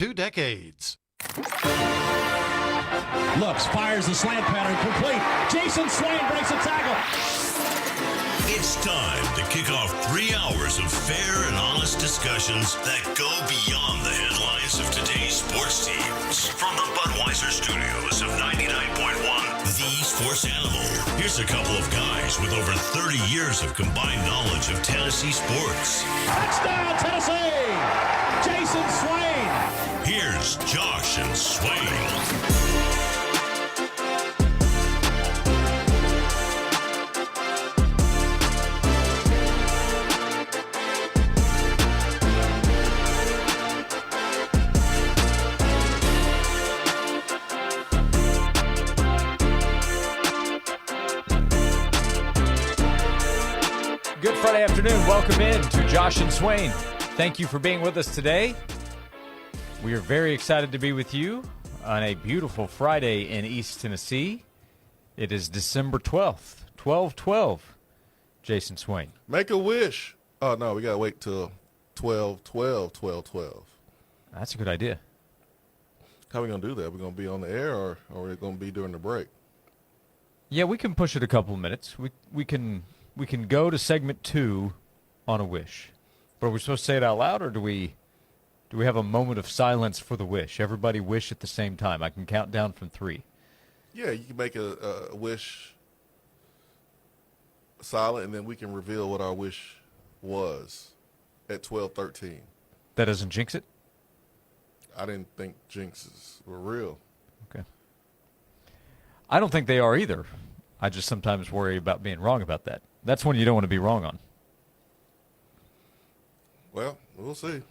2 decades. Looks, fires the slant pattern, complete. Jason Swain breaks a tackle. It's time to kick off 3 hours of fair and honest discussions that go beyond the headlines of today's sports teams. From the Budweiser studios of 99.1, the Sports Animal. Here's a couple of guys with over 30 years of combined knowledge of Tennessee sports. Touchdown, Tennessee! Jason Swain! Here's Josh and Swain. Good Friday afternoon. Welcome in to Josh and Swain. Thank you for being with us today. We are very excited to be with you on a beautiful Friday in East Tennessee. It is December 12th, 12/12. Jason Swain. Make a wish. Oh, no, we got to wait till 12/12/12/12. That's a good idea. How are we going to do that? We're going to be on the air or are we going to be during the break? Yeah, we can push it a couple of minutes. We can go to segment 2 on a wish. But are we supposed to say it out loud, or do we have a moment of silence for the wish? Everybody wish at the same time. I can count down from 3. Yeah, you can make a wish silent, and then we can reveal what our wish was at 12:13. That doesn't jinx it? I didn't think jinxes were real. Okay. I don't think they are either. I just sometimes worry about being wrong about that. That's one you don't want to be wrong on. Well, we'll see.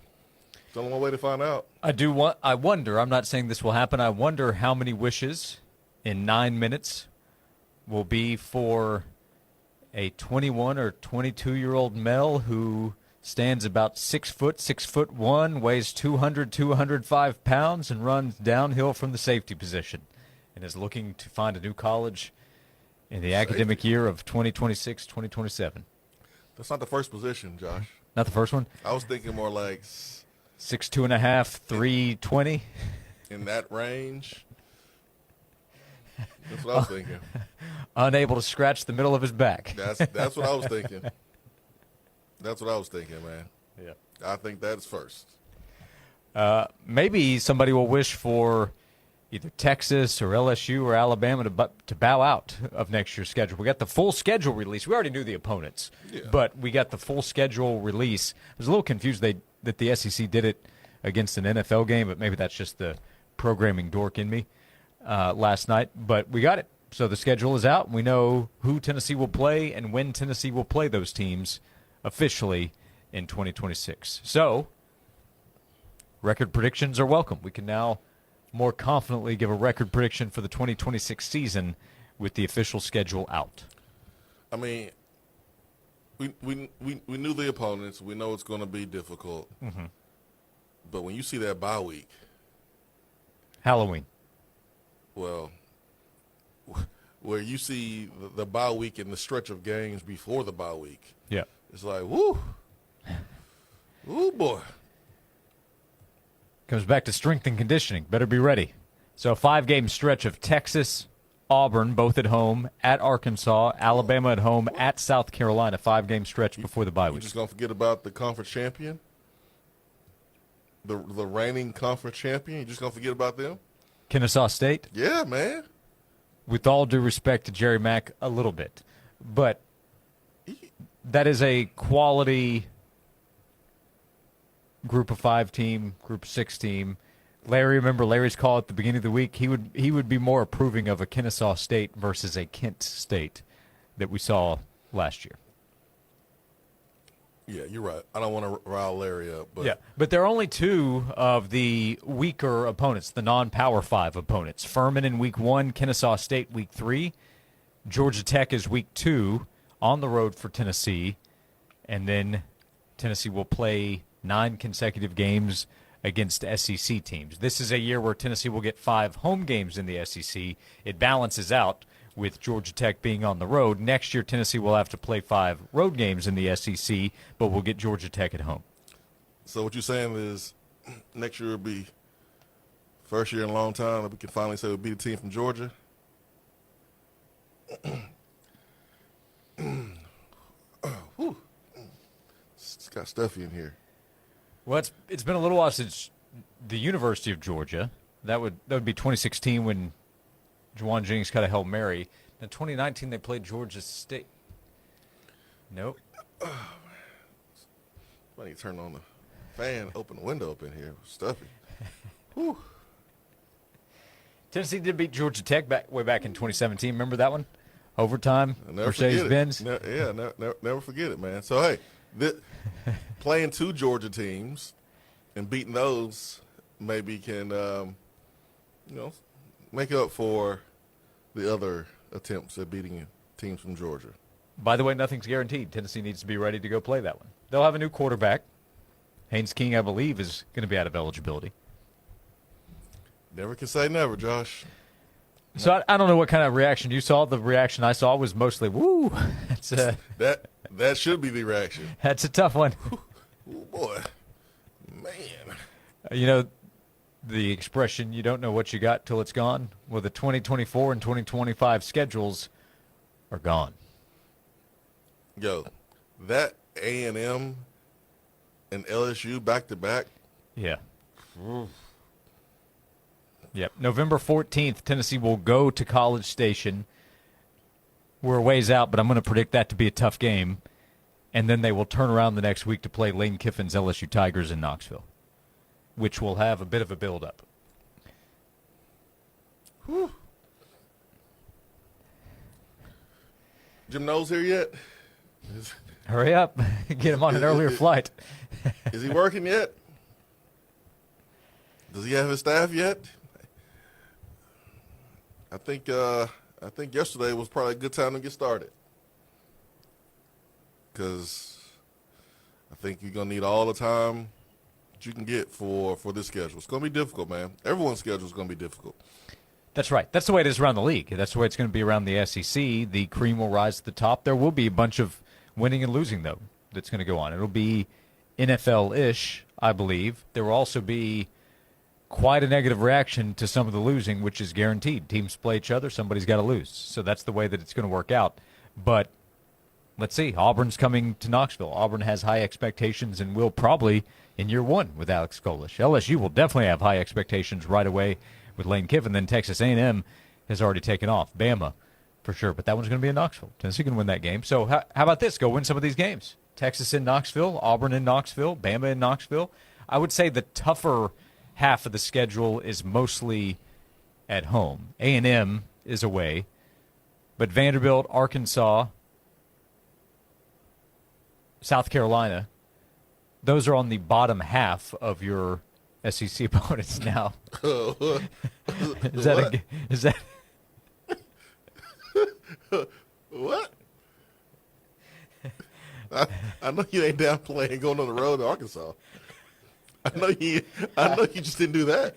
It's only one way to find out. I wonder, I'm not saying this will happen, I wonder how many wishes in 9 minutes will be for a 21 or 22-year-old male who stands about 6 foot, 6'1", weighs 205 pounds, and runs downhill from the safety position, and is looking to find a new college in the academic year of 2026-2027. That's not the first position, Josh. Not the first one? I was thinking more like 6'2.5", 320. in that range. That's what I was thinking. Unable to scratch the middle of his back. That's what I was thinking. That's what I was thinking, man. Yeah. I think that's first. Maybe somebody will wish for either Texas or LSU or Alabama to bow out of next year's schedule. We got the full schedule release. We already knew the opponents, but we got the full schedule release. I was a little confused that the SEC did it against an NFL game, but maybe that's just the programming dork in me last night. But we got it. So the schedule is out. We know who Tennessee will play and when Tennessee will play those teams officially in 2026. So record predictions are welcome. We can now more confidently give a record prediction for the 2026 season with the official schedule out. I mean, we knew the opponents. We know it's going to be difficult. Mm-hmm. But when you see that bye week. Halloween. Well, where you see the bye week and the stretch of games before the bye week. Yeah. It's like, woo. Ooh, boy. Comes back to strength and conditioning. Better be ready. So a 5-game stretch of Texas, Auburn, both at home, at Arkansas, Alabama at home, at South Carolina. 5-game stretch before the bye You week. just going to forget about the conference champion? The reigning conference champion? You just going to forget about them? Kennesaw State? Yeah, man. With all due respect to Jerry Mack, a little bit. But that is a quality Group of 5 team, Group of 6 team. Remember Larry's call at the beginning of the week? He would be more approving of a Kennesaw State versus a Kent State that we saw last year. Yeah, you're right. I don't want to rile Larry up. But yeah, but there are only 2 of the weaker opponents, the non-Power 5 opponents. Furman in Week 1, Kennesaw State Week 3. Georgia Tech is Week 2 on the road for Tennessee. And then Tennessee will play 9 consecutive games against SEC teams. This is a year where Tennessee will get 5 home games in the SEC. It balances out with Georgia Tech being on the road. Next year, Tennessee will have to play 5 road games in the SEC, but we'll get Georgia Tech at home. So what you're saying is next year will be First year in a long time that we can finally say we beat a team from Georgia. Whew. It's got stuffy in here. Well, it's been a little while since the University of Georgia. That would be 2016 when Juwan Jennings caught a Hail Mary. In 2019 they played Georgia State. Nope. Why don't you turn on the fan, open the window up in here? Stuffy. Whew. Tennessee did beat Georgia Tech way back in 2017. Remember that one? Overtime, I'll never forget it. Mercedes-Benz. Never forget it, man. So, hey, playing two Georgia teams and beating those maybe can, make up for the other attempts at beating teams from Georgia. By the way, nothing's guaranteed. Tennessee needs to be ready to go play that one. They'll have a new quarterback. Haynes King, I believe, is going to be out of eligibility. Never can say never, Josh. So I don't know what kind of reaction you saw. The reaction I saw was mostly, woo. That should be the reaction. That's a tough one. Oh, boy. Man. You know, the expression, you don't know what you got till it's gone. Well, the 2024 and 2025 schedules are gone. Yo, that A&M and LSU back-to-back. Yeah. Yep. November 14th, Tennessee will go to College Station. We're a ways out, but I'm going to predict that to be a tough game. And then they will turn around the next week to play Lane Kiffin's LSU Tigers in Knoxville, which will have a bit of a build-up. Whew. Jim Knowles here yet? Hurry up. Get him on an earlier flight. Is he working yet? Does he have his staff yet? I think yesterday was probably a good time to get started, because I think you're gonna need all the time that you can get for this schedule. It's gonna be difficult, man. Everyone's schedule is gonna be difficult. That's right. That's the way it is around the league. That's the way it's going to be around the SEC. The cream will rise to the top. There will be a bunch of winning and losing, though, that's going to go on. It'll be NFL-ish, I believe. There will also be quite a negative reaction to some of the losing, which is guaranteed. Teams play each other. Somebody's got to lose. So that's the way that it's going to work out. But let's see. Auburn's coming to Knoxville. Auburn has high expectations and will probably in year one with Alex Golish. LSU will definitely have high expectations right away with Lane Kiffin. Then Texas A&M has already taken off. Bama, for sure. But that one's going to be in Knoxville. Tennessee can win that game. So how about this? Go win some of these games. Texas in Knoxville, Auburn in Knoxville, Bama in Knoxville. I would say the tougher half of the schedule is mostly at home. A&M is away. But Vanderbilt, Arkansas, South Carolina, those are on the bottom half of your SEC opponents now. Is that What? I know you ain't downplaying going on the road to Arkansas. I know you just didn't do that.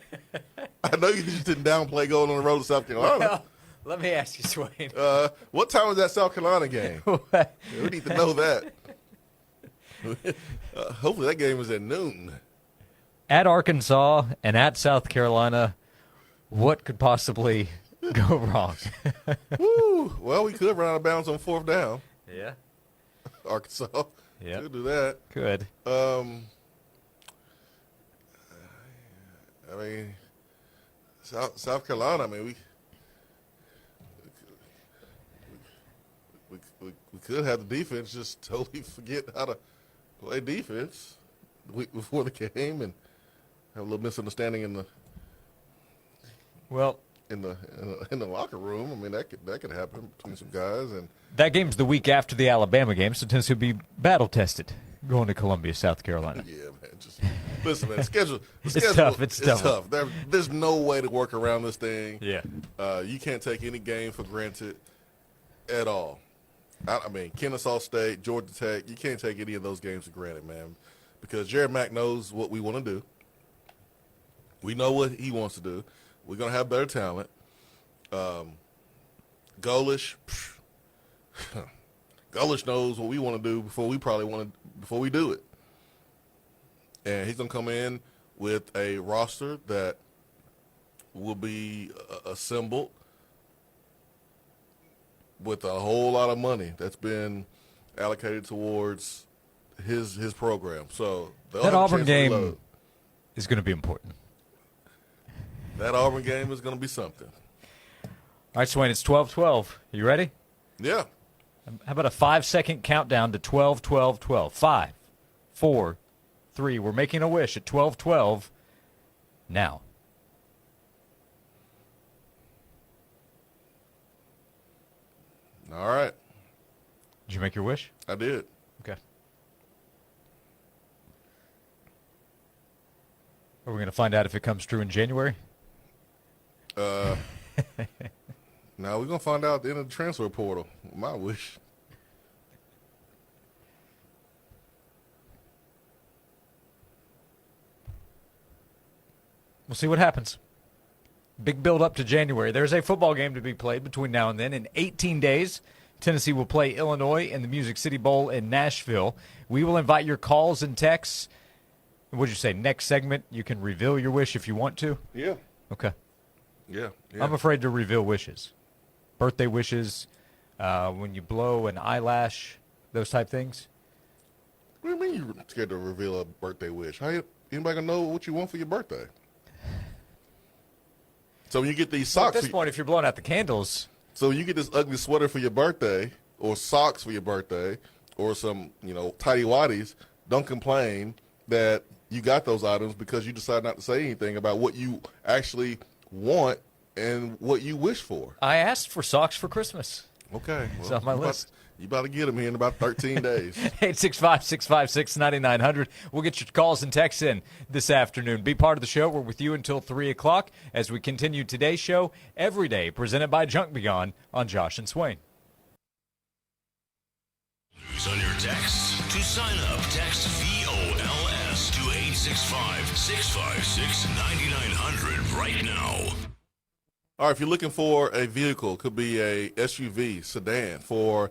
I know you just didn't downplay going on the road to South Carolina. Well, let me ask you, Swain. What time was that South Carolina game? We need to know that. Hopefully that game was at noon. At Arkansas and at South Carolina, what could possibly go wrong? Woo. Well, we could run out of bounds on fourth down. Yeah. Arkansas. Yeah. Could do that. Good. I mean, South Carolina. I mean, we could have the defense just totally forget how to play defense the week before the game and have a little misunderstanding in the locker room. I mean, that could happen between some guys. And that game's the week after the Alabama game, so Tennessee will be battle tested going to Columbia, South Carolina. yeah, man. Just listen, man. The schedule. It's tough. It's tough. There's no way to work around this thing. Yeah. You can't take any game for granted at all. I mean, Kennesaw State, Georgia Tech, you can't take any of those games for granted, man, because Jared Mack knows what we want to do. We know what he wants to do. We're going to have better talent. Golish knows what we want to do before we do it. And he's going to come in with a roster that will be assembled with a whole lot of money that's been allocated towards his program. So that Auburn game is going to be important. That Auburn game is going to be something. All right, Swain, it's 12-12. You ready? Yeah. How about a 5-second countdown to 12-12-12? 5, 4, 3. We're making a wish at 12-12 now. All right. Did you make your wish? I did. Okay. Are we going to find out if it comes true in January? Now we're going to find out at the end of the transfer portal. My wish. We'll see what happens. Big build up to January. There's a football game to be played between now and then. In 18 days, Tennessee will play Illinois in the Music City Bowl in Nashville. We will invite your calls and texts. What'd you say? Next segment, you can reveal your wish if you want to? Yeah. Okay. Yeah. I'm afraid to reveal wishes. Birthday wishes, when you blow an eyelash, those type things. What do you mean you're scared to reveal a birthday wish? Anybody going to know what you want for your birthday? So when you get these socks. At this point, if you're blowing out the candles. So when you get this ugly sweater for your birthday, or socks for your birthday, or some, tidy whities, don't complain that you got those items because you decide not to say anything about what you actually want and what you wish for. I asked for socks for Christmas. Okay. It's on my list. You about to get them here in about 13 days. 865-656-9900. We'll get your calls and texts in this afternoon. Be part of the show. We're with you until 3 o'clock as we continue today's show every day, presented by Junk Beyond on Josh and Swain. News on your texts. To sign up, text VOLS to 865-656-9900 right now. All right, if you're looking for a vehicle, could be a SUV, sedan for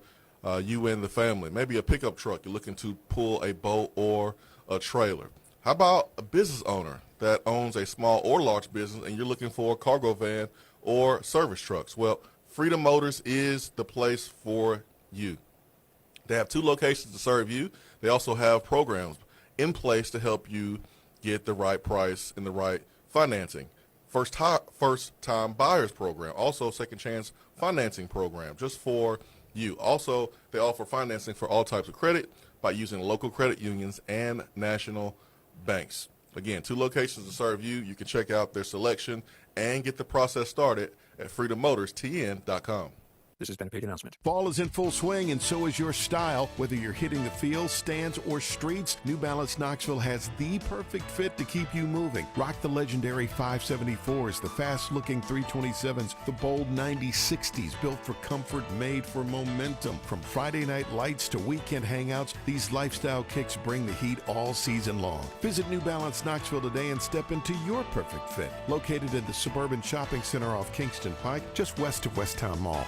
you and the family, maybe a pickup truck, you're looking to pull a boat or a trailer. How about a business owner that owns a small or large business and you're looking for a cargo van or service trucks? Well, Freedom Motors is the place for you. They have 2 locations to serve you. They also have programs in place to help you get the right price and the right financing. First-time buyers program, also second chance financing program just for you. Also, they offer financing for all types of credit by using local credit unions and national banks. Again, 2 locations to serve you. You can check out their selection and get the process started at freedommotorstn.com. This has been a paid announcement. Fall is in full swing, and so is your style. Whether you're hitting the field, stands, or streets, New Balance Knoxville has the perfect fit to keep you moving. Rock the legendary 574s, the fast-looking 327s, the bold 9060s, built for comfort, made for momentum. From Friday night lights to weekend hangouts, these lifestyle kicks bring the heat all season long. Visit New Balance Knoxville today and step into your perfect fit. Located in the Suburban Shopping Center off Kingston Pike, just west of Westtown Mall.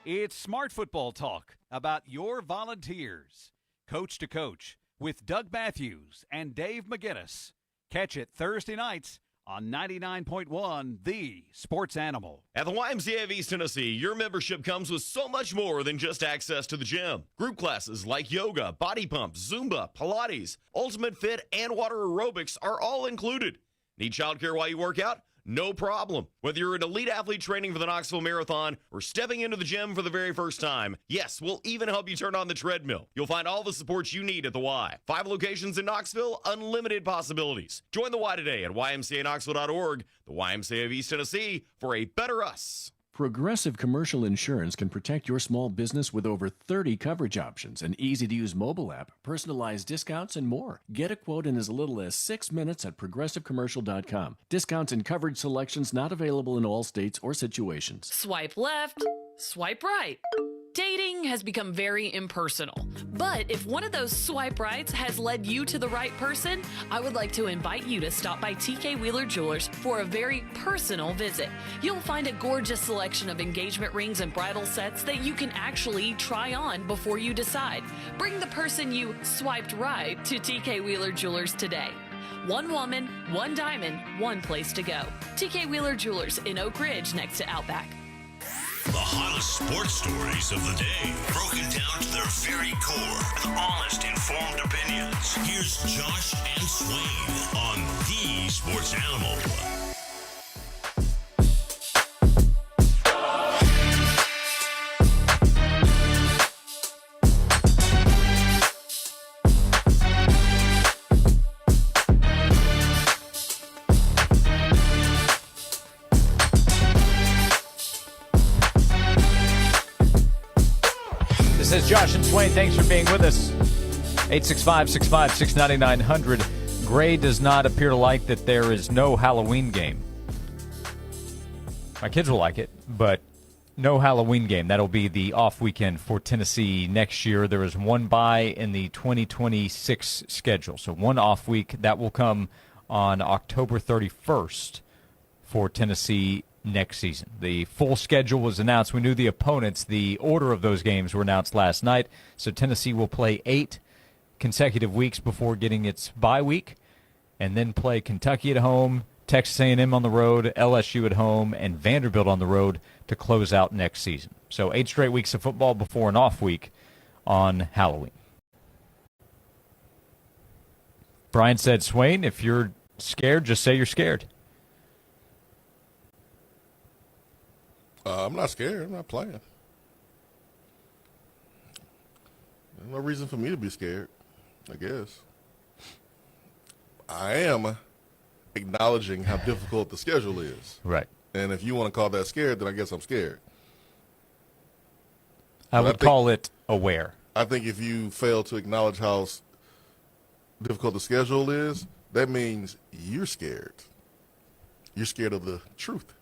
It's Smart Football Talk about your Volunteers. Coach to Coach with Doug Matthews and Dave McGinnis. Catch it Thursday nights on 99.1 The Sports Animal. At the YMCA of East Tennessee, your membership comes with so much more than just access to the gym. Group classes like yoga, body pumps, Zumba, Pilates, Ultimate Fit, and water aerobics are all included. Need childcare while you work out? No problem. Whether you're an elite athlete training for the Knoxville Marathon or stepping into the gym for the very first time, yes, we'll even help you turn on the treadmill. You'll find all the support you need at the Y. 5 locations in Knoxville, unlimited possibilities. Join the Y today at ymcaknoxville.org, the YMCA of East Tennessee, for a better us. Progressive Commercial Insurance can protect your small business with over 30 coverage options, an easy-to-use mobile app, personalized discounts, and more. Get a quote in as little as 6 minutes at progressivecommercial.com. Discounts and coverage selections not available in all states or situations. Swipe left, swipe right. Dating has become very impersonal. But if one of those swipe rights has led you to the right person, I would like to invite you to stop by TK Wheeler Jewelers for a very personal visit. You'll find a gorgeous selection of engagement rings and bridal sets that you can actually try on before you decide. Bring the person you swiped right to TK Wheeler Jewelers today. One woman, one diamond, one place to go. TK Wheeler Jewelers in Oak Ridge next to Outback. The hottest sports stories of the day, broken down to their very core with honest, informed opinions. Here's Josh and Swain on the Sports Animal. This is Josh and Swain. Thanks for being with us. 865-656-9900. Gray does not appear to like that there is no Halloween game. My kids will like it, but no Halloween game. That'll be the off weekend for Tennessee next year. There is one bye in the 2026 schedule. So one off week. That will come on October 31st for Tennessee next season. The full schedule was announced. We knew the opponents. The order of those games were announced last night. So Tennessee will play 8 consecutive weeks before getting its bye week, and then play Kentucky at home, Texas A&M on the road, LSU at home, and Vanderbilt on the road to close out next season. So 8 straight weeks of football before an off week on Halloween. Brian said, Swain, if you're scared, just say you're scared. I'm not scared. I'm not playing. There's no reason for me to be scared, I guess. I am acknowledging how difficult the schedule is. Right. And if you want to call that scared, then I guess I'm scared. I would call it aware. I think if you fail to acknowledge how difficult the schedule is, that means you're scared. You're scared of the truth.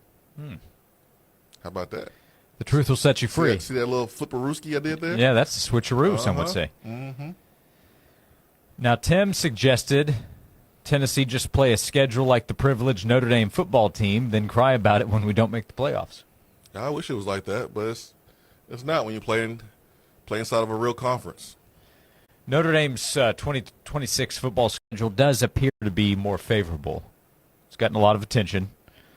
How about that? The truth will set you free. See that little flipperooski I did there? Yeah, that's the switcheroo, some would say. Mm-hmm. Now, Tim suggested Tennessee just play a schedule like the privileged Notre Dame football team, then cry about it when we don't make the playoffs. I wish it was like that, but it's not when you play inside of a real conference. Notre Dame's 2026 football schedule does appear to be more favorable. It's gotten a lot of attention.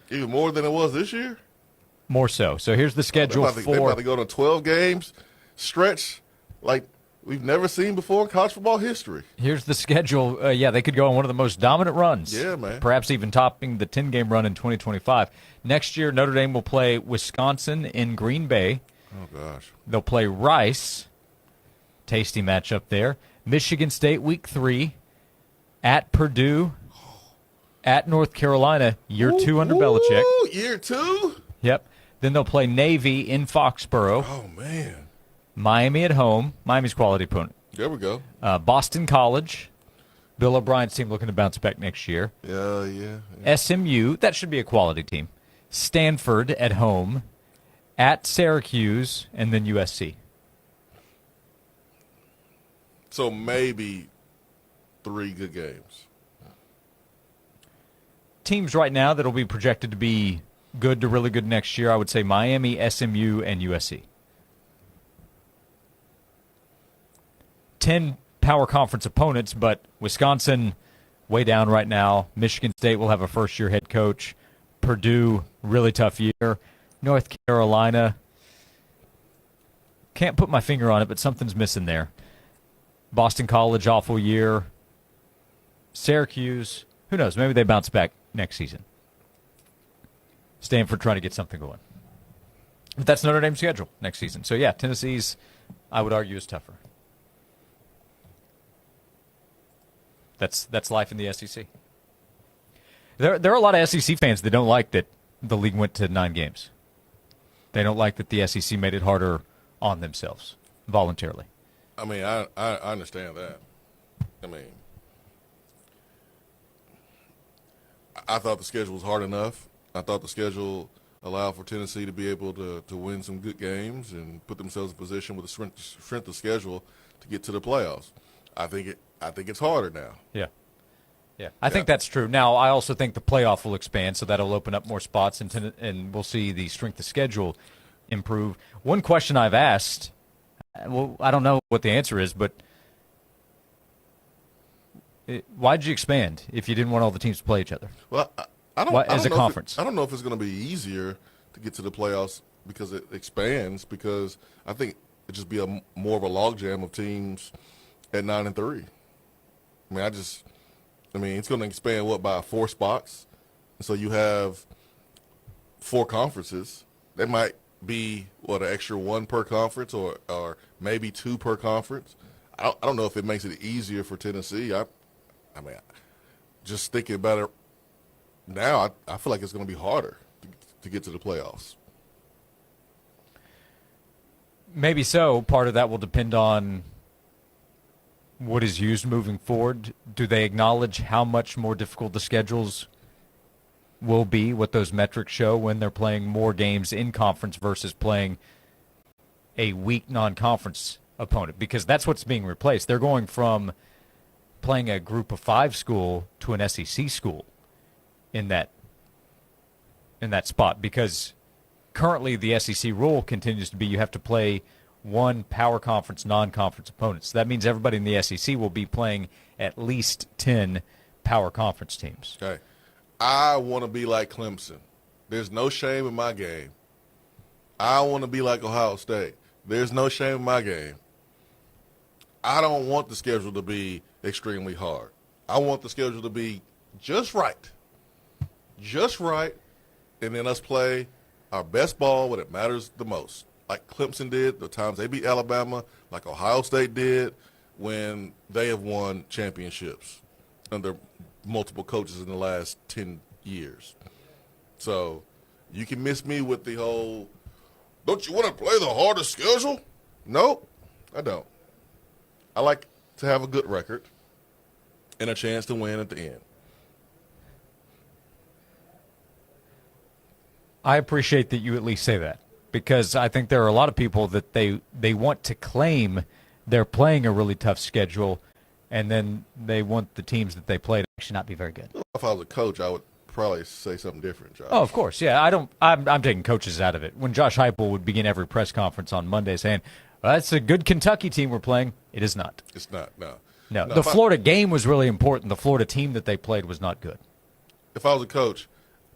Even more than it was this year? More so. So here's the schedule They're about to go to 12 games stretch like we've never seen before in college football history. Here's the schedule. They could go on one of the most dominant runs. Yeah, man. Perhaps even topping the 10-game run in 2025. Next year, Notre Dame will play Wisconsin in Green Bay. Oh, gosh. They'll play Rice. Tasty matchup there. Michigan State Week 3. At Purdue. At North Carolina. Year 2 under Belichick. Year 2? Yep. Then they'll play Navy in Foxborough. Oh, man. Miami at home. Miami's quality opponent. There we go. Boston College. Bill O'Brien's team looking to bounce back next year. Yeah. SMU. That should be a quality team. Stanford at home. At Syracuse. And then USC. So maybe 3 good games. Teams right now that will be projected to be good to really good next year, I would say Miami, SMU, and USC. 10 power conference opponents, but Wisconsin way down right now. Michigan State will have a first-year head coach. Purdue, really tough year. North Carolina, can't put my finger on it, but something's missing there. Boston College, awful year. Syracuse, who knows? Maybe they bounce back next season. Stanford trying to get something going. But that's Notre Dame's schedule next season. So, yeah, Tennessee's, I would argue, is tougher. That's life in the SEC. There are a lot of SEC fans that don't like that the league went to 9 games. They don't like that the SEC made it harder on themselves voluntarily. I mean, I understand that. I mean, I thought the schedule was hard enough. I thought the schedule allowed for Tennessee to be able to win some good games and put themselves in position with a strength of schedule to get to the playoffs. I think it's harder now. Yeah. I think that's true. Now, I also think the playoff will expand, so that'll open up more spots, and we'll see the strength of schedule improve. One question I've asked, well, I don't know what the answer is, but Why'd you expand if you didn't want all the teams to play each other? Well, I don't. Why, I as don't a know conference? I don't know if it's going to be easier to get to the playoffs because it expands. Because I think it just be more of a logjam of teams at 9-3. I mean, it's going to expand by 4 spots, and so you have 4 conferences. That might be an extra 1 per conference, or maybe 2 per conference. I don't know if it makes it easier for Tennessee. I mean, just thinking about it now, I feel like it's going to be harder to get to the playoffs. Maybe so. Part of that will depend on what is used moving forward. Do they acknowledge how much more difficult the schedules will be, what those metrics show when they're playing more games in conference versus playing a weak non-conference opponent? Because that's what's being replaced. They're going from playing a group of 5 school to an SEC school in that spot, because currently the SEC rule continues to be you have to play 1 power conference non-conference opponent. So that means everybody in the SEC will be playing at least 10 power conference teams. Okay. I want to be like Clemson. There's no shame in my game. I want to be like Ohio State. There's no shame in my game. I don't want the schedule to be extremely hard. I want the schedule to be just right. Just right, and then us play our best ball when it matters the most, like Clemson did the times they beat Alabama, like Ohio State did when they have won championships under multiple coaches in the last 10 years. So you can miss me with the whole, don't you want to play the hardest schedule? Nope, I don't. I like to have a good record and a chance to win at the end. I appreciate that you at least say that, because I think there are a lot of people that they want to claim they're playing a really tough schedule, and then they want the teams that they play to actually not be very good. If I was a coach, I would probably say something different, Josh. Oh, of course, yeah. I'm taking coaches out of it. When Josh Heupel would begin every press conference on Monday saying, well, that's a good Kentucky team we're playing, it is not. It's not, no. No, the Florida game was really important. The Florida team that they played was not good. If I was a coach,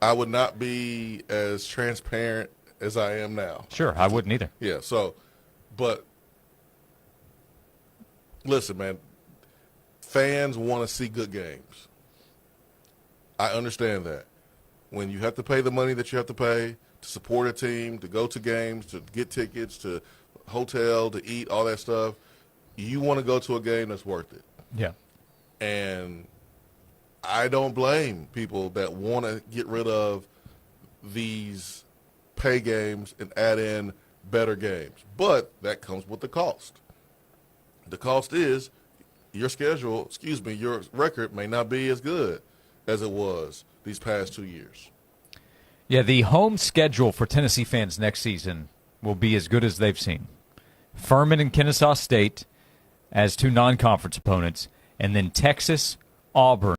I would not be as transparent as I am now. Sure, I wouldn't either. Yeah, so, but listen, man, fans want to see good games. I understand that. When you have to pay the money that you have to pay to support a team, to go to games, to get tickets, to hotel, to eat, all that stuff, you want to go to a game that's worth it. Yeah. And I don't blame people that want to get rid of these pay games and add in better games. But that comes with the cost. The cost is your your record may not be as good as it was these past 2 years. Yeah, the home schedule for Tennessee fans next season will be as good as they've seen. Furman and Kennesaw State as 2 non-conference opponents, and then Texas, Auburn,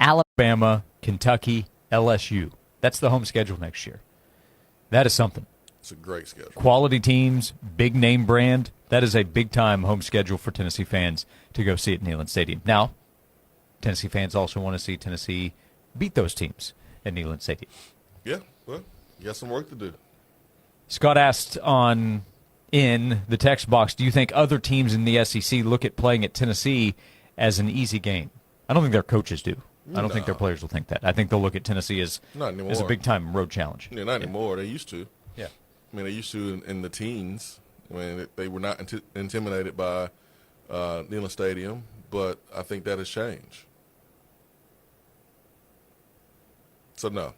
Alabama, Kentucky, LSU. That's the home schedule next year. That is something. It's a great schedule. Quality teams, big name brand. That is a big-time home schedule for Tennessee fans to go see at Neyland Stadium. Now, Tennessee fans also want to see Tennessee beat those teams at Neyland Stadium. Yeah, well, you got some work to do. Scott asked in the text box, do you think other teams in the SEC look at playing at Tennessee as an easy game? I don't think their coaches do. I don't think their players will think that. I think they'll look at Tennessee as a big-time road challenge. Yeah, not anymore. They used to. Yeah. I mean, they used to in the teens when they were not intimidated by Neyland Stadium, but I think that has changed. So, no.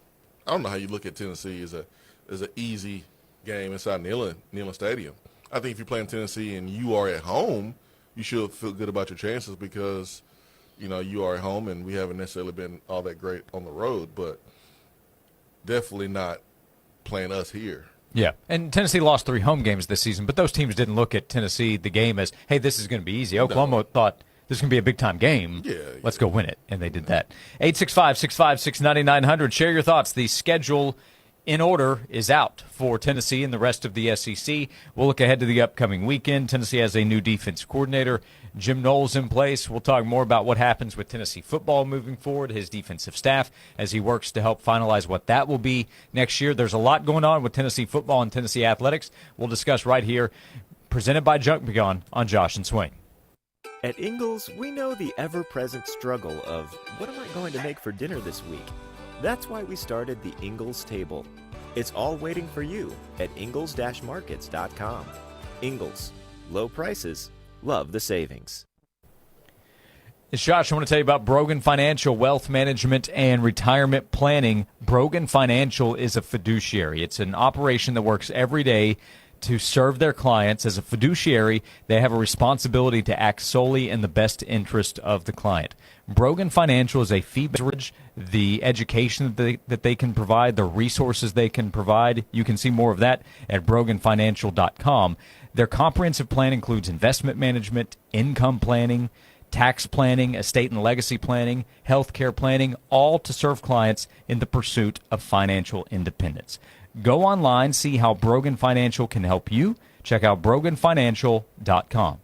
I don't know how you look at Tennessee as an easy game inside Neyland Stadium. I think if you're playing Tennessee and you are at home, you should feel good about your chances because, you know, you are at home and we haven't necessarily been all that great on the road, but definitely not playing us here. Yeah, and Tennessee lost 3 home games this season, but those teams didn't look at Tennessee, the game, as, hey, this is going to be easy. Oklahoma thought this is going to be a big-time game. Let's go win it, and they did that. 865-656-9900. Share your thoughts. The schedule in order is out for Tennessee and the rest of the SEC. We'll look ahead to the upcoming weekend. Tennessee has a new defensive coordinator, Jim Knowles, in place. We'll talk more about what happens with Tennessee football moving forward, his defensive staff, as he works to help finalize what that will be next year. There's a lot going on with Tennessee football and Tennessee athletics. We'll discuss right here, presented by Junk Begon on Josh and Swain. At Ingles, we know the ever-present struggle of, what am I going to make for dinner this week? That's why we started the Ingles table. It's all waiting for you at ingles-markets.com. Ingles, low prices, love the savings. It's Josh. I want to tell you about Brogan Financial Wealth Management and Retirement Planning. Brogan Financial is a fiduciary. It's an operation that works every day to serve their clients. As a fiduciary, they have a responsibility to act solely in the best interest of the client. Brogan Financial is a fee-based, the education that they can provide, the resources they can provide. You can see more of that at broganfinancial.com. Their comprehensive plan includes investment management, income planning, tax planning, estate and legacy planning, healthcare planning, all to serve clients in the pursuit of financial independence. Go online, see how Brogan Financial can help you. Check out broganfinancial.com.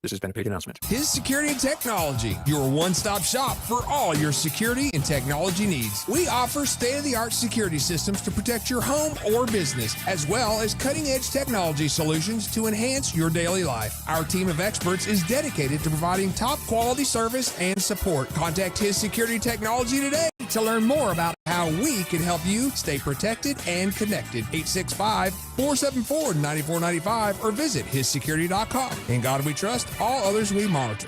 This has been a paid announcement. His Security and Technology, your one-stop shop for all your security and technology needs. We offer state-of-the-art security systems to protect your home or business, as well as cutting-edge technology solutions to enhance your daily life. Our team of experts is dedicated to providing top-quality service and support. Contact His Security Technology today to learn more about how we can help you stay protected and connected. 865-474-9495 or visit hissecurity.com. In God we trust, all others we monitor.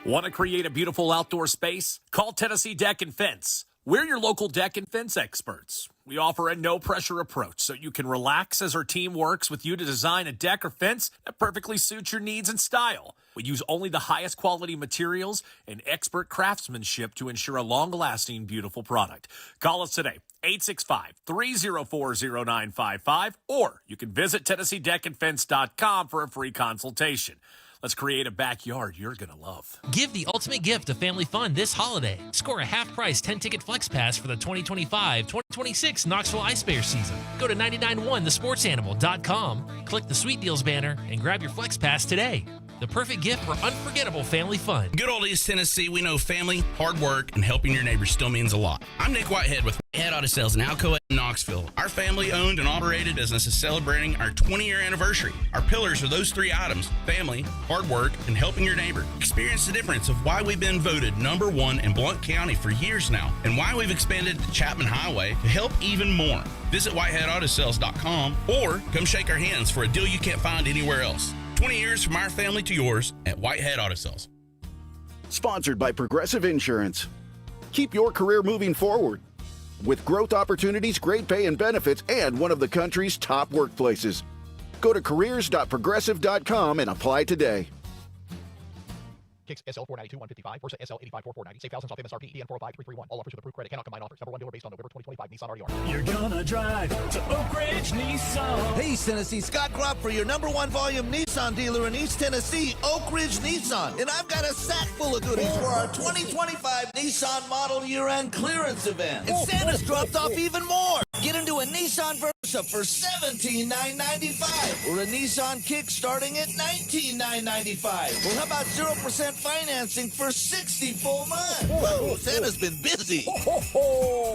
Want to create a beautiful outdoor space? Call Tennessee Deck and Fence. We're your local deck and fence experts. We offer a no-pressure approach so you can relax as our team works with you to design a deck or fence that perfectly suits your needs and style. We use only the highest quality materials and expert craftsmanship to ensure a long-lasting, beautiful product. Call us today, 865-304-0955, or you can visit TennesseeDeckandFence.com for a free consultation. Let's create a backyard you're going to love. Give the ultimate gift of family fun this holiday. Score a half-price 10-ticket flex pass for the 2025-2026 Knoxville Ice Bear season. Go to 991thesportsanimal.com, click the Sweet Deals banner, and grab your flex pass today. The perfect gift for unforgettable family fun. Good old East Tennessee, we know family, hard work, and helping your neighbors still means a lot. I'm Nick Whitehead with Whitehead Auto Sales in Alcoa and Knoxville. Our family-owned and operated business is celebrating our 20-year anniversary. Our pillars are those three items: family, hard work, and helping your neighbor. Experience the difference of why we've been voted #1 in Blount County for years now, and why we've expanded to Chapman Highway to help even more. Visit WhiteheadAutoSales.com or come shake our hands for a deal you can't find anywhere else. 20 years from our family to yours at Whitehead Auto Sales. Sponsored by Progressive Insurance. Keep your career moving forward with growth opportunities, great pay and benefits, and one of the country's top workplaces. Go to careers.progressive.com and apply today. Kicks SL 492 155, Versa SL 85 4490. Save thousands off MSRP. EN 405 331. All offers with approved credit. Cannot combine offers. Number one dealer based on November 2025 Nissan RDR. You're gonna drive to Oak Ridge Nissan. Hey, East Tennessee, Scott Kropp for your #1 volume Nissan dealer in East Tennessee, Oak Ridge Nissan. And I've got a sack full of goodies for our 2025 Nissan model year-end clearance event. And Santa's dropped off even more. Get into a Nissan Versa for $17,995 or a Nissan Kick starting at $19,995. Well, how about 0% financing for 60 full months? Whoa, Santa's been busy.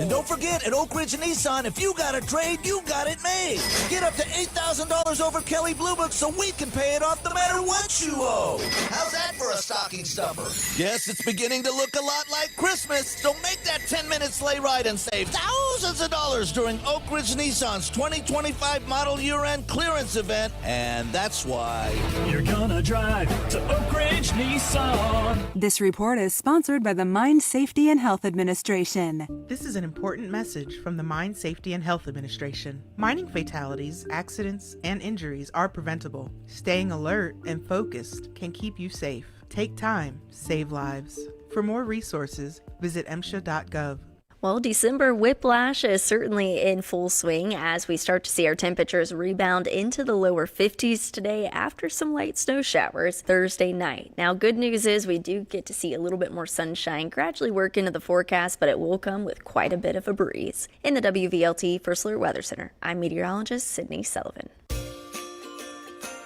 And don't forget, at Oak Ridge Nissan, if you got a trade, you got it made. Get up to $8,000 over Kelly Blue Book so we can pay it off no matter what you owe. How's that for a stocking stuffer? Yes, it's beginning to look a lot like Christmas, so make that 10-minute sleigh ride and save thousands of dollars during Oak Ridge Nissan's 2025 model year-end clearance event, and that's why you're gonna drive to Oak Ridge Nissan. This report is sponsored by the Mine Safety and Health Administration. This is an important message from the Mine Safety and Health Administration. Mining fatalities, accidents, and injuries are preventable. Staying alert and focused can keep you safe. Take time, save lives. For more resources, visit MSHA.gov. Well, December whiplash is certainly in full swing as we start to see our temperatures rebound into the lower 50s today after some light snow showers Thursday night. Now, good news is we do get to see a little bit more sunshine gradually work into the forecast, but it will come with quite a bit of a breeze. In the WVLT First Alert Weather Center, I'm meteorologist Sydney Sullivan.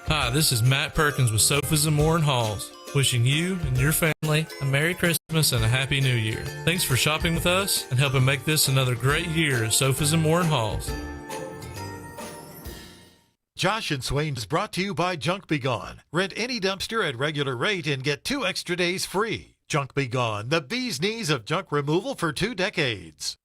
Hi, this is Matt Perkins with Sofas and More and Halls. Wishing you and your family a Merry Christmas and a Happy New Year. Thanks for shopping with us and helping make this another great year of Sofas and More and Halls. Josh and Swain is brought to you by Junk Be Gone. Rent any dumpster at regular rate and get 2 extra days free. Junk Be Gone, the bee's knees of junk removal for 2 decades.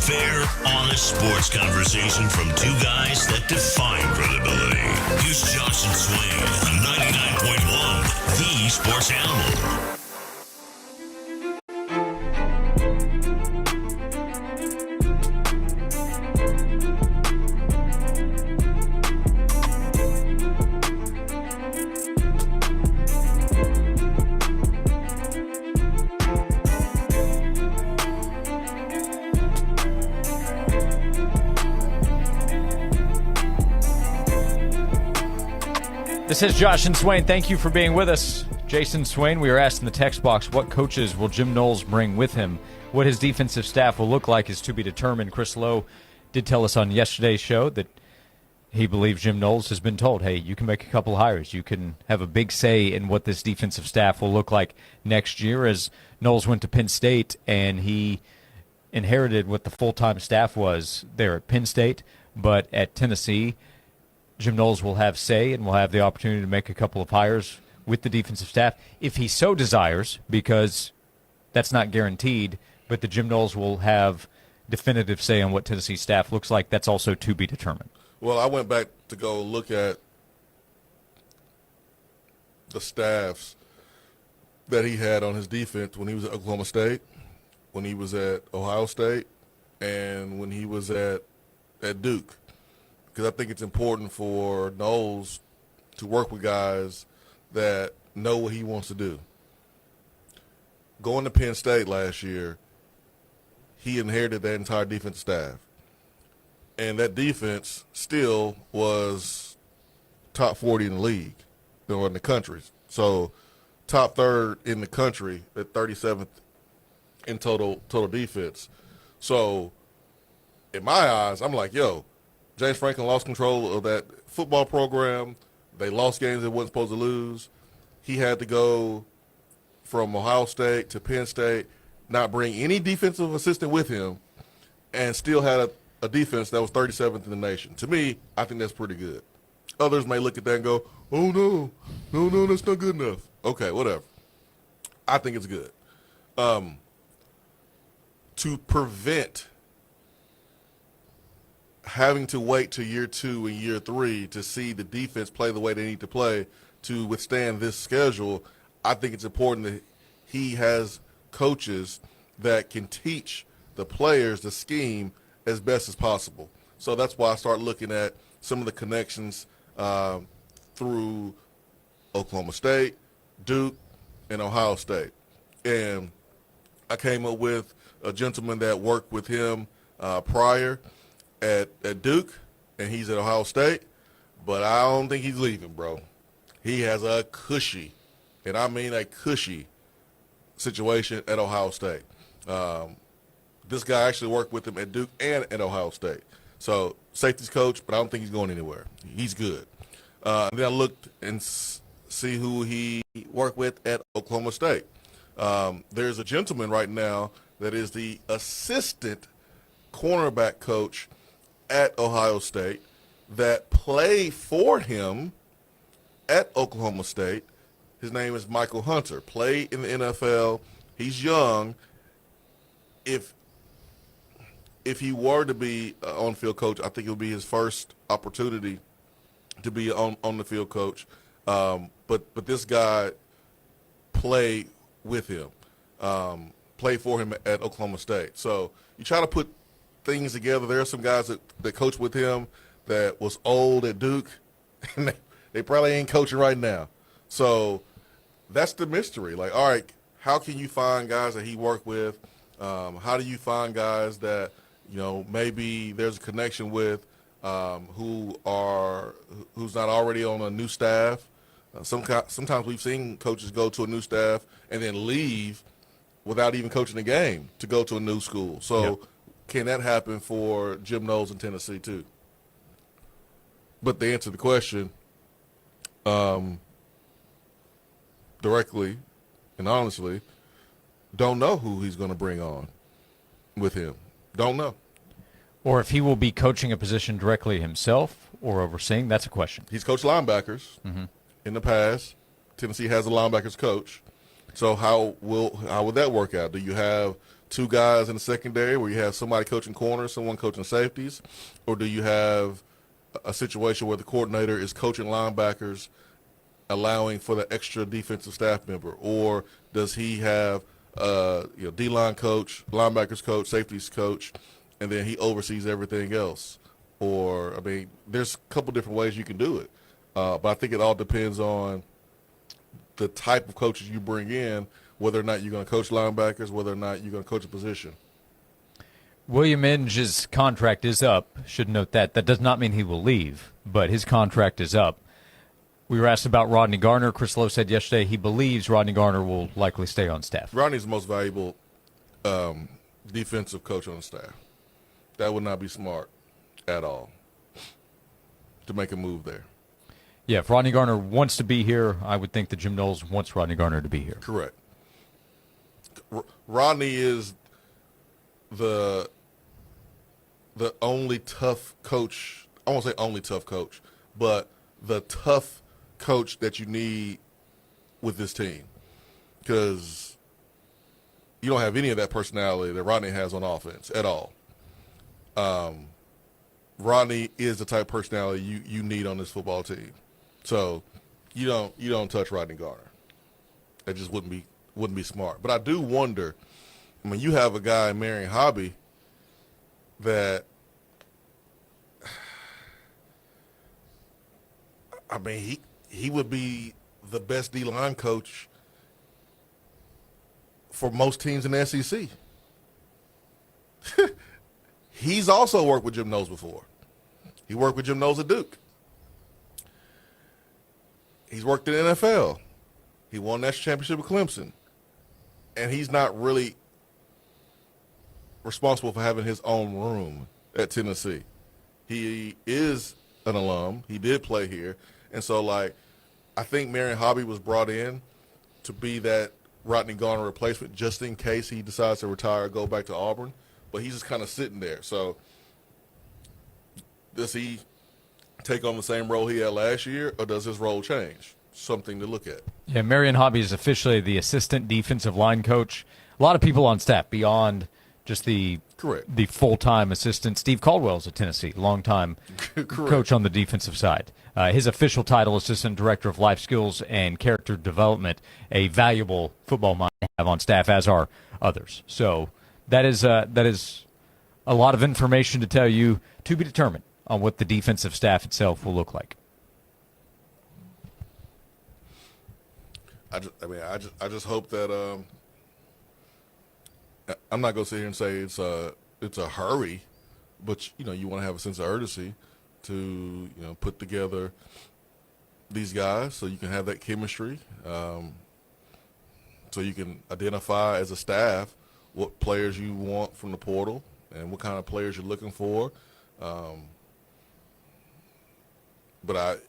Fair, honest sports conversation from 2 guys that define credibility. Here's Josh and Swain on 99.1, the Sports Animal. This is Josh and Swain. Thank you for being with us. Jason Swain, we were asked in the text box, what coaches will Jim Knowles bring with him? What his defensive staff will look like is to be determined. Chris Lowe did tell us on yesterday's show that he believes Jim Knowles has been told, hey, you can make a couple hires. You can have a big say in what this defensive staff will look like next year. As Knowles went to Penn State and he inherited what the full-time staff was there at Penn State, but at Tennessee, Jim Knowles will have say and will have the opportunity to make a couple of hires with the defensive staff if he so desires, because that's not guaranteed, but the Jim Knowles will have definitive say on what Tennessee staff looks like. That's also to be determined. Well, I went back to go look at the staffs that he had on his defense when he was at Oklahoma State, when he was at Ohio State, and when he was at Duke. Because I think it's important for Knowles to work with guys that know what he wants to do. Going to Penn State last year, he inherited that entire defensive staff. And that defense still was top 40 in the league, or in the country. So top third in the country at 37th in total defense. So in my eyes, I'm like, yo, James Franklin lost control of that football program. They lost games they wasn't supposed to lose. He had to go from Ohio State to Penn State, not bring any defensive assistant with him, and still had a defense that was 37th in the nation. To me, I think that's pretty good. Others may look at that and go, oh, no, that's not good enough. Okay, whatever. I think it's good. To prevent having to wait to year 2 and year 3 to see the defense play the way they need to play to withstand this schedule, I think it's important that he has coaches that can teach the players the scheme as best as possible. So that's why I start looking at some of the connections through Oklahoma State, Duke, and Ohio State. And I came up with a gentleman that worked with him prior at Duke, and he's at Ohio State, but I don't think he's leaving, bro. He has a cushy, and I mean a cushy, situation at Ohio State. This guy actually worked with him at Duke and at Ohio State. So safeties coach, but I don't think he's going anywhere. He's good. And then I looked and see who he worked with at Oklahoma State. There's a gentleman right now that is the assistant cornerback coach at Ohio State that played for him at Oklahoma State. His name is Michael Hunter. Played in the NFL. He's young. If he were to be an on-field coach, I think it would be his first opportunity to be on the field coach. But this guy played with him, played for him at Oklahoma State. So you try to put things together. There are some guys that coached with him that was old at Duke, and they probably ain't coaching right now. So that's the mystery. Like, all right, how can you find guys that he worked with How do you find guys that, maybe there's a connection with who's not already on a new staff? Sometimes we've seen coaches go to a new staff and then leave without even coaching a game to go to a new school. So can that happen for Jim Knowles in Tennessee too? But to answer the question directly and honestly, don't know who he's going to bring on with him. Don't know. Or if he will be coaching a position directly himself or overseeing, that's a question. He's coached linebackers in the past. Tennessee has a linebackers coach. So how would that work out? Do you have two guys in the secondary where you have somebody coaching corners, someone coaching safeties? Or do you have a situation where the coordinator is coaching linebackers, allowing for the extra defensive staff member? Or does he have D-line coach, linebackers coach, safeties coach, and then he oversees everything else? Or, there's a couple different ways you can do it. But I think it all depends on the type of coaches you bring in, whether or not you're going to coach linebackers, whether or not you're going to coach a position. William Inge's contract is up. Should note that. That does not mean he will leave, but his contract is up. We were asked about Rodney Garner. Chris Lowe said yesterday he believes Rodney Garner will likely stay on staff. Rodney's the most valuable defensive coach on the staff. That would not be smart at all to make a move there. Yeah, if Rodney Garner wants to be here, I would think that Jim Knowles wants Rodney Garner to be here. Correct. Rodney is the only tough coach. I won't say only tough coach, but the tough coach that you need with this team, because you don't have any of that personality that Rodney has on offense at all. Rodney is the type of personality you need on this football team. So you don't touch Rodney Garner. That just wouldn't be smart. But I do wonder. You have a guy, Marion Hobby, that he would be the best D-line coach for most teams in the SEC. He's also worked with Jim Knowles before. He worked with Jim Knowles at Duke. He's worked in the NFL. He won national championship with Clemson. And he's not really responsible for having his own room at Tennessee. He is an alum. He did play here. And so, I think Marion Hobby was brought in to be that Rodney Garner replacement just in case he decides to retire or go back to Auburn. But he's just kind of sitting there. So does he take on the same role he had last year, or does his role change? Something to look at. Yeah, Marion Hobby is officially the assistant defensive line coach. A lot of people on staff beyond just the full-time assistant. Steve Caldwell's at Tennessee, longtime coach on the defensive side. His official title, Assistant Director of Life Skills and Character Development, a valuable football mind to have on staff, as are others. So that is a lot of information to tell you, to be determined on what the defensive staff itself will look like. I just hope that I'm not going to sit here and say it's a hurry, but you want to have a sense of urgency to put together these guys so you can have that chemistry, so you can identify as a staff what players you want from the portal and what kind of players you're looking for. But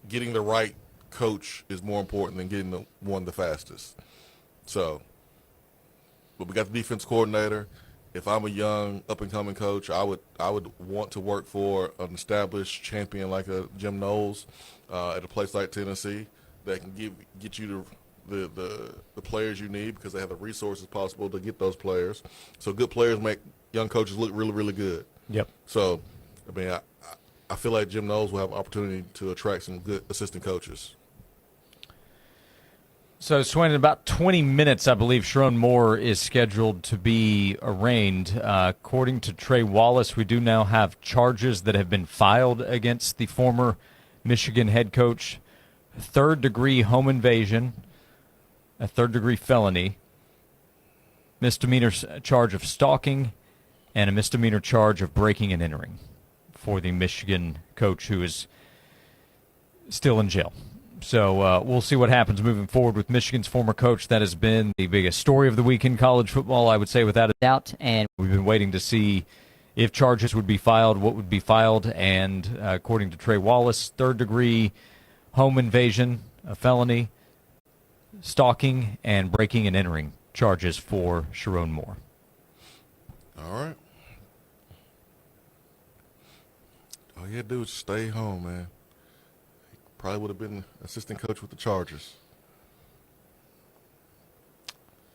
getting the right coach is more important than getting the one the fastest. So, but we got the defense coordinator. If I'm a young up-and-coming coach, I would want to work for an established champion like a Jim Knowles at a place like Tennessee that can get you the players you need, because they have the resources possible to get those players. So good players make young coaches look really, really good. Yep. So, I feel like Jim Knowles will have an opportunity to attract some good assistant coaches. So, Swain, in about 20 minutes, I believe Sharon Moore is scheduled to be arraigned. According to Trey Wallace, we do now have charges that have been filed against the former Michigan head coach. Third-degree home invasion, a third-degree felony, misdemeanor charge of stalking, and a misdemeanor charge of breaking and entering for the Michigan coach who is still in jail. So we'll see what happens moving forward with Michigan's former coach. That has been the biggest story of the week in college football, I would say, without a doubt. And we've been waiting to see if charges would be filed, what would be filed. And according to Trey Wallace, third-degree home invasion, a felony, stalking, and breaking and entering charges for Sharon Moore. All right. All you had to do was stay home, man. Probably would have been assistant coach with the Chargers.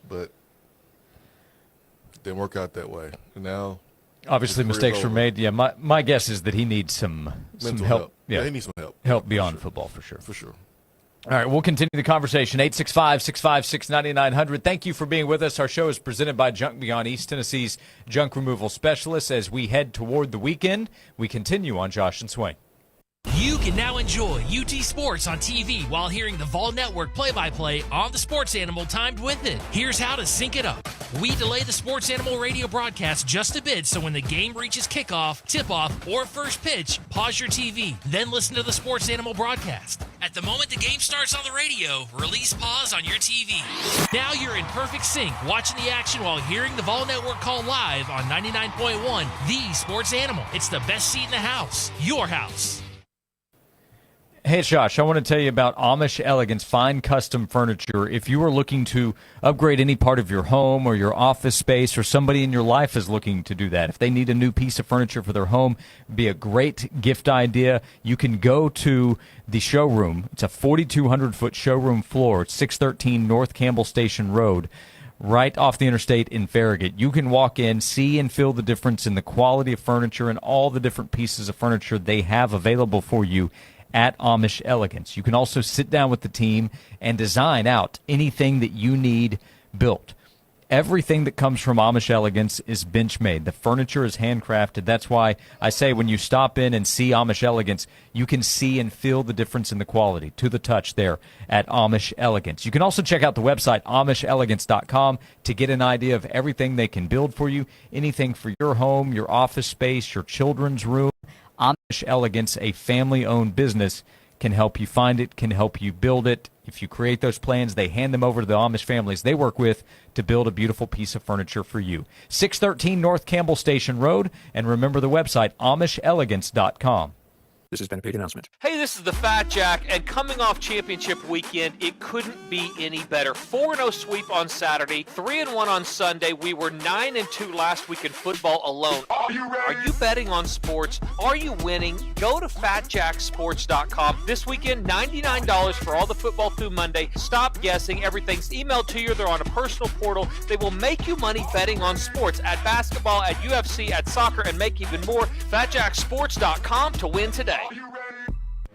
But it didn't work out that way. And now, obviously, mistakes were made. Yeah, my guess is that he needs some help. Yeah, he needs some help. Help beyond football, for sure. For sure. All right, we'll continue the conversation. 865-656-9900. Thank you for being with us. Our show is presented by Junk Beyond, East Tennessee's junk removal specialist. As we head toward the weekend, we continue on Josh and Swain. You can now enjoy UT Sports on TV while hearing the Vol Network play-by-play on the Sports Animal timed with it. Here's how to sync it up. We delay the Sports Animal radio broadcast just a bit, so when the game reaches kickoff, tip-off, or first pitch, pause your TV, then listen to the Sports Animal broadcast. At the moment the game starts on the radio, release pause on your TV. Now you're in perfect sync, watching the action while hearing the Vol Network call live on 99.1, the Sports Animal. It's the best seat in the house. Your house. Hey, it's Josh. I want to tell you about Amish Elegance Fine Custom Furniture. If you are looking to upgrade any part of your home or your office space, or somebody in your life is looking to do that, if they need a new piece of furniture for their home, it'd be a great gift idea. You can go to the showroom. It's a 4,200-foot showroom floor. It's 613 North Campbell Station Road, right off the interstate in Farragut. You can walk in, see and feel the difference in the quality of furniture and all the different pieces of furniture they have available for you at Amish Elegance. You can also sit down with the team and design out anything that you need built. Everything that comes from Amish Elegance is bench made. The furniture is handcrafted. That's why I say when you stop in and see Amish Elegance, you can see and feel the difference in the quality to the touch there at Amish Elegance. You can also check out the website AmishElegance.com to get an idea of everything they can build for you, anything for your home, your office space, your children's room. Amish Elegance, a family-owned business, can help you find it, can help you build it. If you create those plans, they hand them over to the Amish families they work with to build a beautiful piece of furniture for you. 613 North Campbell Station Road, and remember the website, AmishElegance.com. This has been a paid announcement. Hey, this is the Fat Jack, and coming off championship weekend, it couldn't be any better. 4-0 sweep on Saturday, 3-1 on Sunday. We were 9-2 last week in football alone. Are you betting on sports? Are you winning? Go to FatJackSports.com. This weekend, $99 for all the football through Monday. Stop guessing. Everything's emailed to you. They're on a personal portal. They will make you money betting on sports, at basketball, at UFC, at soccer, and make even more. FatJackSports.com to win today.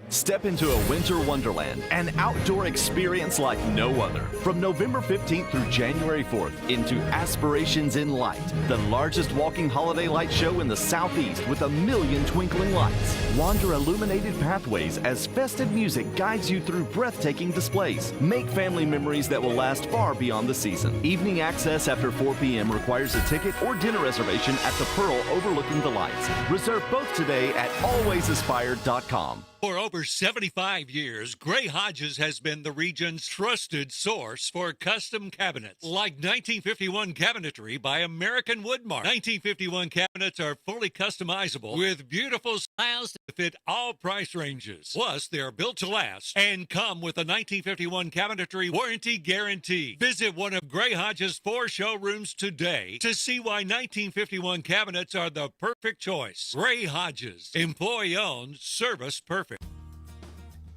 Step into a winter wonderland, an outdoor experience like no other. From November 15th through January 4th, into Aspirations in Light, the largest walking holiday light show in the Southeast with 1 million twinkling lights. Wander illuminated pathways as festive music guides you through breathtaking displays. Make family memories that will last far beyond the season. Evening access after 4 p.m. requires a ticket or dinner reservation at the Pearl overlooking the lights. Reserve both today at alwaysaspired.com. For over 75 years, Gray Hodges has been the region's trusted source for custom cabinets, like 1951 cabinetry by American Woodmark. 1951 cabinets are fully customizable with beautiful styles to fit all price ranges. Plus, they are built to last and come with a 1951 cabinetry warranty guarantee. Visit one of Gray Hodges' 4 showrooms today to see why 1951 cabinets are the perfect choice. Gray Hodges, employee-owned, service perfect.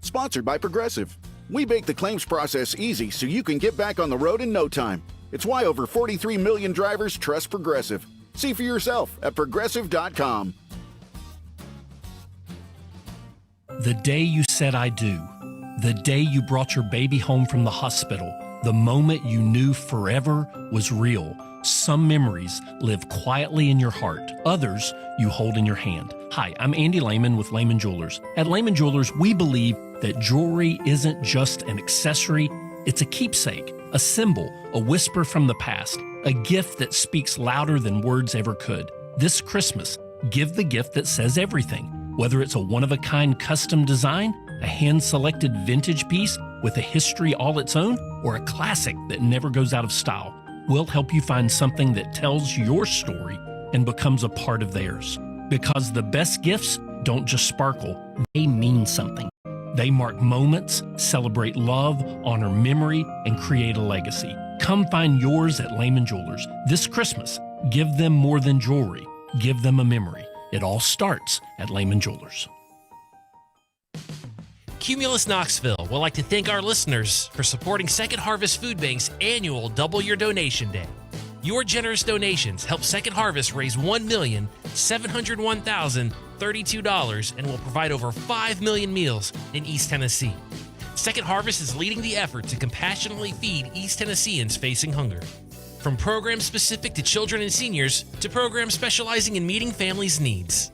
Sponsored by Progressive. We make the claims process easy so you can get back on the road in no time. It's why over 43 million drivers trust Progressive. See for yourself at Progressive.com. The day you said I do, the day you brought your baby home from the hospital, the moment you knew forever was real. Some memories live quietly in your heart. Others you hold in your hand. Hi, I'm Andy Lehman with Lehman Jewelers. At Lehman Jewelers, we believe that jewelry isn't just an accessory, It's a keepsake, a symbol, a whisper from the past, a gift that speaks louder than words ever could. This Christmas, give the gift that says everything. Whether it's a one-of-a-kind custom design, a hand-selected vintage piece with a history all its own, or a classic that never goes out of style, we'll help you find something that tells your story and becomes a part of theirs. Because the best gifts don't just sparkle, they mean something. They mark moments, celebrate love, honor memory, and create a legacy. Come find yours at Lehman Jewelers this Christmas. Give them more than jewelry. Give them a memory. It all starts at Lehman Jewelers. Cumulus Knoxville would like to thank our listeners for supporting Second Harvest Food Bank's annual Double Your Donation Day. Your generous donations help Second Harvest raise $1,701,032 and will provide over 5 million meals in East Tennessee. Second Harvest is leading the effort to compassionately feed East Tennesseans facing hunger. From programs specific to children and seniors to programs specializing in meeting families' needs.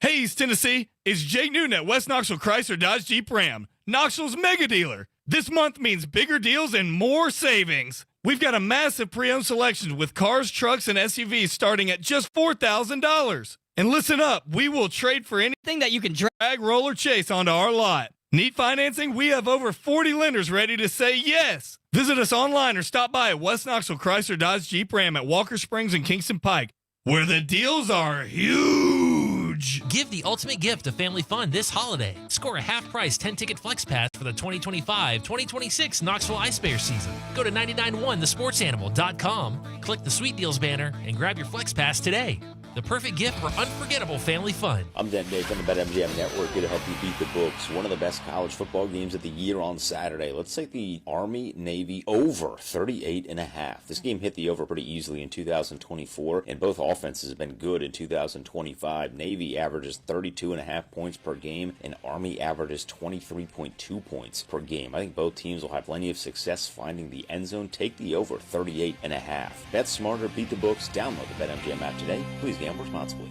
Hey, East Tennessee, it's Jake Newton at West Knoxville Chrysler Dodge Jeep Ram, Knoxville's mega dealer. This month means bigger deals and more savings. We've got a massive pre-owned selection with cars, trucks, and SUVs starting at just $4,000. And listen up, we will trade for anything that you can drag, roll, or chase onto our lot. Need financing? We have over 40 lenders ready to say yes. Visit us online or stop by at West Knoxville Chrysler Dodge Jeep Ram at Walker Springs and Kingston Pike, where the deals are huge. Give the ultimate gift of family fun this holiday. Score a half-price 10-ticket flex pass for the 2025-2026 Knoxville Ice Bear season. Go to 991thesportsanimal.com, click the Sweet Deals banner, and grab your flex pass today. The perfect gift for unforgettable family fun. I'm Dan Dave from the BetMGM Network, here to help you beat the books. One of the best college football games of the year on Saturday. Let's take the Army-Navy over 38.5. This game hit the over pretty easily in 2024, and both offenses have been good in 2025. Navy averages 32.5 points per game, and Army averages 23.2 points per game. I think both teams will have plenty of success finding the end zone. Take the over 38.5. Bet smarter, beat the books. Download the BetMGM app today. Please gamble responsibly.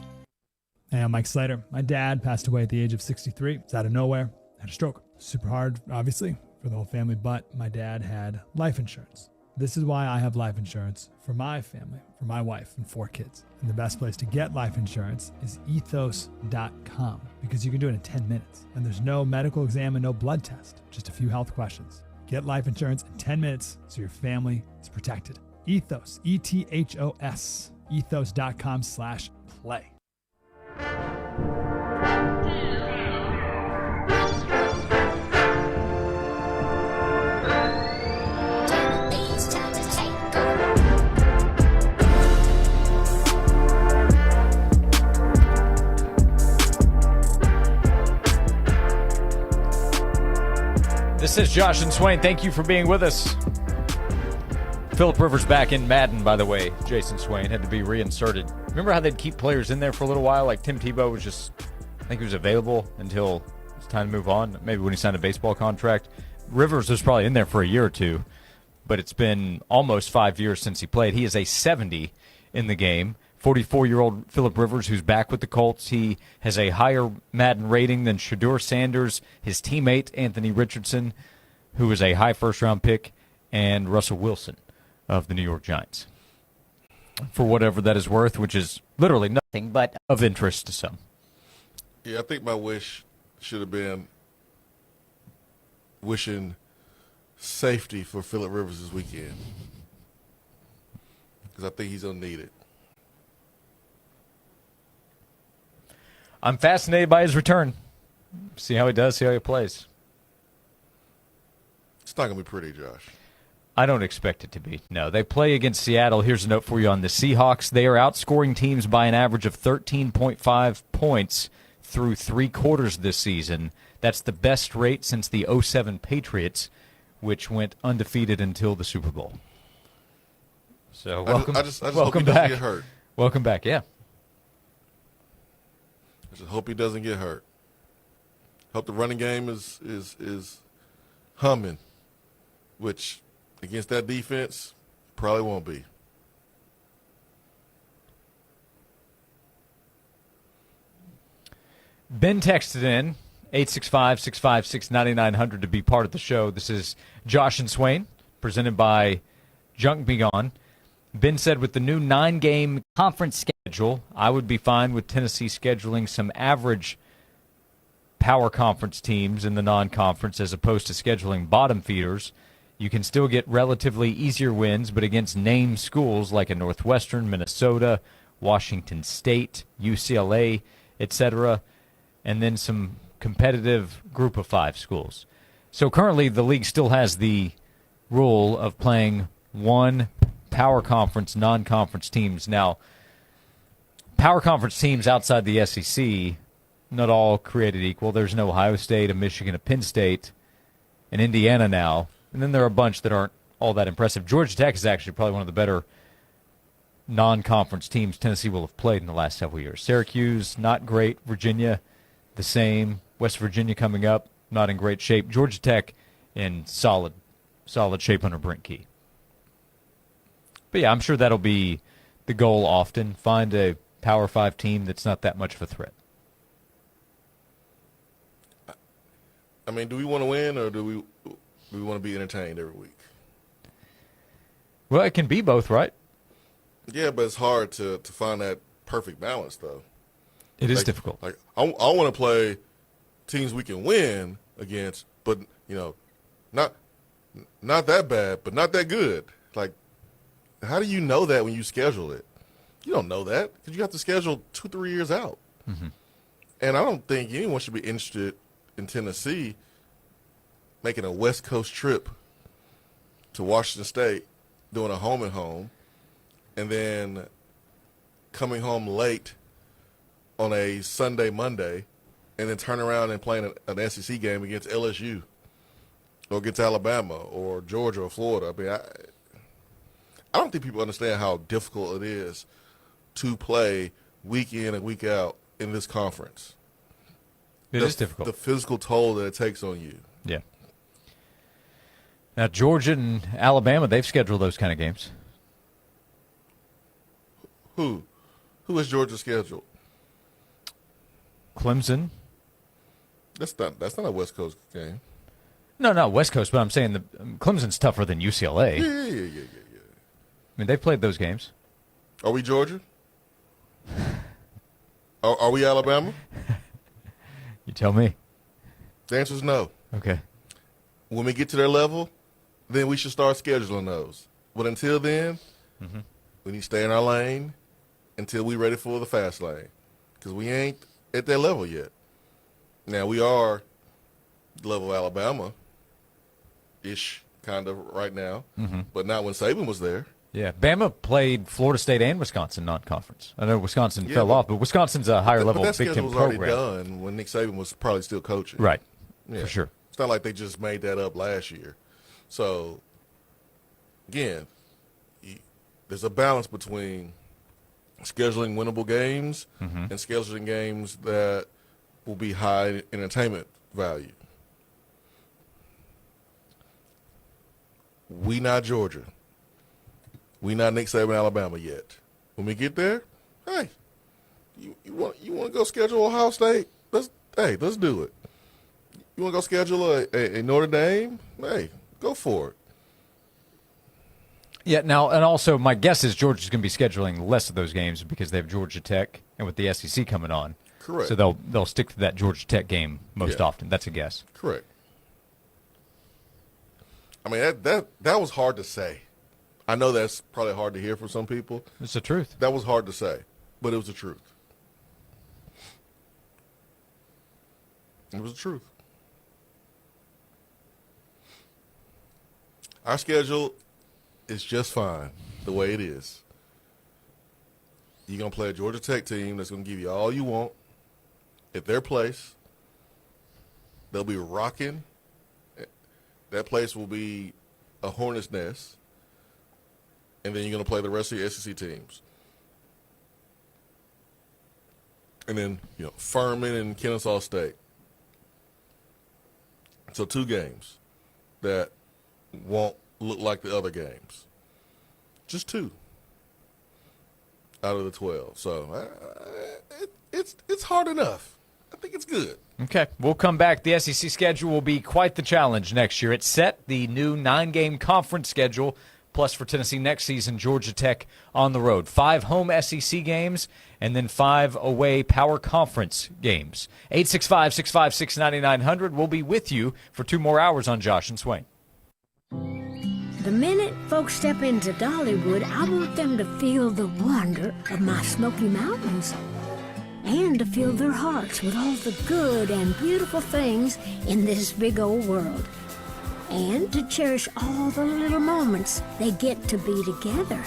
Hey, I'm Mike Slater. My dad passed away at the age of 63. It's out of nowhere. Had a stroke. Super hard, obviously, for the whole family, but my dad had life insurance. This is why I have life insurance for my family, for my wife and 4 kids. And the best place to get life insurance is ethos.com, because you can do it in 10 minutes. And there's no medical exam and no blood test, just a few health questions. Get life insurance in 10 minutes so your family is protected. Ethos, ETHOS. ethos.com/play. This is Josh and Swain. Thank you for being with us. Phillip Rivers back in Madden, by the way. Jason Swain had to be reinserted. Remember how they'd keep players in there for a little while? Like Tim Tebow was just, I think he was available until it's time to move on. Maybe when he signed a baseball contract. Rivers was probably in there for a year or two, but it's been almost 5 years since he played. He is a 70 in the game. 44-year-old Phillip Rivers, who's back with the Colts. He has a higher Madden rating than Shedeur Sanders, his teammate Anthony Richardson, who is a high first-round pick, and Russell Wilson of the New York Giants. For whatever that is worth, which is literally nothing but of interest to some. Yeah, I think my wish should have been wishing safety for Phillip Rivers this weekend, because I think he's going to need it. I'm fascinated by his return. See how he does, see how he plays. It's not going to be pretty, Josh. I don't expect it to be. No, they play against Seattle. Here's a note for you on the Seahawks. They are outscoring teams by an average of 13.5 points through 3 quarters this season. That's the best rate since the 2007 Patriots, which went undefeated until the Super Bowl. So welcome, I just welcome hope he back. doesn't get hurt. Welcome back, yeah. I just hope he doesn't get hurt. Hope the running game is humming, which against that defense probably won't be. Ben texted in 865-656-9900 to be part of the show. This is Josh and Swain, presented by Junk Be Gone. Ben said with the new 9-game conference schedule, I would be fine with Tennessee scheduling some average power conference teams in the non-conference as opposed to scheduling bottom feeders. You can still get relatively easier wins, but against named schools like a Northwestern, Minnesota, Washington State, UCLA, etc., and then some competitive group of 5 schools. So currently the league still has the rule of playing one power conference, non-conference teams. Now, power conference teams outside the SEC, not all created equal. There's an Ohio State, a Michigan, a Penn State, and Indiana now. And then there are a bunch that aren't all that impressive. Georgia Tech is actually probably one of the better non-conference teams Tennessee will have played in the last several years. Syracuse, not great. Virginia, the same. West Virginia coming up, not in great shape. Georgia Tech in solid shape under Brent Key. But yeah, I'm sure that'll be the goal often. Find a Power 5 team that's not that much of a threat. I mean, do we want to win or do we want to be entertained every week? Well, it can be both, right? Yeah, but it's hard to find that perfect balance, though. It is difficult. Like I want to play teams we can win against, but not that bad, but not that good. Like, how do you know that when you schedule it? You don't know that because you have to schedule 2-3 years out. Mm-hmm. And I don't think anyone should be interested in Tennessee making a West Coast trip to Washington State, doing a home and home, and then coming home late on a Sunday, Monday, and then turn around and playing an SEC game against LSU or against Alabama or Georgia or Florida. I mean, I don't think people understand how difficult it is to play week in and week out in this conference. It is difficult. The physical toll that it takes on you. Yeah. Now, Georgia and Alabama, they've scheduled those kind of games. Who has Georgia scheduled? Clemson. That's not a West Coast game. No, West Coast, but I'm saying Clemson's tougher than UCLA. Yeah. I mean, they've played those games. Are we Georgia? Are we Alabama? You tell me. The answer is no. Okay. When we get to their level, then we should start scheduling those. But until then, we need to stay in our lane until we're ready for the fast lane because we ain't at that level yet. Now, we are the level of Alabama-ish kind of right now, but not when Saban was there. Yeah, Bama played Florida State and Wisconsin non-conference. I know Wisconsin fell off, but Wisconsin's a higher-level Big Ten program. But that schedule was already done when Nick Saban was probably still coaching. Right, yeah. For sure. It's not like they just made that up last year. So, again, there's a balance between scheduling winnable games and scheduling games that will be high entertainment value. We not Georgia. We not Nick Saban, Alabama yet. When we get there, hey, you want to go schedule Ohio State? Let's do it. You want to go schedule a Notre Dame? Hey, go for it. Yeah, now, and also my guess is Georgia's going to be scheduling less of those games because they have Georgia Tech and with the SEC coming on. Correct. So they'll stick to that Georgia Tech game most often. That's a guess. Correct. I mean, that was hard to say. I know that's probably hard to hear from some people. It's the truth. That was hard to say, but it was the truth. It was the truth. Our schedule is just fine the way it is. You're going to play a Georgia Tech team that's going to give you all you want at their place. They'll be rocking. That place will be a hornet's nest. And then you're going to play the rest of your SEC teams. And then, Furman and Kennesaw State. So 2 games that won't look like the other games. Just 2 out of the 12. So it's hard enough. I think it's good. Okay, we'll come back. The SEC schedule will be quite the challenge next year. It's set, the new 9-game conference schedule, plus for Tennessee next season, Georgia Tech on the road. 5 home SEC games and then 5 away Power Conference games. 865-656-9900. We'll be with you for 2 more hours on Josh and Swain. The minute folks step into Dollywood, I want them to feel the wonder of my Smoky Mountains and to fill their hearts with all the good and beautiful things in this big old world, and to cherish all the little moments they get to be together.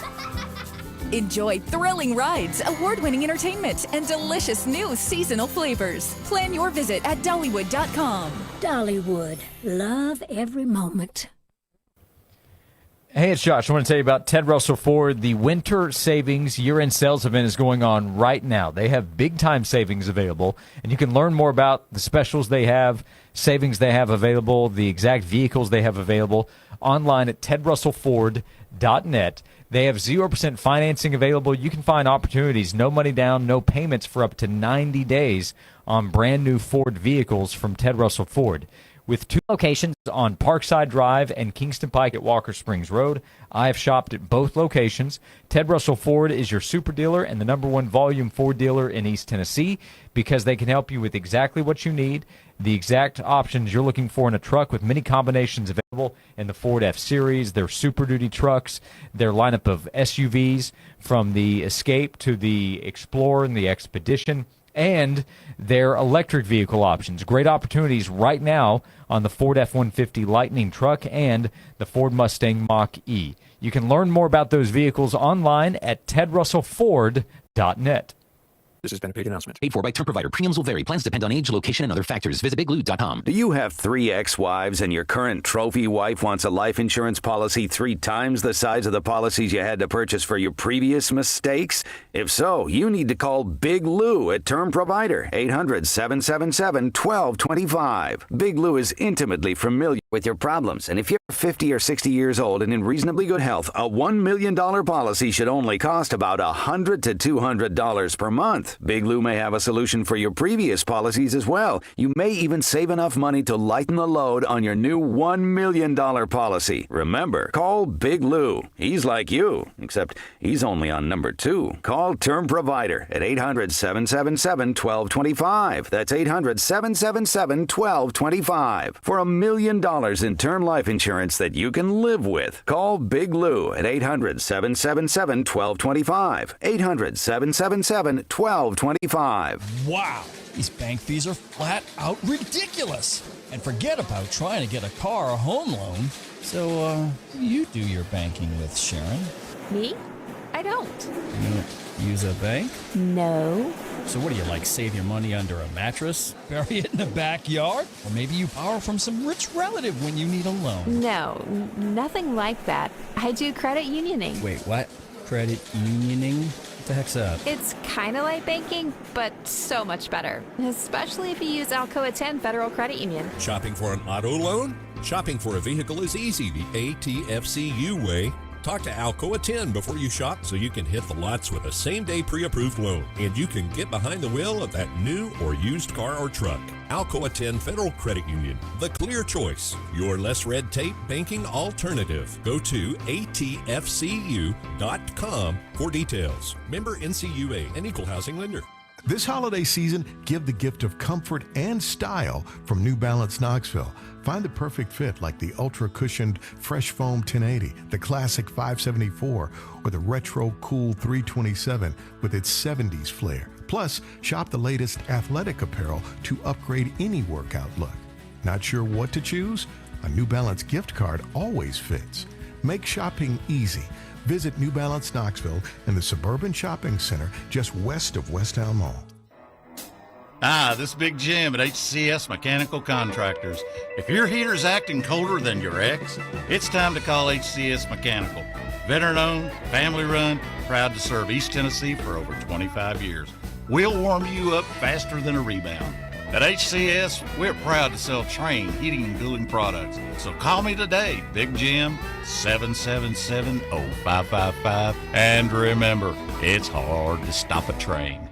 Enjoy thrilling rides, award-winning entertainment, and delicious new seasonal flavors. Plan your visit at Dollywood.com. Dollywood. Love every moment. Hey, it's Josh. I want to tell you about Ted Russell Ford. The Winter Savings Year-End Sales Event is going on right now. They have big-time savings available, and you can learn more about the specials they have, savings they have available, the exact vehicles they have available online at tedrussellford.net. They have 0% financing available. You can find opportunities, no money down, no payments for up to 90 days on brand-new Ford vehicles from Ted Russell Ford. With 2 locations on Parkside Drive and Kingston Pike at Walker Springs Road, I have shopped at both locations. Ted Russell Ford is your super dealer and the #1 volume Ford dealer in East Tennessee because they can help you with exactly what you need, the exact options you're looking for in a truck with many combinations available in the Ford F-Series, their Super Duty trucks, their lineup of SUVs from the Escape to the Explorer and the Expedition, and their electric vehicle options. Great opportunities right now on the Ford F-150 Lightning truck and the Ford Mustang Mach-E. You can learn more about those vehicles online at tedrussellford.net. This has been a paid announcement. Paid for by term provider. Premiums will vary. Plans depend on age, location, and other factors. Visit biglou.com. Do you have 3 ex-wives and your current trophy wife wants a life insurance policy 3 times the size of the policies you had to purchase for your previous mistakes? If so, you need to call Big Lou at Term Provider, 800-777-1225. Big Lou is intimately familiar with your problems, and if you're 50 or 60 years old and in reasonably good health, a $1 million policy should only cost about $100 to $200 per month. Big Lou may have a solution for your previous policies as well. You may even save enough money to lighten the load on your new $1 million policy. Remember, call Big Lou. He's like you, except he's only on number 2. Call Term Provider at 800-777-1225. That's 800-777-1225 for $1 million in term life insurance that you can live with. Call Big Lou at 800-777-1225. 800-777-1225. Wow, these bank fees are flat out ridiculous. And forget about trying to get a car or home loan. So, you do your banking with, Sharon? Me? I don't. You don't use a bank? No. So what do you, like, save your money under a mattress? Bury it in the backyard? Or maybe you borrow from some rich relative when you need a loan? No, nothing like that. I do credit unioning. Wait, what? Credit unioning? What the heck's that? It's kind of like banking, but so much better. Especially if you use Alcoa 10 Federal Credit Union. Shopping for an auto loan? Shopping for a vehicle is easy the ATFCU way. Talk to Alcoa 10 before you shop so you can hit the lots with a same-day pre-approved loan. And you can get behind the wheel of that new or used car or truck. Alcoa 10 Federal Credit Union, the clear choice. Your less red tape banking alternative. Go to atfcu.com for details. Member NCUA, an equal housing lender. This holiday season, give the gift of comfort and style from New Balance Knoxville. Find the perfect fit like the ultra-cushioned Fresh Foam 1080, the classic 574, or the retro cool 327 with its 70s flair. Plus, shop the latest athletic apparel to upgrade any workout look. Not sure what to choose? A New Balance gift card always fits. Make shopping easy. Visit New Balance Knoxville in the Suburban Shopping Center just west of Westtown Mall. Hi, this is Big Jim at HCS Mechanical Contractors. If your heater's acting colder than your ex, it's time to call HCS Mechanical. Veteran-owned, family-run, proud to serve East Tennessee for over 25 years. We'll warm you up faster than a rebound. At HCS, we're proud to sell Train heating and cooling products. So call me today, Big Jim, 777-0555. And remember, it's hard to stop a train.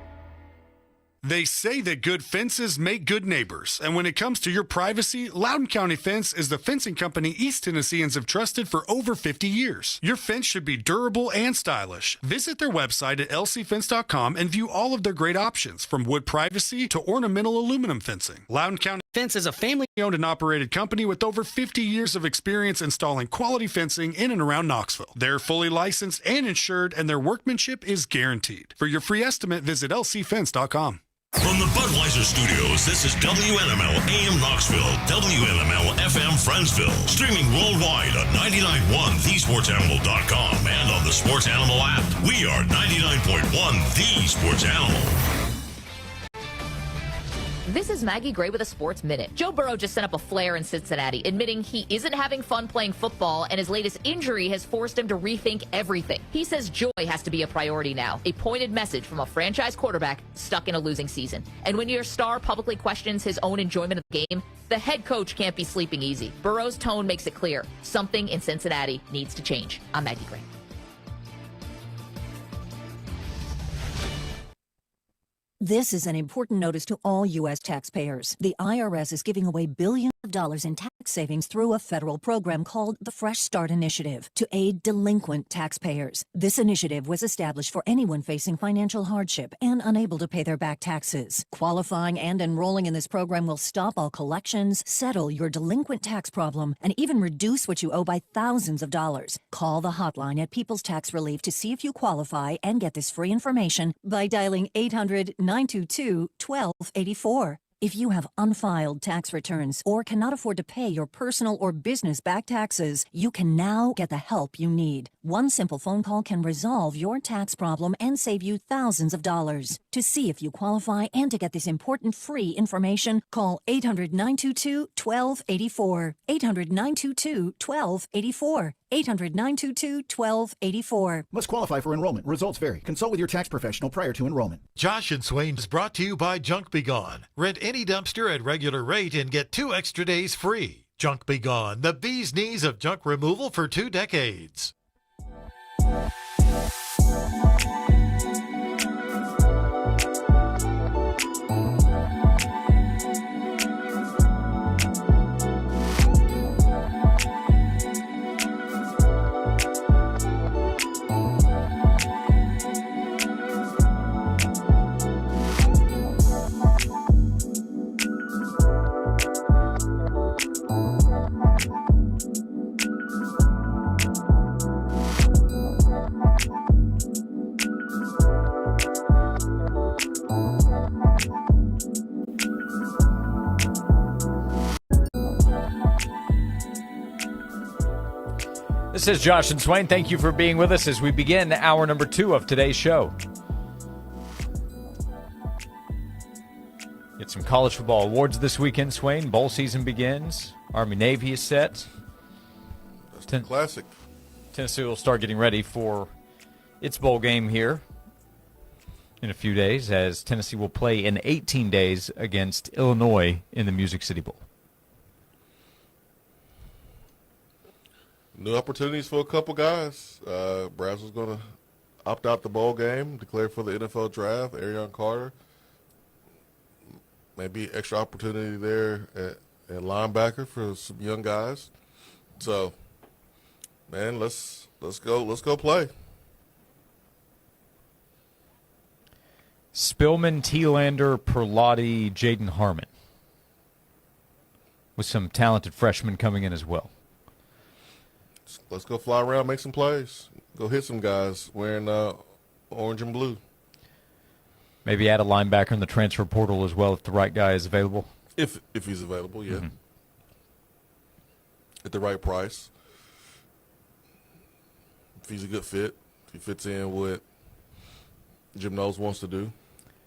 They say that good fences make good neighbors, and when it comes to your privacy, Loudoun County Fence is the fencing company East Tennesseans have trusted for over 50 years. Your fence should be durable and stylish. Visit their website at lcfence.com and view all of their great options, from wood privacy to ornamental aluminum fencing. Loudoun County Fence is a family-owned and operated company with over 50 years of experience installing quality fencing in and around Knoxville. They're fully licensed and insured, and their workmanship is guaranteed. For your free estimate, visit lcfence.com. From the Budweiser Studios, this is WNML AM Knoxville, WNML FM Friendsville, streaming worldwide at 99.1 thesportsanimal.com and on the Sports Animal app. We are 99.1 The Sports Animal. This is Maggie Gray with a Sports Minute. Joe Burrow just sent up a flare in Cincinnati, admitting he isn't having fun playing football, and his latest injury has forced him to rethink everything. He says joy has to be a priority now, a pointed message from a franchise quarterback stuck in a losing season. And when your star publicly questions his own enjoyment of the game, the head coach can't be sleeping easy. Burrow's tone makes it clear something in Cincinnati needs to change. I'm Maggie Gray. This is an important notice to all U.S. taxpayers. The IRS is giving away billions of dollars in tax savings through a federal program called the Fresh Start Initiative to aid delinquent taxpayers. This initiative was established for anyone facing financial hardship and unable to pay their back taxes. Qualifying and enrolling in this program will stop all collections, settle your delinquent tax problem, and even reduce what you owe by thousands of dollars. Call the hotline at People's Tax Relief to see if you qualify and get this free information by dialing 800-922-1284. If you have unfiled tax returns or cannot afford to pay your personal or business back taxes, you can now get the help you need. One simple phone call can resolve your tax problem and save you thousands of dollars. To see if you qualify and to get this important free information, call 800-922-1284. 800-922-1284. 800-922-1284. Must qualify for enrollment. Results vary. Consult with your tax professional prior to enrollment. Josh and Swain is brought to you by Junk Be Gone. Rent any dumpster at regular rate and get 2 extra days free. Junk Be Gone, the bee's knees of junk removal for 2 decades. This is Josh and Swain. Thank you for being with us as we begin hour number 2 of today's show. Get some college football awards this weekend, Swain. Bowl season begins. Army-Navy is set. That's the classic. Tennessee will start getting ready for its bowl game here in a few days, as Tennessee will play in 18 days against Illinois in the Music City Bowl. New opportunities for a couple guys. Brazzell's going to opt out the bowl game, declare for the NFL draft. Arion Carter, maybe extra opportunity there at linebacker for some young guys. So, man, let's go play. Spillman, Thielander, Perlotti, Jaden Harmon, with some talented freshmen coming in as well. Let's go fly around, make some plays. Go hit some guys wearing orange and blue. Maybe add a linebacker in the transfer portal as well if the right guy is available. If he's available, yeah. Mm-hmm. At the right price. If he's a good fit. If he fits in what Jim Knowles wants to do.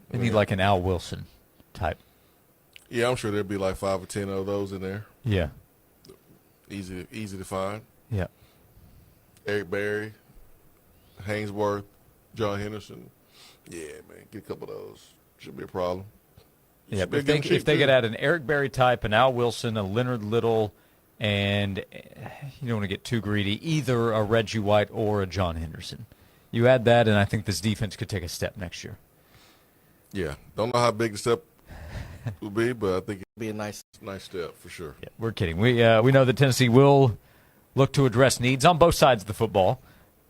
They need like an Al Wilson type. Yeah, I'm sure there'd be like 5 or 10 of those in there. Yeah. Easy to find. Yeah. Eric Berry, Hainsworth, John Henderson. Yeah, man, get a couple of those. Shouldn't be a problem. Yeah, but if they could add an Eric Berry type, an Al Wilson, a Leonard Little, and you don't want to get too greedy, either a Reggie White or a John Henderson. You add that, and I think this defense could take a step next year. Yeah, don't know how big the step will be, but I think it'll be a nice step for sure. Yeah, we're kidding. We know that Tennessee will look to address needs on both sides of the football,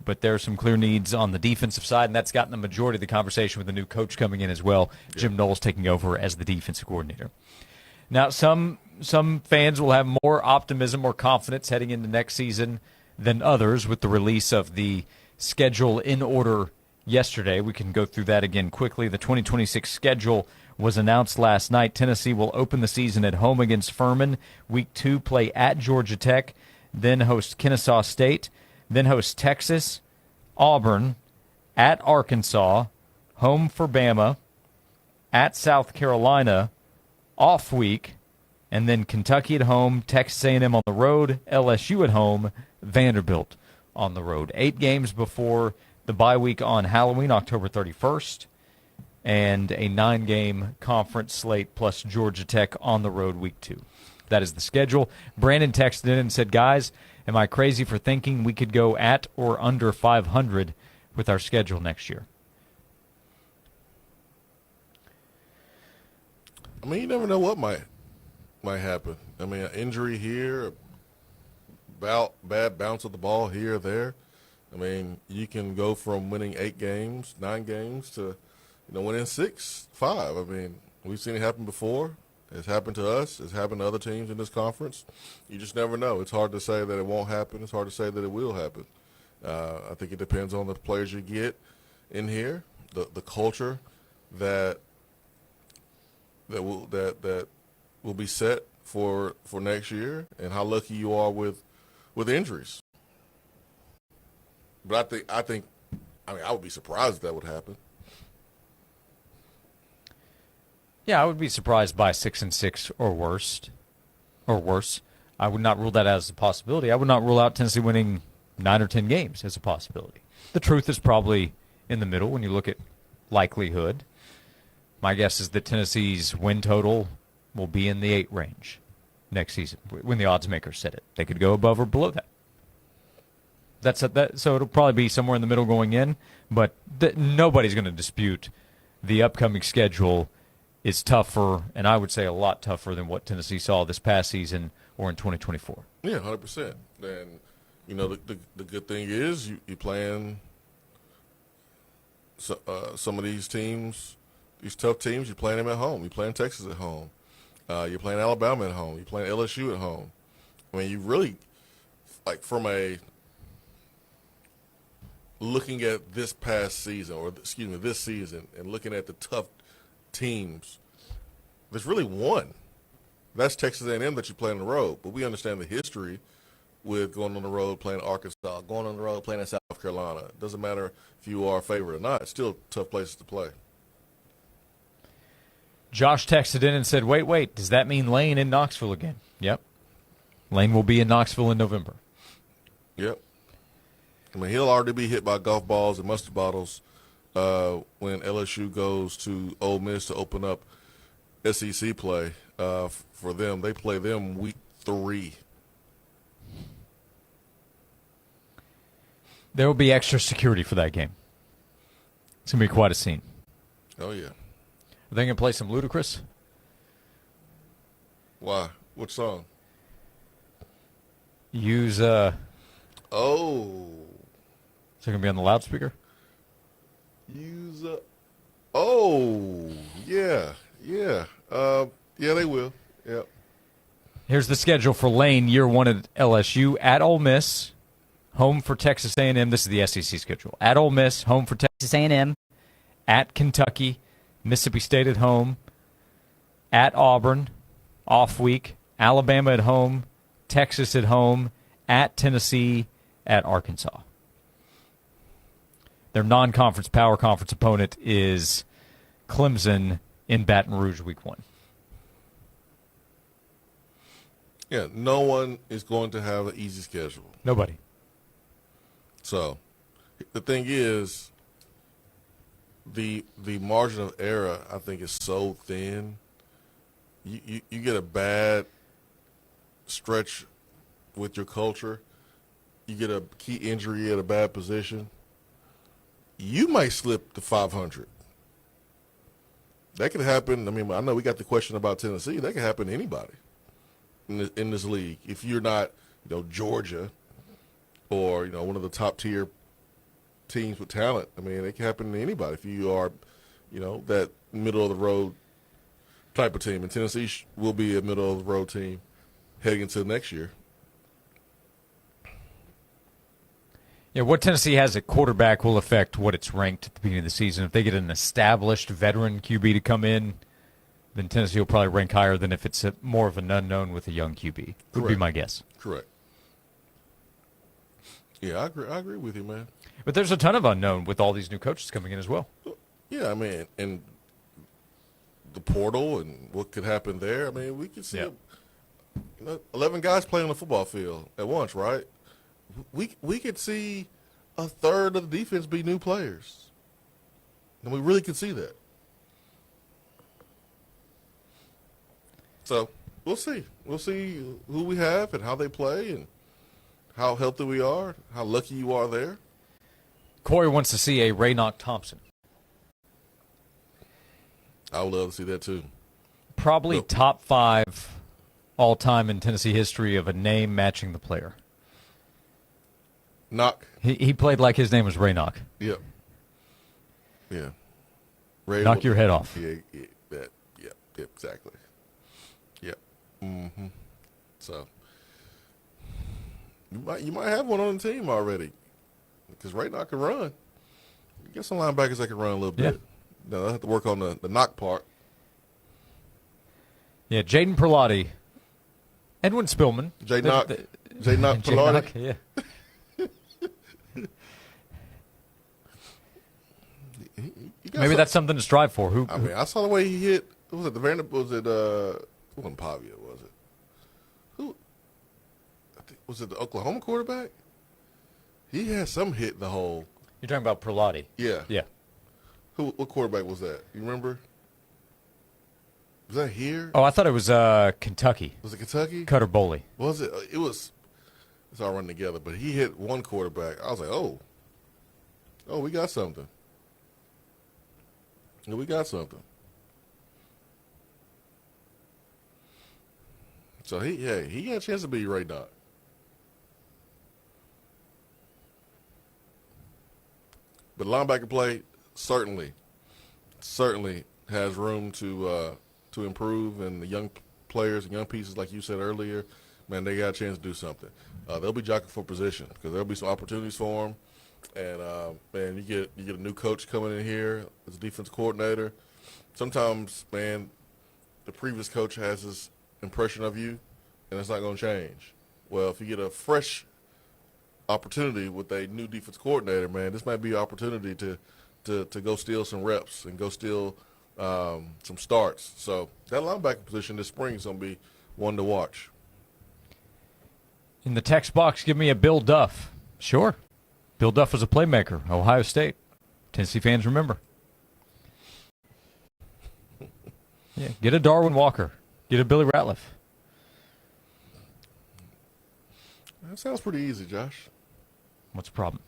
but there are some clear needs on the defensive side, and that's gotten the majority of the conversation with the new coach coming in as well. Yeah. Jim Knowles taking over as the defensive coordinator. Now, some fans will have more optimism or confidence heading into next season than others with the release of the schedule in order yesterday. We can go through that again quickly. The 2026 schedule was announced last night. Tennessee will open the season at home against Furman. Week 2, play at Georgia Tech, then host Kennesaw State, then host Texas, Auburn, at Arkansas, home for Bama, at South Carolina, off week, and then Kentucky at home, Texas A&M on the road, LSU at home, Vanderbilt on the road. 8 games before the bye week on Halloween, October 31st, and a 9-game conference slate plus Georgia Tech on the road week 2. That is the schedule. Brandon texted in and said, guys, am I crazy for thinking we could go at or under 500 with our schedule next year? I mean, you never know what might happen. I mean, an injury here, bad bounce of the ball here or there. I mean, you can go from winning 8 games, 9 games to, winning 6, 5. I mean, we've seen it happen before. It's happened to us. It's happened to other teams in this conference. You just never know. It's hard to say that it won't happen. It's hard to say that it will happen. I think it depends on the players you get in here, the culture that will be set for next year, and how lucky you are with injuries. But I think I would be surprised if that would happen. Yeah, I would be surprised by 6-6 or worse. I would not rule that as a possibility. I would not rule out Tennessee winning 9 or 10 games as a possibility. The truth is probably in the middle when you look at likelihood. My guess is that Tennessee's win total will be in the 8 range next season when the odds makers set it. They could go above or below that. So it'll probably be somewhere in the middle going in, but nobody's going to dispute the upcoming schedule is tougher, and I would say a lot tougher than what Tennessee saw this past season or in 2024. Yeah, 100%. And, the good thing is you playing some of these teams, these tough teams, you're playing them at home. You're playing Texas at home. You're playing Alabama at home. You're playing LSU at home. I mean, you really, from a looking at this past season, this season, and looking at the tough teams, there's really one. That's Texas A&M that you play on the road. But we understand the history with going on the road, playing Arkansas, going on the road, playing in South Carolina. It doesn't matter if you are a favorite or not. It's still tough places to play. Josh texted in and said, wait, does that mean Lane in Knoxville again? Yep. Lane will be in Knoxville in November. Yep. I mean, he'll already be hit by golf balls and mustard bottles when LSU goes to Ole Miss to open up SEC play for them. They play them week 3. There will be extra security for that game. It's going to be quite a scene. Oh, yeah. Are they going to play some Ludacris? Why? What song? Use, Oh. Is it going to be on the loudspeaker? Use, Oh, yeah. Yeah, they will. Yep. Here's the schedule for Lane, year 1 at LSU, at Ole Miss, home for Texas A&M. This is the SEC schedule. At Ole Miss, home for Texas A&M, at Kentucky, Mississippi State at home, at Auburn, off week, Alabama at home, Texas at home, at Tennessee, at Arkansas. Their non-conference power conference opponent is Clemson in Baton Rouge week 1. Yeah, no one is going to have an easy schedule. Nobody. So, the thing is, the margin of error, I think, is so thin. You get a bad stretch with your culture. You get a key injury at a bad position. You might slip to 500. that could happen. I mean, I know we got the question about Tennessee. That could happen to anybody in this league. If you're not, Georgia or, one of the top tier teams with talent, I mean, it can happen to anybody. If you are, that middle of the road type of team, and Tennessee will be a middle of the road team heading into next year. Yeah, what Tennessee has at quarterback will affect what it's ranked at the beginning of the season. If they get an established veteran QB to come in, then Tennessee will probably rank higher than if it's more of an unknown with a young QB. Would be my guess. Correct. Yeah, I agree with you, man. But there's a ton of unknown with all these new coaches coming in as well. Yeah, I mean, and the portal and what could happen there. I mean, we could see 11 guys playing on the football field at once, right? We could see a third of the defense be new players, and we really could see that. So we'll see. We'll see who we have and how they play and how healthy we are, how lucky you are there. Corey wants to see a Raynoch Thompson. I would love to see that too. Probably top 5 all-time in Tennessee history of a name matching the player. Knock. He played like his name was Raynoch. Yep. Yeah. Ray Knock your head off. Yeah, exactly. Yep. Mm-hmm. So you might have one on the team already because Raynoch can run. You get some linebackers that can run a little bit. Now they'll have to work on the knock part. Yeah, Jaden Perlotti, Edwin Spillman. J-Knock Perlotti. Yeah. Maybe that's something to strive for. I mean, I saw the way he hit. Was it the Vanderbilt? Was it wasn't Pavia? Was it? Who? I think, was it the Oklahoma quarterback? He had some hit in the hole. You're talking about Perlotti. Yeah. Yeah. What quarterback was that? You remember? Was that here? Oh, I thought it was Kentucky. Was it Kentucky? Cutter Boley. Was it? It was. It's all running together, but he hit one quarterback. I was like, oh, we got something. Yeah, we got something. So he had a chance to be Raynoch. But linebacker play certainly has room to improve, and the young players and young pieces, like you said earlier, man, they got a chance to do something. They'll be jockeying for position because there'll be some opportunities for them. And man, you get a new coach coming in here as a defense coordinator. Sometimes, man, the previous coach has this impression of you, and it's not going to change. Well, if you get a fresh opportunity with a new defense coordinator, man, this might be an opportunity to go steal some reps and go steal some starts. So that linebacker position this spring is going to be one to watch. In the text box, give me a Bill Duff. Sure. Bill Duff was a playmaker, Ohio State. Tennessee fans remember. Yeah, get a Darwin Walker. Get a Billy Ratliff. That sounds pretty easy, Josh. What's the problem?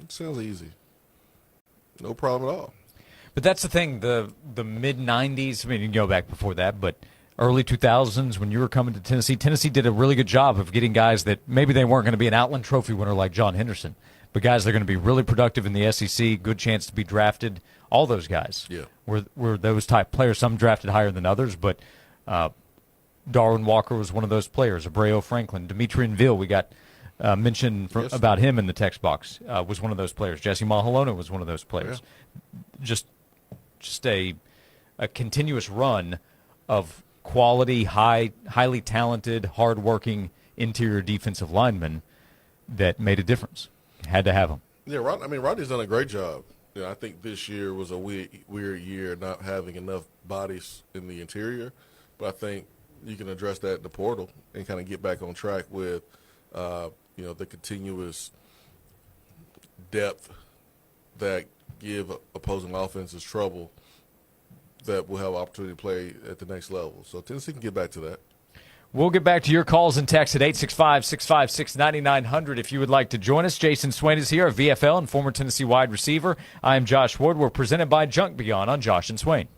It sounds easy. No problem at all. But that's the thing, the mid-'90s, I mean, you can go back before that, but early 2000s when you were coming to Tennessee did a really good job of getting guys that maybe they weren't going to be an Outland Trophy winner like John Henderson, but guys that are going to be really productive in the SEC, good chance to be drafted. All those guys were those type players. Some drafted higher than others, but Darwin Walker was one of those players. Abreu Franklin, Demetrian Ville, we got mentioned about him in the text box, was one of those players. Jesse Mahalona was one of those players. Yeah. Just a continuous run of quality, highly talented, hardworking interior defensive linemen that made a difference. Had to have them. Yeah, Rodney's done a great job. I think this year was a weird year, not having enough bodies in the interior. But I think you can address that in the portal and kind of get back on track with, the continuous depth that give opposing offenses trouble that will have opportunity to play at the next level. So Tennessee can get back to that. We'll get back to your calls and texts at 865-656-9900 if you would like to join us. Jason Swain is here, a VFL and former Tennessee wide receiver. I am Josh Ward. We're presented by Junk Beyond on Josh and Swain.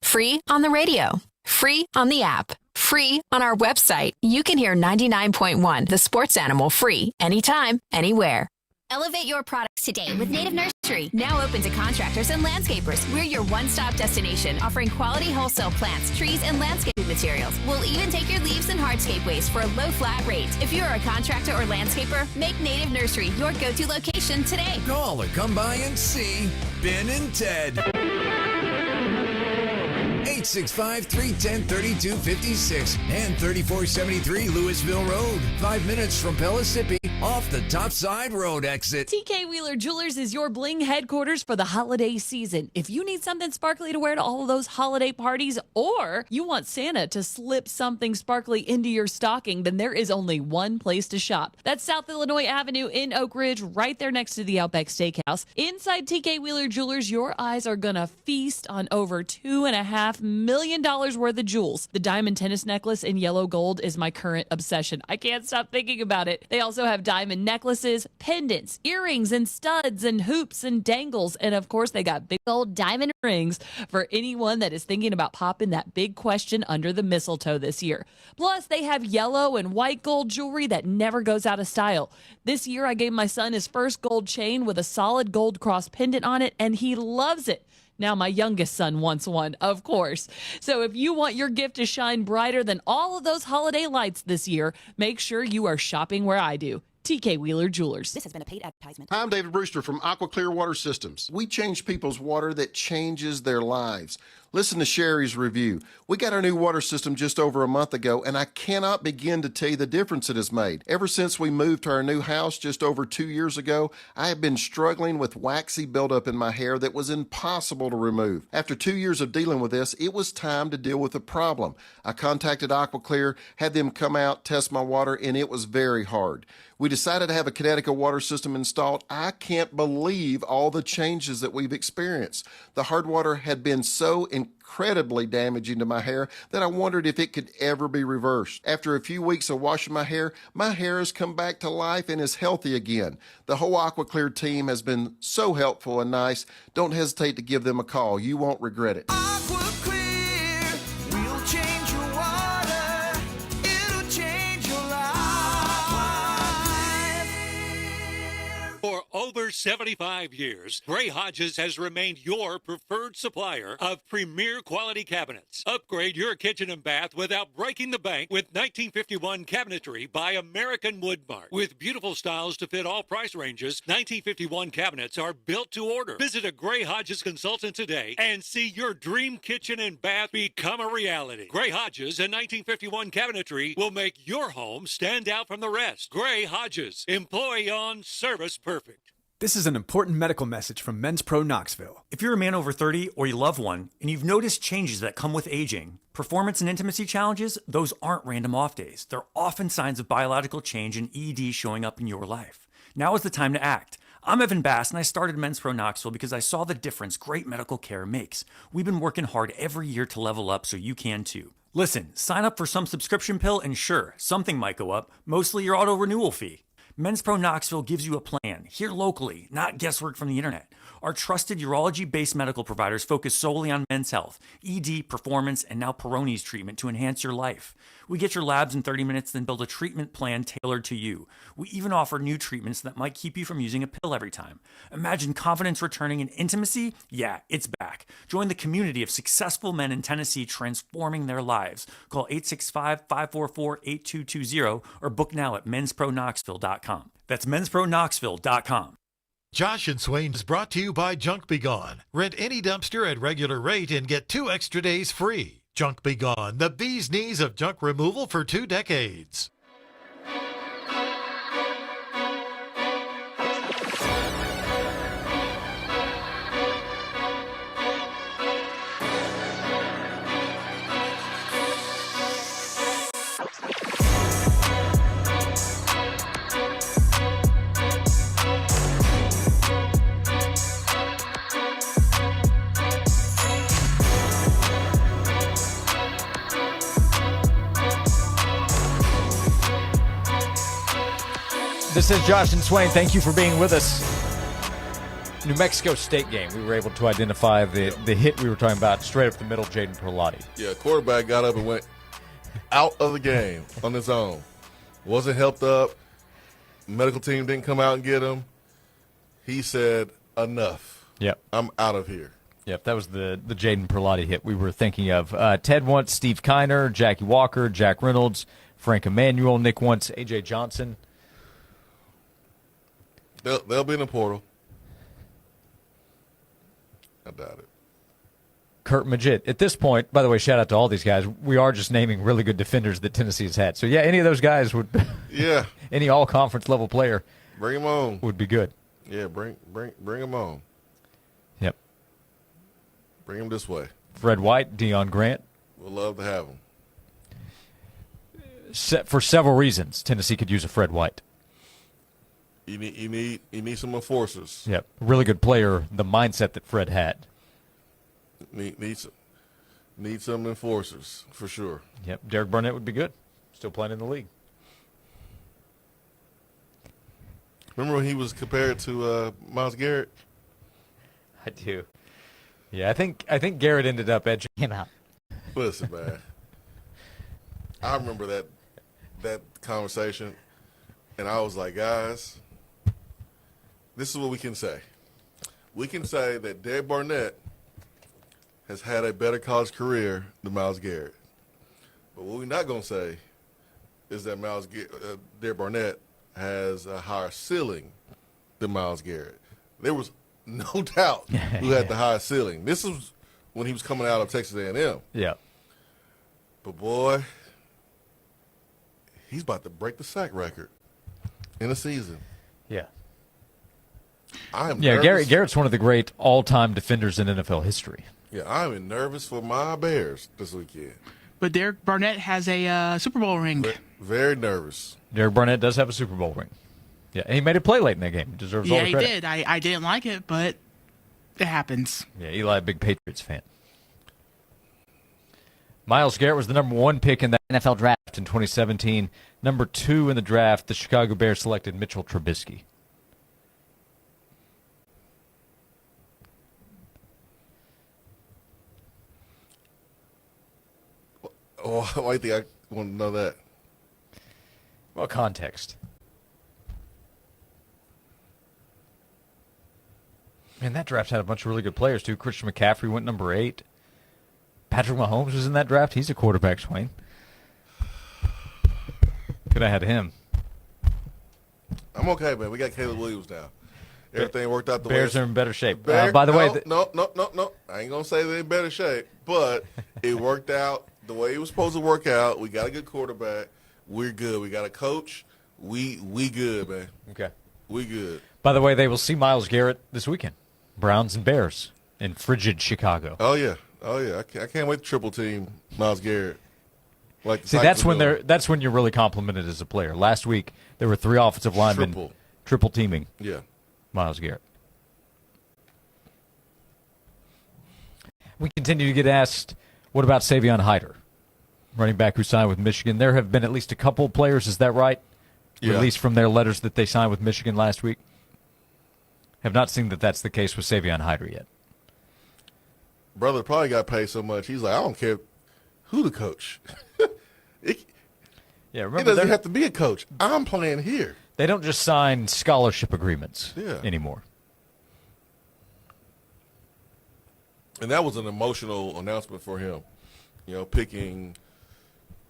Free on the radio. Free on the app. Free on our website. You can hear 99.1 The Sports Animal free anytime, anywhere. Elevate your products today with Native Nursery. Now open to contractors and landscapers. We're your one-stop destination, offering quality wholesale plants, trees, and landscaping materials. We'll even take your leaves and hardscape waste for a low flat rate. If you're a contractor or landscaper, make Native Nursery your go-to location today. Call or come by and see Ben and Ted. 865-310-3256 and 3473 Louisville Road. 5 minutes from Pellissippi off the Topside Road exit. TK Wheeler Jewelers is your bling headquarters for the holiday season. If you need something sparkly to wear to all of those holiday parties, or you want Santa to slip something sparkly into your stocking, then there is only one place to shop. That's South Illinois Avenue in Oak Ridge, right there next to the Outback Steakhouse. Inside TK Wheeler Jewelers, your eyes are going to feast on over $2.5 million worth of jewels. The diamond tennis necklace in yellow gold is my current obsession. I can't stop thinking about it. They also have diamond necklaces, pendants, earrings, and studs, and hoops and dangles. And of course, they got big old diamond rings for anyone that is thinking about popping that big question under the mistletoe this year. Plus, they have yellow and white gold jewelry that never goes out of style. This year, I gave my son his first gold chain with a solid gold cross pendant on it, and he loves it. Now, my youngest son wants one, of course. So if you want your gift to shine brighter than all of those holiday lights this year, make sure you are shopping where I do. TK Wheeler Jewelers. This has been a paid advertisement. Hi, I'm David Brewster from Aqua Clear Water Systems. We change people's water that changes their lives. Listen to Sherry's review. We got our new water system just over a month ago, and I cannot begin to tell you the difference it has made. Ever since we moved to our new house just over 2 years ago, I have been struggling with waxy buildup in my hair that was impossible to remove. After 2 years of dealing with this, it was time to deal with the problem. I contacted Aqua Clear, had them come out, test my water, and it was very hard. We decided to have a Connecticut water system installed. I can't believe all the changes that we've experienced. The hard water had been so incredibly damaging to my hair that I wondered if it could ever be reversed. After a few weeks of washing my hair has come back to life and is healthy again. The whole Aqua Clear team has been so helpful and nice. Don't hesitate to give them a call. You won't regret it. We'll change your water. It'll change your life. For over 75 years, Gray Hodges has remained your preferred supplier of premier quality cabinets. Upgrade your kitchen and bath without breaking the bank with 1951 cabinetry by American Woodmark. With beautiful styles to fit all price ranges, 1951 cabinets are built to order. Visit a Gray Hodges consultant today and see your dream kitchen and bath become a reality. Gray Hodges and 1951 cabinetry will make your home stand out from the rest. Gray Hodges, employee on, service perfect. This is an important medical message from Men's Pro Knoxville. If you're a man over 30 or you love one, and you've noticed changes that come with aging, performance and intimacy challenges, those aren't random off days. They're often signs of biological change and ED showing up in your life. Now is the time to act. I'm Evan Bass, and I started Men's Pro Knoxville because I saw the difference great medical care makes. We've been working hard every year to level up so you can too. Listen, sign up for some subscription pill and sure, something might go up, mostly your auto renewal fee. Men's Pro Knoxville gives you a plan, here locally, not guesswork from the internet. Our trusted urology-based medical providers focus solely on men's health, ED, performance, and now Peyronie's treatment to enhance your life. We get your labs in 30 minutes, then build a treatment plan tailored to you. We even offer new treatments that might keep you from using a pill every time. Imagine confidence returning and intimacy? Yeah, it's back. Join the community of successful men in Tennessee transforming their lives. Call 865-544-8220 or book now at menspronknoxville.com. That's menspronknoxville.com. Josh and Swain is brought to you by Junk Be Gone. Rent any dumpster at regular rate and get 2 extra days free. Junk Be Gone, the bee's knees of junk removal for 2 decades. This is Josh and Swain. Thank you for being with us. New Mexico State game, we were able to identify the hit we were talking about straight up the middle, Jaden Perlotti. Yeah, quarterback got up and went out of the game on his own. Wasn't helped up. Medical team didn't come out and get him. He said, enough. Yep. I'm out of here. Yep, that was the Jaden Perlotti hit we were thinking of. Ted wants Steve Kiner, Jackie Walker, Jack Reynolds, Frank Emanuel. Nick wants A.J. Johnson. They'll be in the portal. I doubt it. Kurt Majid. At this point, by the way, shout out to all these guys. We are just naming really good defenders that Tennessee has had. So, yeah, any of those guys would Yeah. any all-conference level player Bring him on. would be good. Yeah, bring him on. Yep. Bring him this way. Fred White, Deion Grant. We'll love to have him. For several reasons, Tennessee could use a Fred White. You need some enforcers. Yep. Really good player, the mindset that Fred had. Need some enforcers for sure. Yep. Derek Barnett would be good. Still playing in the league. Remember when he was compared to Myles Garrett? I do. Yeah, I think Garrett ended up edging him out. Listen, man. I remember that conversation, and I was like, guys, this is what we can say. We can say that Derek Barnett has had a better college career than Myles Garrett. But what we're not going to say is that Derek Barnett has a higher ceiling than Myles Garrett. There was no doubt who had the highest ceiling. This was when he was coming out of Texas A&M. Yeah. But, boy, he's about to break the sack record in a season. Yeah. I'm nervous. Garrett's one of the great all-time defenders in NFL history. Yeah, I'm nervous for my Bears this weekend. But Derek Barnett has a Super Bowl ring. Very nervous. Derek Barnett does have a Super Bowl ring. Yeah, and he made a play late in that game. He deserves all the credit. Yeah, he did. I didn't like it, but it happens. Yeah, Eli, a big Patriots fan. Myles Garrett was the number 1 pick in the NFL draft in 2017. Number 2 in the draft, the Chicago Bears selected Mitchell Trubisky. Oh, why do you think I want to know that? Well, context. Man, that draft had a bunch of really good players, too. Christian McCaffrey went number 8. Patrick Mahomes was in that draft. He's a quarterback, Swain. Could have had him. I'm okay, man. We got Caleb Williams now. Everything worked out the way. Bears are in better shape. By the way, no. I ain't gonna say they're in better shape, but it worked out the way it was supposed to work out. We got a good quarterback. We're good. We got a coach. We good, man. Okay. We good. By the way, they will see Myles Garrett this weekend. Browns and Bears in frigid Chicago. Oh yeah. I can't wait to triple team Myles Garrett. See, that's when you're really complimented as a player. Last week there were 3 offensive linemen triple teaming. Yeah. Myles Garrett. We continue to get asked, what about Savion Hyder, running back who signed with Michigan? There have been at least a couple players, is that right? Yeah. Released from their letters that they signed with Michigan last week. Have not seen that that's the case with Savion Hyder yet. Brother probably got paid so much. He's like, I don't care who the coach. Remember, he doesn't have to be a coach. I'm playing here. They don't just sign scholarship agreements anymore. And that was an emotional announcement for him, picking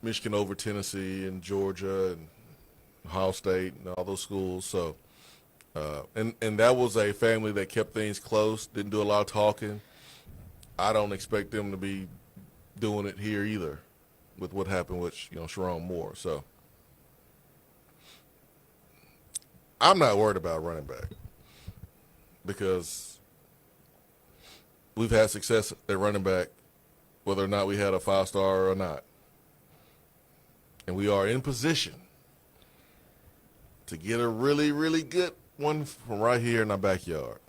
Michigan over Tennessee and Georgia and Ohio State and all those schools. So, and that was a family that kept things close, didn't do a lot of talking. I don't expect them to be doing it here either with what happened with, Sharon Moore. So I'm not worried about running back because we've had success at running back whether or not we had a 5-star or not. And we are in position to get a really, really good one from right here in our backyard.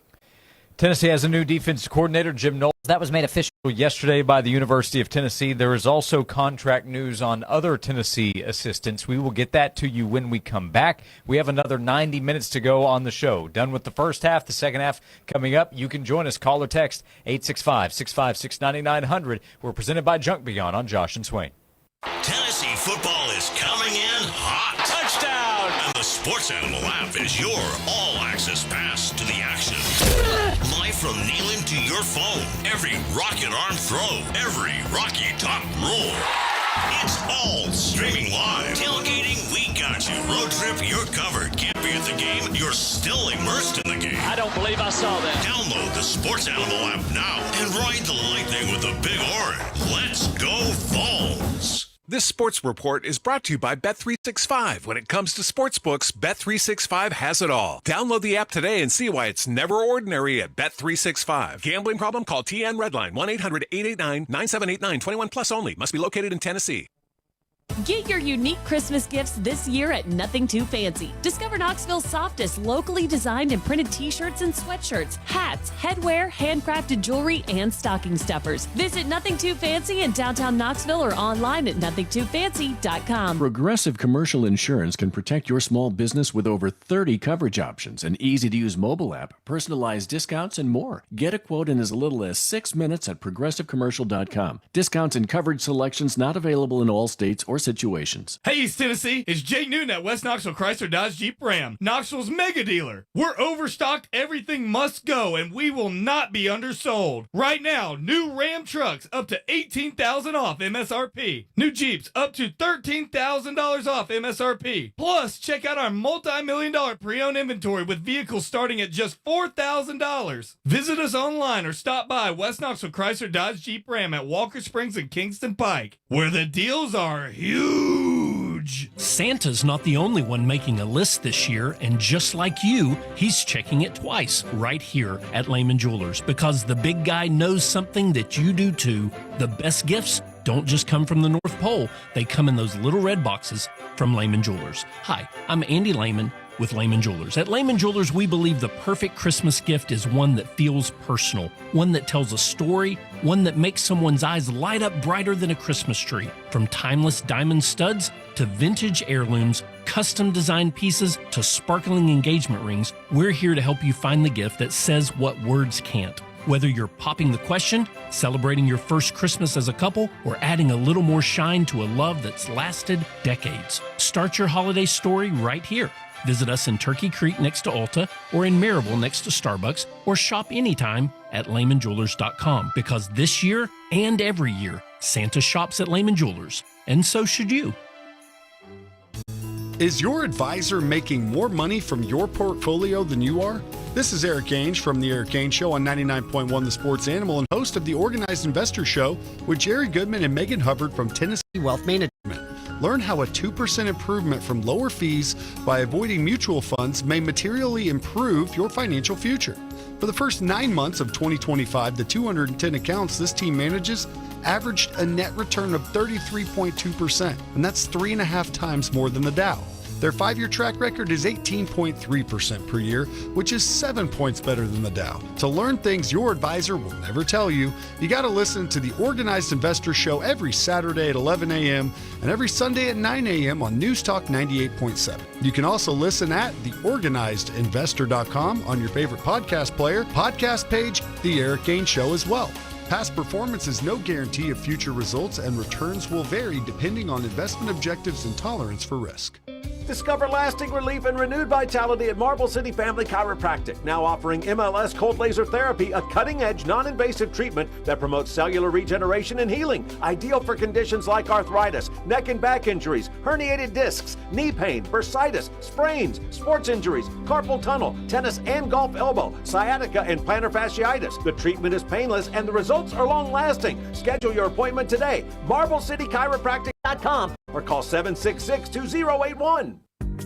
Tennessee has a new defensive coordinator, Jim Knowles. That was made official yesterday by the University of Tennessee. There is also contract news on other Tennessee assistants. We will get that to you when we come back. We have another 90 minutes to go on the show. Done with the first half, the second half coming up. You can join us. Call or text 865-656-9900. We're presented by Junk Beyond on Josh and Swain. Tennessee football is coming in hot. Touchdown! And the Sports Animal app is your all-access pass to the action. Live from Neyland to your phone. Every rocket arm throw. Every Rocky Top roll. It's all streaming live. Tailgating, we got you. Road trip, you're covered. Can't be at the game, you're still immersed in the game. I don't believe I saw that. Download the Sports Animal app now and ride the lightning with the big orange. Let's go Vols. This sports report is brought to you by Bet365. When it comes to sportsbooks, Bet365 has it all. Download the app today and see why it's never ordinary at Bet365. Gambling problem? Call TN Redline 1-800-889-9789. 21 plus only. Must be located in Tennessee. Get your unique Christmas gifts this year at Nothing Too Fancy. Discover Knoxville's softest, locally designed and printed t-shirts and sweatshirts, hats, headwear, handcrafted jewelry, and stocking stuffers. Visit Nothing Too Fancy in downtown Knoxville or online at nothingtoofancy.com. Progressive Commercial Insurance can protect your small business with over 30 coverage options, an easy-to-use mobile app, personalized discounts, and more. Get a quote in as little as 6 minutes at progressivecommercial.com. Discounts and coverage selections not available in all states or situations. Hey, East Tennessee, it's Jay Newton at West Knoxville Chrysler Dodge Jeep Ram, Knoxville's mega dealer. We're overstocked, everything must go, and we will not be undersold. Right now, new Ram trucks up to $18,000 off MSRP. New Jeeps up to $13,000 off MSRP. Plus, check out our multi-million-dollar pre-owned inventory with vehicles starting at just $4,000. Visit us online or stop by West Knoxville Chrysler Dodge Jeep Ram at Walker Springs and Kingston Pike, where the deals are huge. Santa's not the only one making a list this year, and just like you, he's checking it twice right here at Lehman Jewelers, because the big guy knows something that you do too. The best gifts don't just come from the North Pole. They come in those little red boxes from Lehman Jewelers. Hi, I'm Andy Lehman with Lehman Jewelers. At Lehman Jewelers, we believe the perfect Christmas gift is one that feels personal, one that tells a story, one that makes someone's eyes light up brighter than a Christmas tree. From timeless diamond studs to vintage heirlooms, custom designed pieces to sparkling engagement rings, we're here to help you find the gift that says what words can't. Whether you're popping the question, celebrating your first Christmas as a couple, or adding a little more shine to a love that's lasted decades, start your holiday story right here. Visit us in Turkey Creek next to Ulta, or in Maryville next to Starbucks, or shop anytime at LehmanJewelers.com, because this year and every year, Santa shops at Lehman Jewelers, and so should you. Is your advisor making more money from your portfolio than you are? This is Eric Ainge from The Eric Ainge Show on 99.1 The Sports Animal and host of the Organized Investor Show with Jerry Goodman and Megan Hubbard from Tennessee Wealth Management. Learn how a 2% improvement from lower fees by avoiding mutual funds may materially improve your financial future. For the first 9 months of 2025, the 210 accounts this team manages averaged a net return of 33.2%, and that's 3.5 times more than the Dow. Their 5-year track record is 18.3% per year, which is 7 points better than the Dow. To learn things your advisor will never tell you, you got to listen to the Organized Investor Show every Saturday at 11 a.m. and every Sunday at 9 a.m. on News Talk 98.7. You can also listen at theorganizedinvestor.com on your favorite podcast player, podcast page, The Eric Ainge Show as well. Past performance is no guarantee of future results, and returns will vary depending on investment objectives and tolerance for risk. Discover lasting relief and renewed vitality at Marble City Family Chiropractic, now offering MLS cold laser therapy, a cutting-edge, non-invasive treatment that promotes cellular regeneration and healing, ideal for conditions like arthritis, neck and back injuries, herniated discs, knee pain, bursitis, sprains, sports injuries, carpal tunnel, tennis and golf elbow, sciatica, and plantar fasciitis. The treatment is painless and the results are long-lasting. Schedule your appointment today. MarbleCityChiropractic.com or call 766-2081.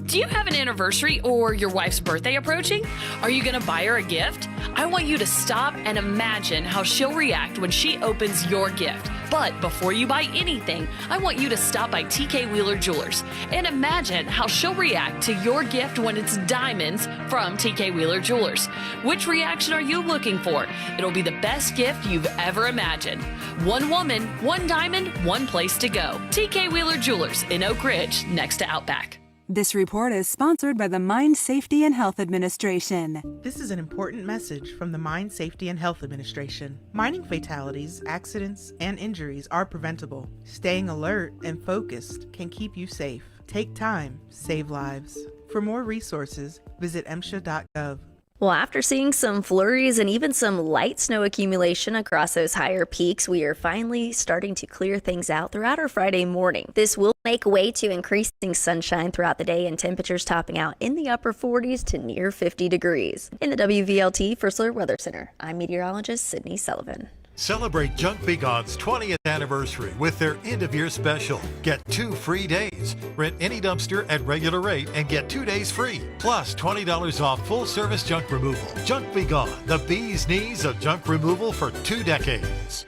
Do you have an anniversary or your wife's birthday approaching? Are you going to buy her a gift? I want you to stop and imagine how she'll react when she opens your gift. But before you buy anything, I want you to stop by TK Wheeler Jewelers and imagine how she'll react to your gift when it's diamonds from TK Wheeler Jewelers. Which reaction are you looking for? It'll be the best gift you've ever imagined. One woman, one diamond, one place to go. TK Wheeler Jewelers in Oak Ridge, next to Outback. This report is sponsored by the Mine Safety and Health Administration. This is an important message from the Mine Safety and Health Administration. Mining fatalities, accidents, and injuries are preventable. Staying alert and focused can keep you safe. Take time, save lives. For more resources, visit MSHA.gov. Well, after seeing some flurries and even some light snow accumulation across those higher peaks, we are finally starting to clear things out throughout our Friday morning. This will make way to increasing sunshine throughout the day and temperatures topping out in the upper 40s to near 50 degrees. In the WVLT First Alert Weather Center, I'm meteorologist Sydney Sullivan. Celebrate Junk Be Gone's 20th anniversary with their end-of-year special. Get 2 free days. Rent any dumpster at regular rate and get 2 days free. Plus $20 off full-service junk removal. Junk Be Gone, the bee's knees of junk removal for 2 decades.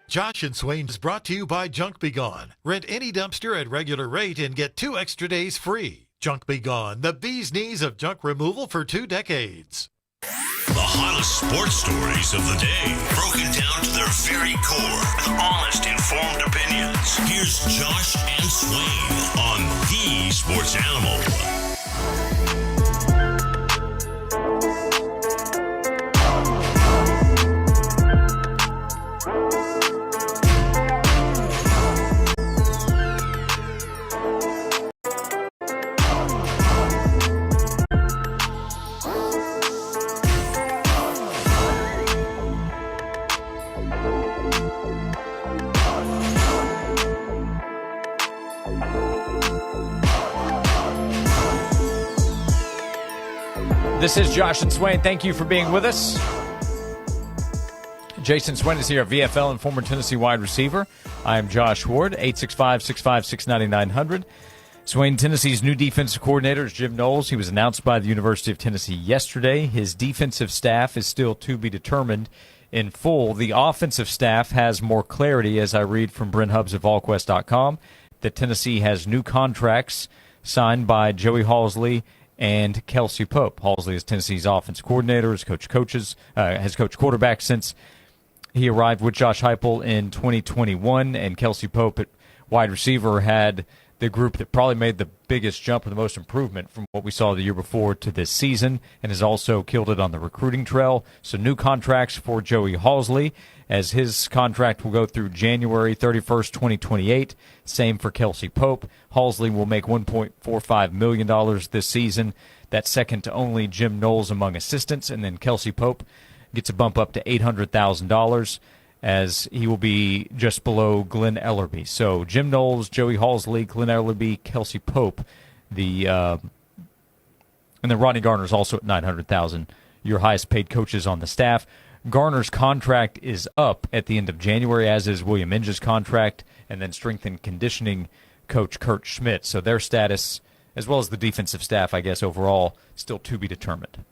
Josh and Swain is brought to you by Junk Be Gone. Rent any dumpster at regular rate and get 2 extra days free. Junk Be Gone, the bee's knees of junk removal for 2 decades. The hottest sports stories of the day, broken down to their very core with honest, informed opinions. Here's Josh and Swain on The Sports Animal. This is Josh and Swain. Thank you for being with us. Jason Swain is here, VFL and former Tennessee wide receiver. I am Josh Ward, 865-656-9900. Swain, Tennessee's new defensive coordinator is Jim Knowles. He was announced by the University of Tennessee yesterday. His defensive staff is still to be determined in full. The offensive staff has more clarity, as I read from Brent Hubbs of VolQuest.com, that Tennessee has new contracts signed by Joey Halzle and Kelsey Pope. Halzle is Tennessee's offensive coordinator, has coached quarterbacks since he arrived with Josh Heupel in 2021, and Kelsey Pope at wide receiver had the group that probably made the biggest jump or the most improvement from what we saw the year before to this season, and has also killed it on the recruiting trail. So new contracts for Joey Halzle, as his contract will go through January 31st, 2028. Same for Kelsey Pope. Halzle will make $1.45 million this season. That's second to only Jim Knowles among assistants, and then Kelsey Pope gets a bump up to $800,000, as he will be just below Glenn Ellerbe. So Jim Knowles, Joey Halzle, Glenn Ellerbe, Kelsey Pope, and then Rodney Garner is also at $900,000, your highest paid coaches on the staff. Garner's contract is up at the end of January, as is William Inge's contract, and then strength and conditioning coach Kurt Schmidt. So their status, as well as the defensive staff, I guess, overall, still to be determined.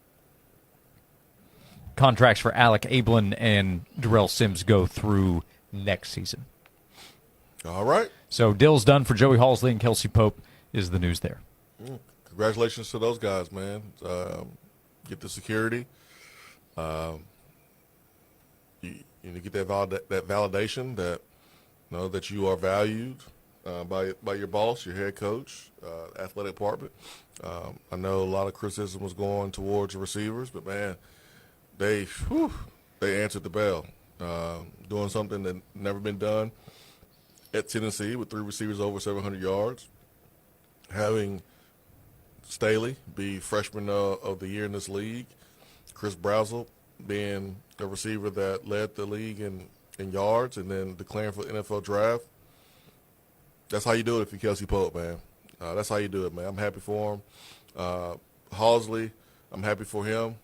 Contracts for Alec Ablin and Darrell Sims go through next season. All right. So deal's done for Joey Halzle and Kelsey Pope is the news there. Congratulations to those guys, man. Get the security. You get that validation that that you are valued by your boss, your head coach, athletic department. I know a lot of criticism was going towards the receivers, but man, they answered the bell, doing something that never been done at Tennessee with 3 receivers over 700 yards, having Staley be freshman of the year in this league, Chris Brazzell being the receiver that led the league in yards, and then declaring for the NFL draft. That's how you do it if you're Kelsey Pope, man. That's how you do it, man. I'm happy for him. Halzle, I'm happy for him.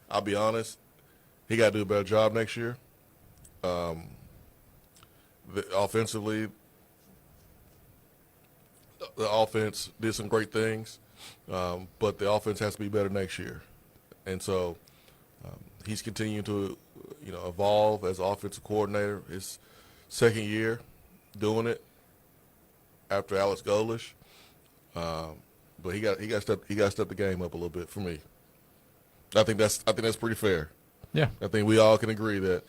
I'll be honest, he got to do a better job next year. Offensively, the offense did some great things, but the offense has to be better next year. And so he's continuing to, evolve as offensive coordinator. His second year doing it after Alex Golish. But he got to step the game up a little bit for me. I think that's pretty fair. Yeah. I think we all can agree that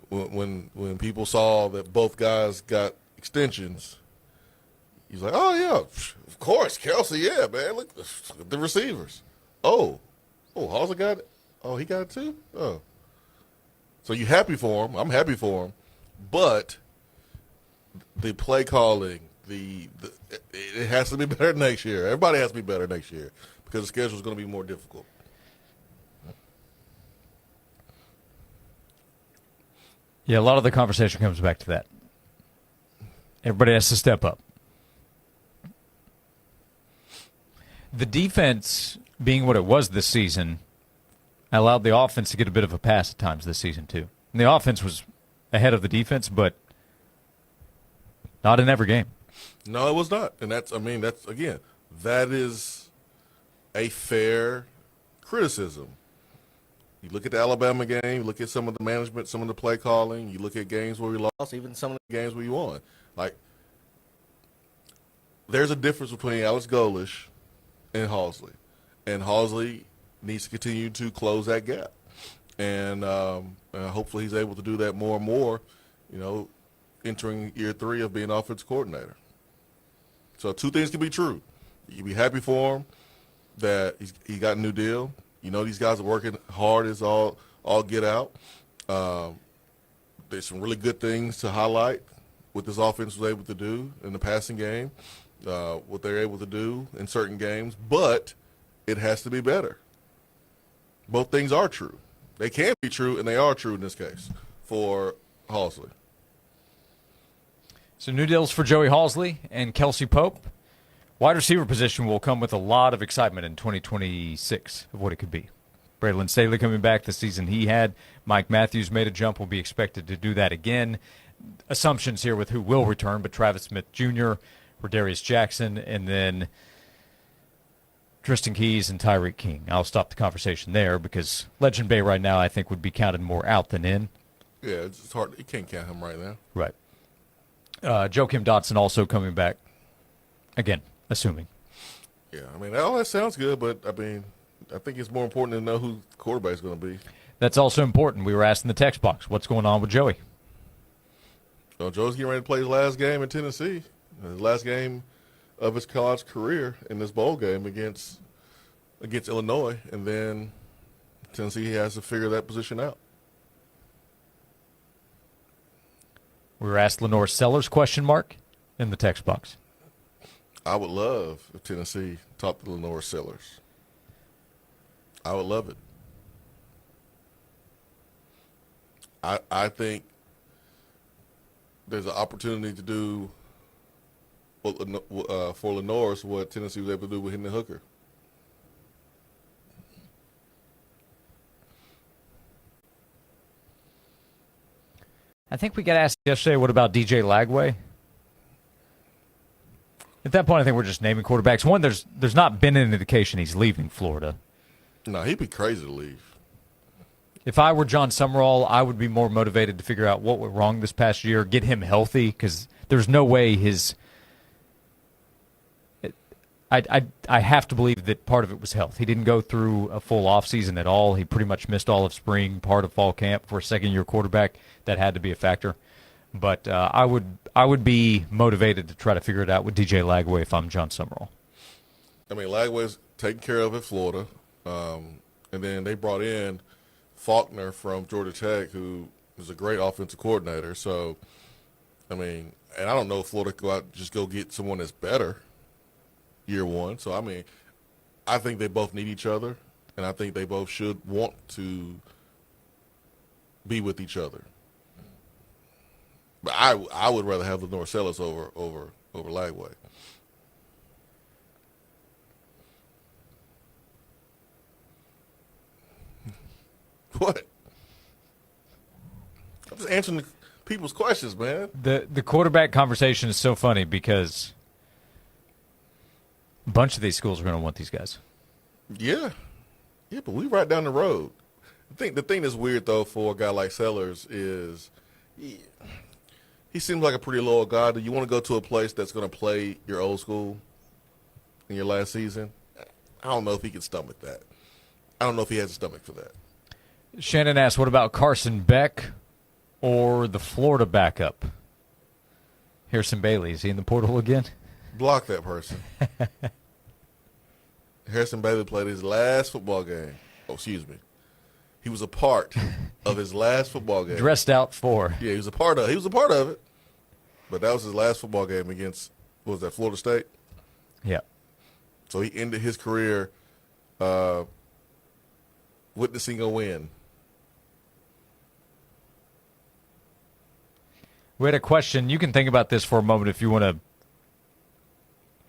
when people saw that both guys got extensions, he's like, oh yeah, of course, Kelsey, yeah, man. Look at the receivers. Oh, Halsey got it. Oh, he got it too. Oh, so you happy for him? I'm happy for him, but the play calling, it has to be better next year. Everybody has to be better next year because the schedule is going to be more difficult. Yeah, a lot of the conversation comes back to that. Everybody has to step up. The defense, being what it was this season, allowed the offense to get a bit of a pass at times this season, too. And the offense was ahead of the defense, but not in every game. No, it was not. And that is a fair criticism. You look at the Alabama game, you look at some of the management, some of the play calling, you look at games where we lost, even some of the games where you won. Like, there's a difference between Alex Golish and Halsey. And Halsey needs to continue to close that gap. And hopefully he's able to do that more and more, entering year 3 of being offensive coordinator. So 2 things can be true. You can be happy for him that he got a new deal. These guys are working hard as all get out. There's some really good things to highlight what this offense was able to do in the passing game, what they're able to do in certain games, but it has to be better. Both things are true. They can be true, and they are true in this case for Halsey. So new deals for Joey Halsey and Kelsey Pope. Wide receiver position will come with a lot of excitement in 2026 of what it could be. Braylon Staley coming back the season he had. Mike Matthews made a jump, will be expected to do that again. Assumptions here with who will return, but Travis Smith Jr., Rodarius Jackson, and then Tristan Keys and Tyreek King. I'll stop the conversation there because Legend Bay right now I think would be counted more out than in. Yeah, it's hard. You can't count him right now. Right. Joakim Dotson also coming back again. Assuming. Yeah, all that sounds good, but, I think it's more important to know who the quarterback is going to be. That's also important. We were asked in the text box, what's going on with Joey? Well, Joe's getting ready to play his last game in Tennessee, his last game of his college career in this bowl game against Illinois, and then Tennessee has to figure that position out. We were asked Lenore Sellers ? In the text box. I would love if Tennessee talked to Lenore Sellers. I would love it. I think there's an opportunity to do for Lenore what Tennessee was able to do with Hendon Hooker. I think we got asked yesterday, what about DJ Lagway? At that point, I think we're just naming quarterbacks. One, there's not been an indication he's leaving Florida. No, he'd be crazy to leave. If I were John Summerall, I would be more motivated to figure out what went wrong this past year, get him healthy, because there's no way I have to believe that part of it was health. He didn't go through a full offseason at all. He pretty much missed all of spring, part of fall camp for a second-year quarterback. That had to be a factor. But I would be motivated to try to figure it out with DJ Lagway if I'm John Summerall. Lagway's taken care of at Florida. And then they brought in Faulkner from Georgia Tech, who is a great offensive coordinator. So, and I don't know if Florida go get someone that's better year one. So, I think they both need each other, and I think they both should want to be with each other. But I would rather have Lenore Sellers over Lagway. What? I'm just answering people's questions, man. The quarterback conversation is so funny because a bunch of these schools are going to want these guys. Yeah, but we right down the road. The thing that's weird though for a guy like Sellers is He seems like a pretty loyal guy. Do you want to go to a place that's going to play your old school in your last season? I don't know if he can stomach that. I don't know if he has a stomach for that. Shannon asks, what about Carson Beck or the Florida backup? Harrison Bailey, is he in the portal again? Block that person. Harrison Bailey played his last football game. Oh, excuse me. He was a part of his last football game. Dressed out for. Yeah, he was a part of it. But that was his last football game against, what was that, Florida State? Yeah. So he ended his career witnessing a win. We had a question. You can think about this for a moment if you want to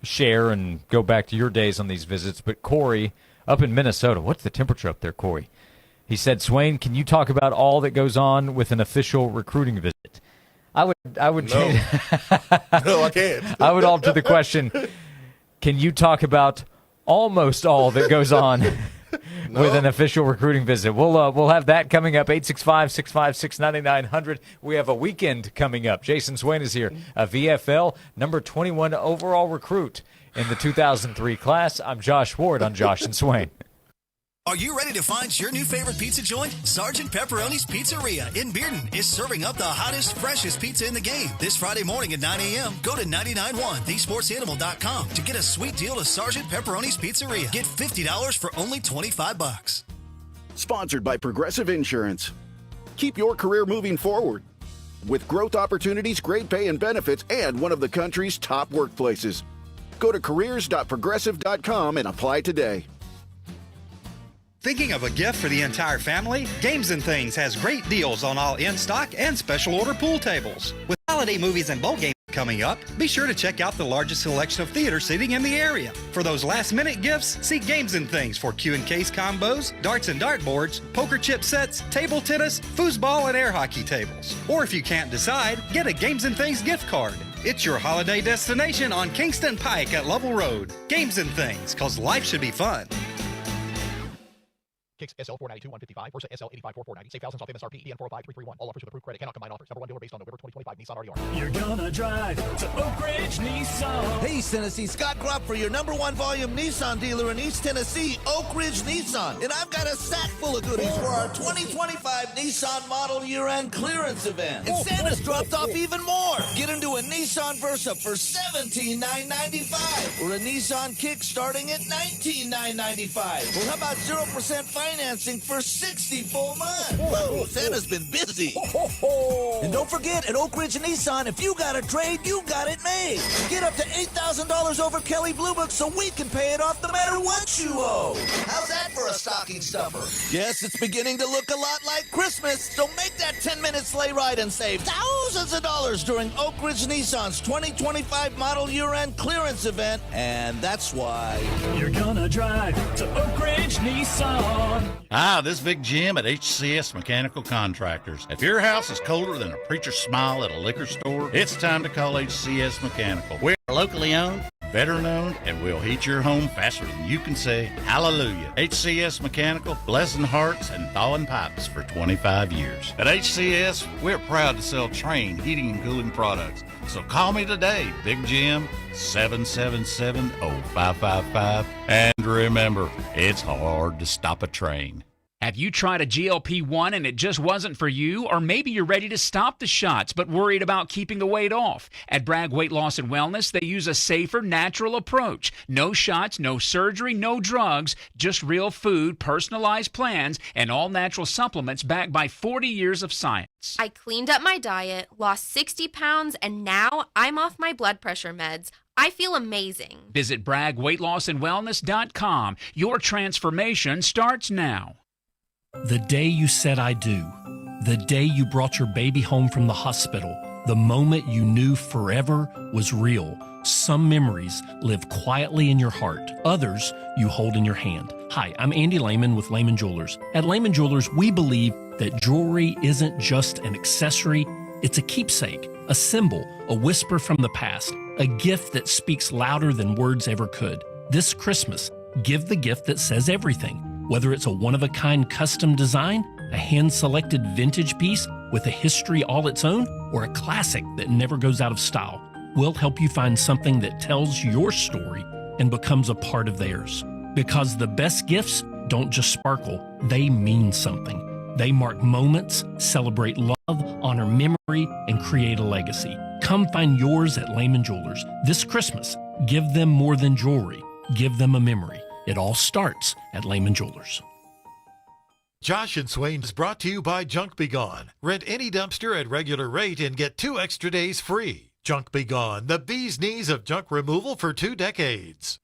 share and go back to your days on these visits. But Corey, up in Minnesota, what's the temperature up there, Corey? He said, Swain, can you talk about all that goes on with an official recruiting visit? I would No. change. No, I can't. I would alter the question. Can you talk about almost all that goes on with an official recruiting visit? We'll have that coming up, 865-656-9900. We have a weekend coming up. Jason Swain is here, a VFL number 21 overall recruit in the 2003 class. I'm Josh Ward on Josh and Swain. Are you ready to find your new favorite pizza joint? Sergeant Pepperoni's Pizzeria in Bearden is serving up the hottest, freshest pizza in the game. This Friday morning at 9 a.m., go to 991thesportsanimal.com to get a sweet deal to Sergeant Pepperoni's Pizzeria. Get $50 for only $25. Sponsored by Progressive Insurance. Keep your career moving forward with growth opportunities, great pay and benefits, and one of the country's top workplaces. Go to careers.progressive.com and apply today. Thinking of a gift for the entire family? Games and Things has great deals on all in-stock and special order pool tables. With holiday movies and bowl games coming up, be sure to check out the largest selection of theater seating in the area. For those last-minute gifts, see Games and Things for cue and case combos, darts and dartboards, poker chip sets, table tennis, foosball, and air hockey tables. Or if you can't decide, get a Games and Things gift card. It's your holiday destination on Kingston Pike at Lovell Road. Games and Things, 'cause life should be fun. Kicks SL 492-155, Versa SL 85-4490. Save thousands off MSRP, EN 405-331. All offers with approved credit cannot combine offers. Number one dealer based on November 2025 Nissan RDR. You're gonna drive to Oak Ridge Nissan. Hey, Tennessee, Scott Grubb for your number one volume Nissan dealer in East Tennessee, Oak Ridge Nissan. And I've got a sack full of goodies for our 2025 Nissan model year-end clearance event. And Santa's dropped off even more. Get into a Nissan Versa for $17,995 or a Nissan Kick starting at $19,995. Or how about 0% financing for 60 full months? Whoa, Santa's been busy. And don't forget, at Oak Ridge Nissan, if you got a trade, you got it made. Get up to $8,000 over Kelly Blue Book so we can pay it off no matter what you owe. How's that for a stocking stuffer? Yes, it's beginning to look a lot like Christmas, so make that 10-minute sleigh ride and save thousands of dollars during Oak Ridge Nissan's 2025 model year-end clearance event, and that's why you're gonna drive to Oak Ridge Nissan. Hi, this is Big Jim at HCS Mechanical Contractors. If your house is colder than a preacher's smile at a liquor store, it's time to call HCS Mechanical. We're locally owned, veteran owned, and we'll heat your home faster than you can say hallelujah. HCS Mechanical, blessing hearts and thawing pipes for 25 years. At HCS, we're proud to sell Train heating and cooling products. So call me today, Big Jim, 777-0555. And remember, it's hard to stop a train. Have you tried a GLP-1 and it just wasn't for you? Or maybe you're ready to stop the shots but worried about keeping the weight off. At Bragg Weight Loss and Wellness, they use a safer, natural approach. No shots, no surgery, no drugs, just real food, personalized plans, and all natural supplements backed by 40 years of science. I cleaned up my diet, lost 60 pounds, and now I'm off my blood pressure meds. I feel amazing. Visit BraggWeightLossAndWellness.com. Your transformation starts now. The day you said I do, the day you brought your baby home from the hospital, the moment you knew forever was real. Some memories live quietly in your heart. Others you hold in your hand. Hi, I'm Andy Lehman with Lehman Jewelers. At Lehman Jewelers, we believe that jewelry isn't just an accessory, it's a keepsake, a symbol, a whisper from the past, a gift that speaks louder than words ever could. This Christmas, give the gift that says everything. Whether it's a one-of-a-kind custom design, a hand-selected vintage piece with a history all its own or a classic that never goes out of style. We'll help you find something that tells your story and becomes a part of theirs. Because the best gifts don't just sparkle, they mean something. They mark moments, celebrate love, honor memory, and create a legacy. Come find yours at Lehman Jewelers this Christmas. Give them more than jewelry. Give them a memory. It all starts at Lehman Jewelers. Josh and Swain is brought to you by Junk Be Gone. Rent any dumpster at regular rate and get 2 extra days free. Junk Be Gone, the bee's knees of junk removal for 2 decades.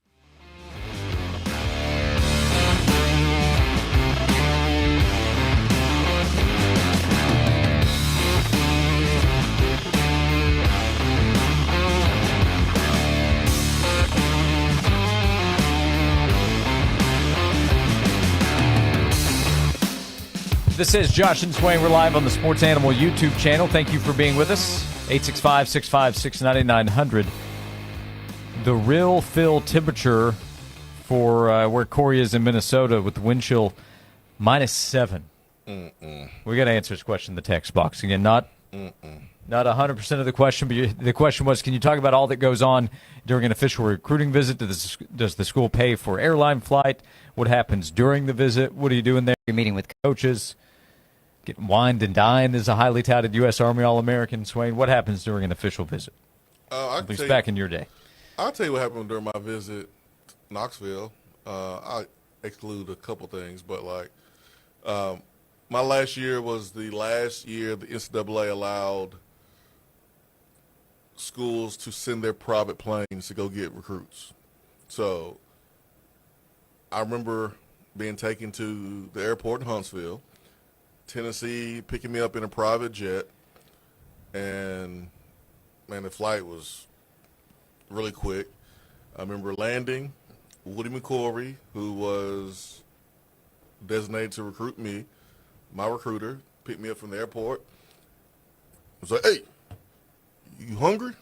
This is Josh and Swain. We're live on the Sports Animal YouTube channel. Thank you for being with us. 865-656-9900. The real Phil temperature for where Corey is in Minnesota with the wind chill -7. We got to answer this question in the text box. Again, not 100% of the question, but the question was, can you talk about all that goes on during an official recruiting visit? Does the school pay for airline flight? What happens during the visit? What are you doing there? You're meeting with coaches. Getting wined and dined as a highly touted U.S. Army All-American. Swain, what happens during an official visit? At least back in your day. I'll tell you what happened during my visit to Knoxville. I exclude a couple things, but my last year was the last year the NCAA allowed schools to send their private planes to go get recruits. So I remember being taken to the airport in Huntsville, Tennessee, picking me up in a private jet, and man, the flight was really quick. I remember landing. Woody McCory, who was designated to recruit me, my recruiter, picked me up from the airport. I was like, "Hey, you hungry?"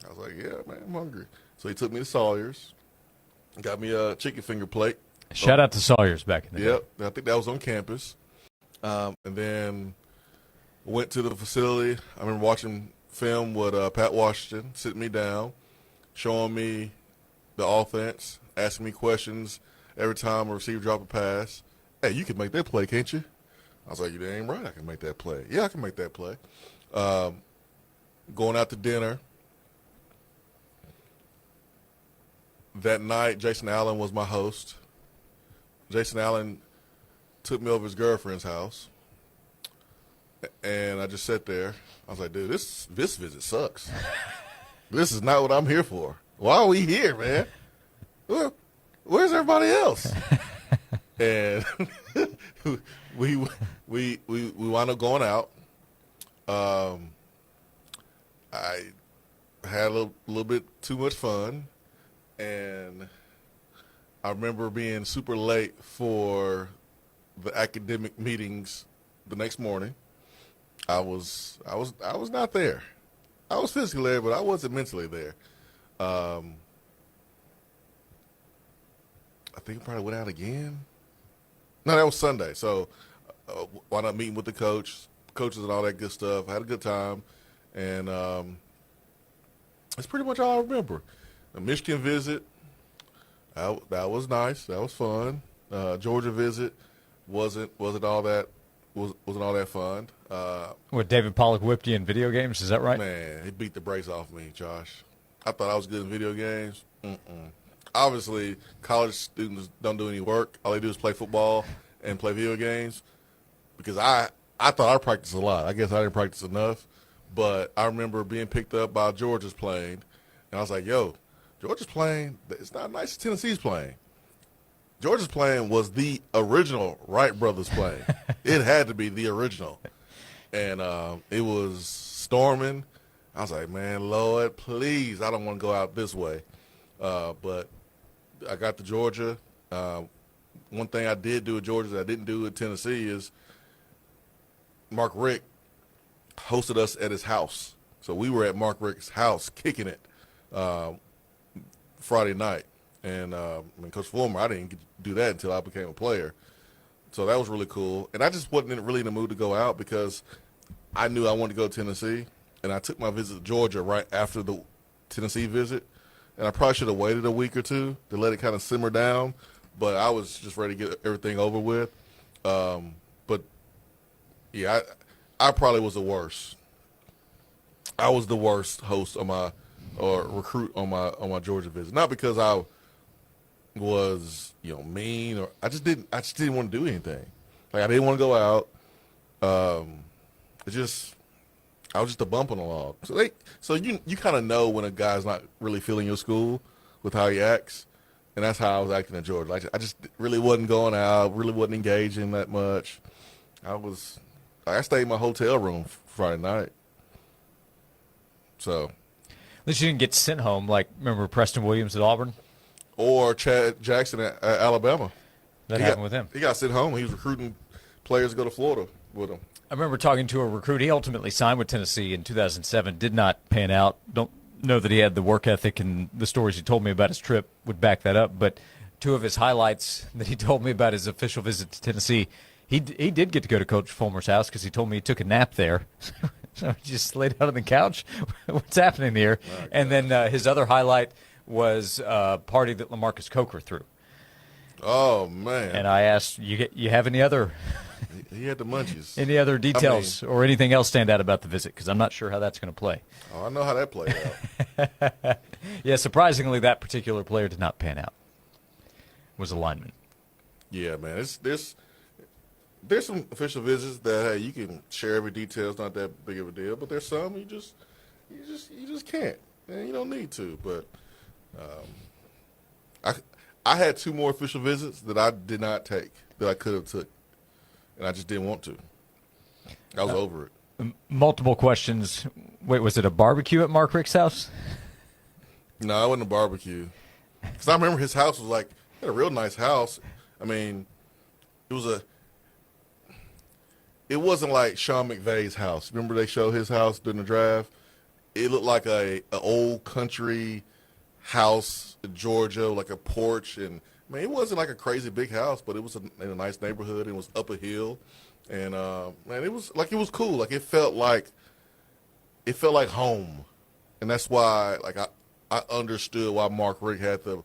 I was like, "Yeah, man, I'm hungry." So he took me to Sawyer's, got me a chicken finger plate. Shout out to Sawyer's back in the day. Yep, I think that was on campus. And then went to the facility. I remember watching film with Pat Washington, sitting me down, showing me the offense, asking me questions every time a receiver dropped a pass. "Hey, you can make that play, can't you?" I was like, "You ain't right, I can make that play." "Yeah, I can make that play." Going out to dinner. That night, Jason Allen was my host. Jason Allen took me over his girlfriend's house, and I just sat there. I was like, "Dude, this visit sucks. This is not what I'm here for. Why are we here, man? Where's everybody else?" And we wound up going out. I had a little bit too much fun, and I remember being super late for the academic meetings the next morning. I was not there. I was physically there, but I wasn't mentally there. I think I probably went out again. No, that was Sunday. So wound up meeting with the coaches and all that good stuff. I had a good time, and that's pretty much all I remember. The Michigan visit, that was nice. That was fun. Georgia visit wasn't all that fun. What, David Pollock whipped you in video games? Is that right? Man, he beat the brakes off me, Josh. I thought I was good in video games. Obviously, college students don't do any work. All they do is play football and play video games. Because I thought I practiced a lot. I guess I didn't practice enough. But I remember being picked up by Georgia's plane, and I was like, "Yo, Georgia's plane, it's not nice as Tennessee's plane." Georgia's plane was the original Wright brothers plane. It had to be the original. And it was storming. I was like, "Man, Lord, please, I don't want to go out this way." But I got to Georgia. One thing I did do at Georgia that I didn't do at Tennessee is Mark Richt hosted us at his house. So we were at Mark Richt's house kicking it Friday night. And Coach Fulmer, I didn't get to do that until I became a player. So that was really cool. And I just wasn't really in the mood to go out because I knew I wanted to go to Tennessee, and I took my visit to Georgia right after the Tennessee visit. And I probably should have waited a week or two to let it kind of simmer down, but I was just ready to get everything over with. But, yeah, I probably was the worst. I was the worst host or recruit on my Georgia visit. Not because I was, mean, or I just didn't want to do anything. Like, I didn't want to go out. I was just a bump on the log. So you kind of know when a guy's not really feeling your school with how he acts, and that's how I was acting in Georgia. Like, I just really wasn't going out, really wasn't engaging that much. I stayed in my hotel room Friday night. So, at least you didn't get sent home. Like, remember Preston Williams at Auburn, or Chad Jackson at Alabama. That happened with him. He got sent home. He was recruiting players to go to Florida with him. I remember talking to a recruit. He ultimately signed with Tennessee in 2007. Did not pan out. Don't know that he had the work ethic, and the stories he told me about his trip would back that up. But two of his highlights that he told me about his official visit to Tennessee, he did get to go to Coach Fulmer's house because he told me he took a nap there. So he just laid out on the couch. What's happening here? Okay. And then his other highlight was a party that LaMarcus Coker threw. Oh, man. And I asked, you have any other... He had the munchies. Any other details or anything else stand out about the visit? Because I'm not sure how that's going to play. Oh, I know how that played out. Yeah, surprisingly, that particular player did not pan out. Was a lineman. Yeah, man. There's some official visits that, hey, you can share every detail. It's not that big of a deal. But there's some you just can't. And you don't need to. But I had two more official visits that I did not take that I could have took. And I just didn't want to. I was over it. Multiple questions. Wait, was it a barbecue at Mark Richt's house? No, it wasn't a barbecue. Because I remember his house was he had a real nice house. I mean, it wasn't like Sean McVay's house. Remember they showed his house during the draft? It looked like an old country house in Georgia, like a porch, and I mean, it wasn't like a crazy big house, but it was in a nice neighborhood. It was up a hill, and man, it was cool. Like it felt like home, and that's why I understood why Mark Richt had the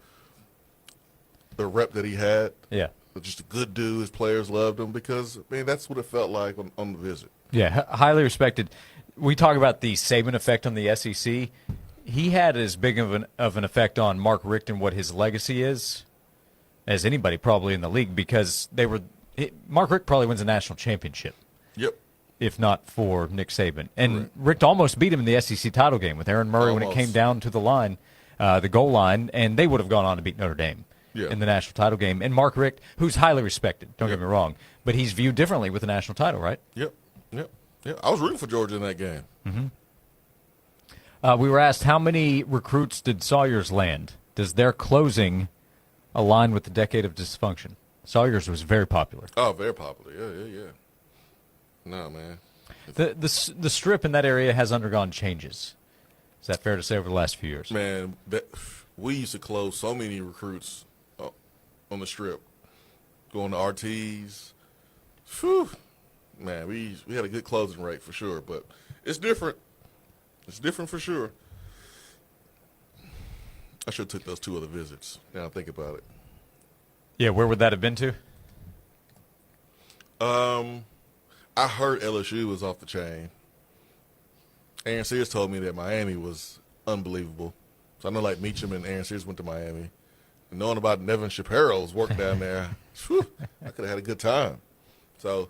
rep that he had. Yeah, just a good dude. His players loved him because that's what it felt like on the visit. Yeah, highly respected. We talk about the Saban effect on the SEC. He had as big of an effect on Mark Richt and what his legacy is as anybody probably in the league, because Mark Richt probably wins a national championship. Yep. If not for Nick Saban. And Richt almost beat him in the SEC title game with Aaron Murray when it came down to the line, the goal line, and they would have gone on to beat Notre Dame in the national title game. And Mark Richt, who's highly respected, don't get me wrong, but he's viewed differently with the national title, right? Yep. I was rooting for Georgia in that game. Mm-hmm. We were asked, how many recruits did Sawyer's land? Does their closing align with the decade of dysfunction? Sawyer's was very popular. Oh, very popular. Yeah. No, man. The strip in that area has undergone changes. Is that fair to say over the last few years? Man, we used to close so many recruits on the strip, going to RTs. Whew. Man, we had a good closing rate for sure, but it's different. It's different for sure. I should have took those two other visits. Now I think about it. Yeah, where would that have been to? I heard LSU was off the chain. Aaron Sears told me that Miami was unbelievable. So I know Meacham and Aaron Sears went to Miami. And knowing about Nevin Shapiro's work down there, whew, I could have had a good time. So,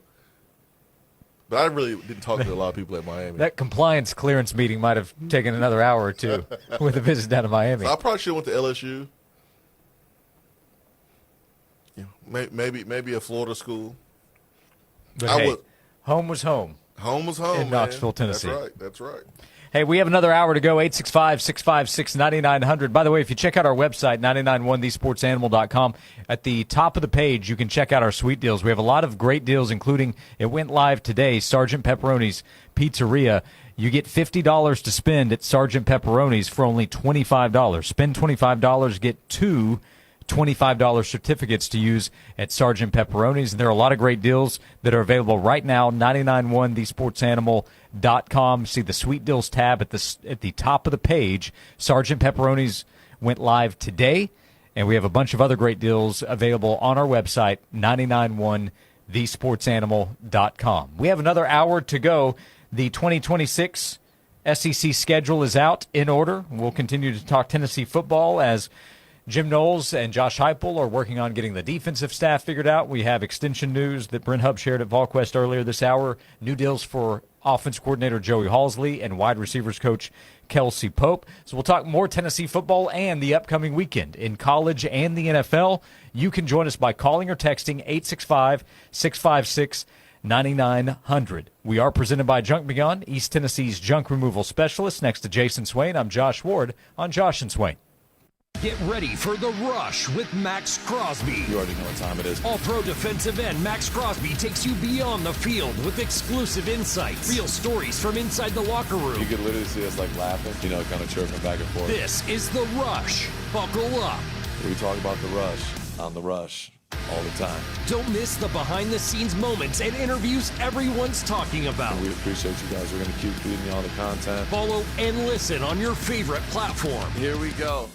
but I really didn't talk to a lot of people at Miami. That compliance clearance meeting might have taken another hour or two with a visit down to Miami. So I probably should have went to LSU. Maybe a Florida school. But home was home. Home was home, in Knoxville, Tennessee. That's right. Hey, we have another hour to go, 865-656-9900. By the way, if you check out our website, 991thesportsanimal.com, at the top of the page, you can check out our sweet deals. We have a lot of great deals, including, it went live today, Sergeant Pepperoni's Pizzeria. You get $50 to spend at Sergeant Pepperoni's for only $25. Spend $25, get two $25 certificates to use at Sergeant Pepperoni's. And there are a lot of great deals that are available right now. 991thesportsanimal.com. See the Sweet Deals tab at the top of the page. Sergeant Pepperoni's went live today, and we have a bunch of other great deals available on our website, 991thesportsanimal.com. We have another hour to go. The 2026 SEC schedule is out in order. We'll continue to talk Tennessee football as Jim Knowles and Josh Heupel are working on getting the defensive staff figured out. We have extension news that Brent Hubb shared at VolQuest earlier this hour. New deals for offense coordinator Joey Halsley and wide receivers coach Kelsey Pope. So we'll talk more Tennessee football and the upcoming weekend in college and the NFL. You can join us by calling or texting 865-656-9900. We are presented by Junk Beyond, East Tennessee's junk removal specialist. Next to Jason Swain, I'm Josh Ward on Josh and Swain. Get ready for The Rush with Max Crosby. You already know what time it is. All-pro defensive end Max Crosby takes you beyond the field with exclusive insights, real stories from inside the locker room. You could literally see us laughing, kind of chirping back and forth. This is The Rush. Buckle up. We talk about The Rush on The Rush all the time. Don't miss the behind-the-scenes moments and interviews everyone's talking about. We appreciate you guys. We're going to keep feeding you all the content. Follow and listen on your favorite platform. Here we go.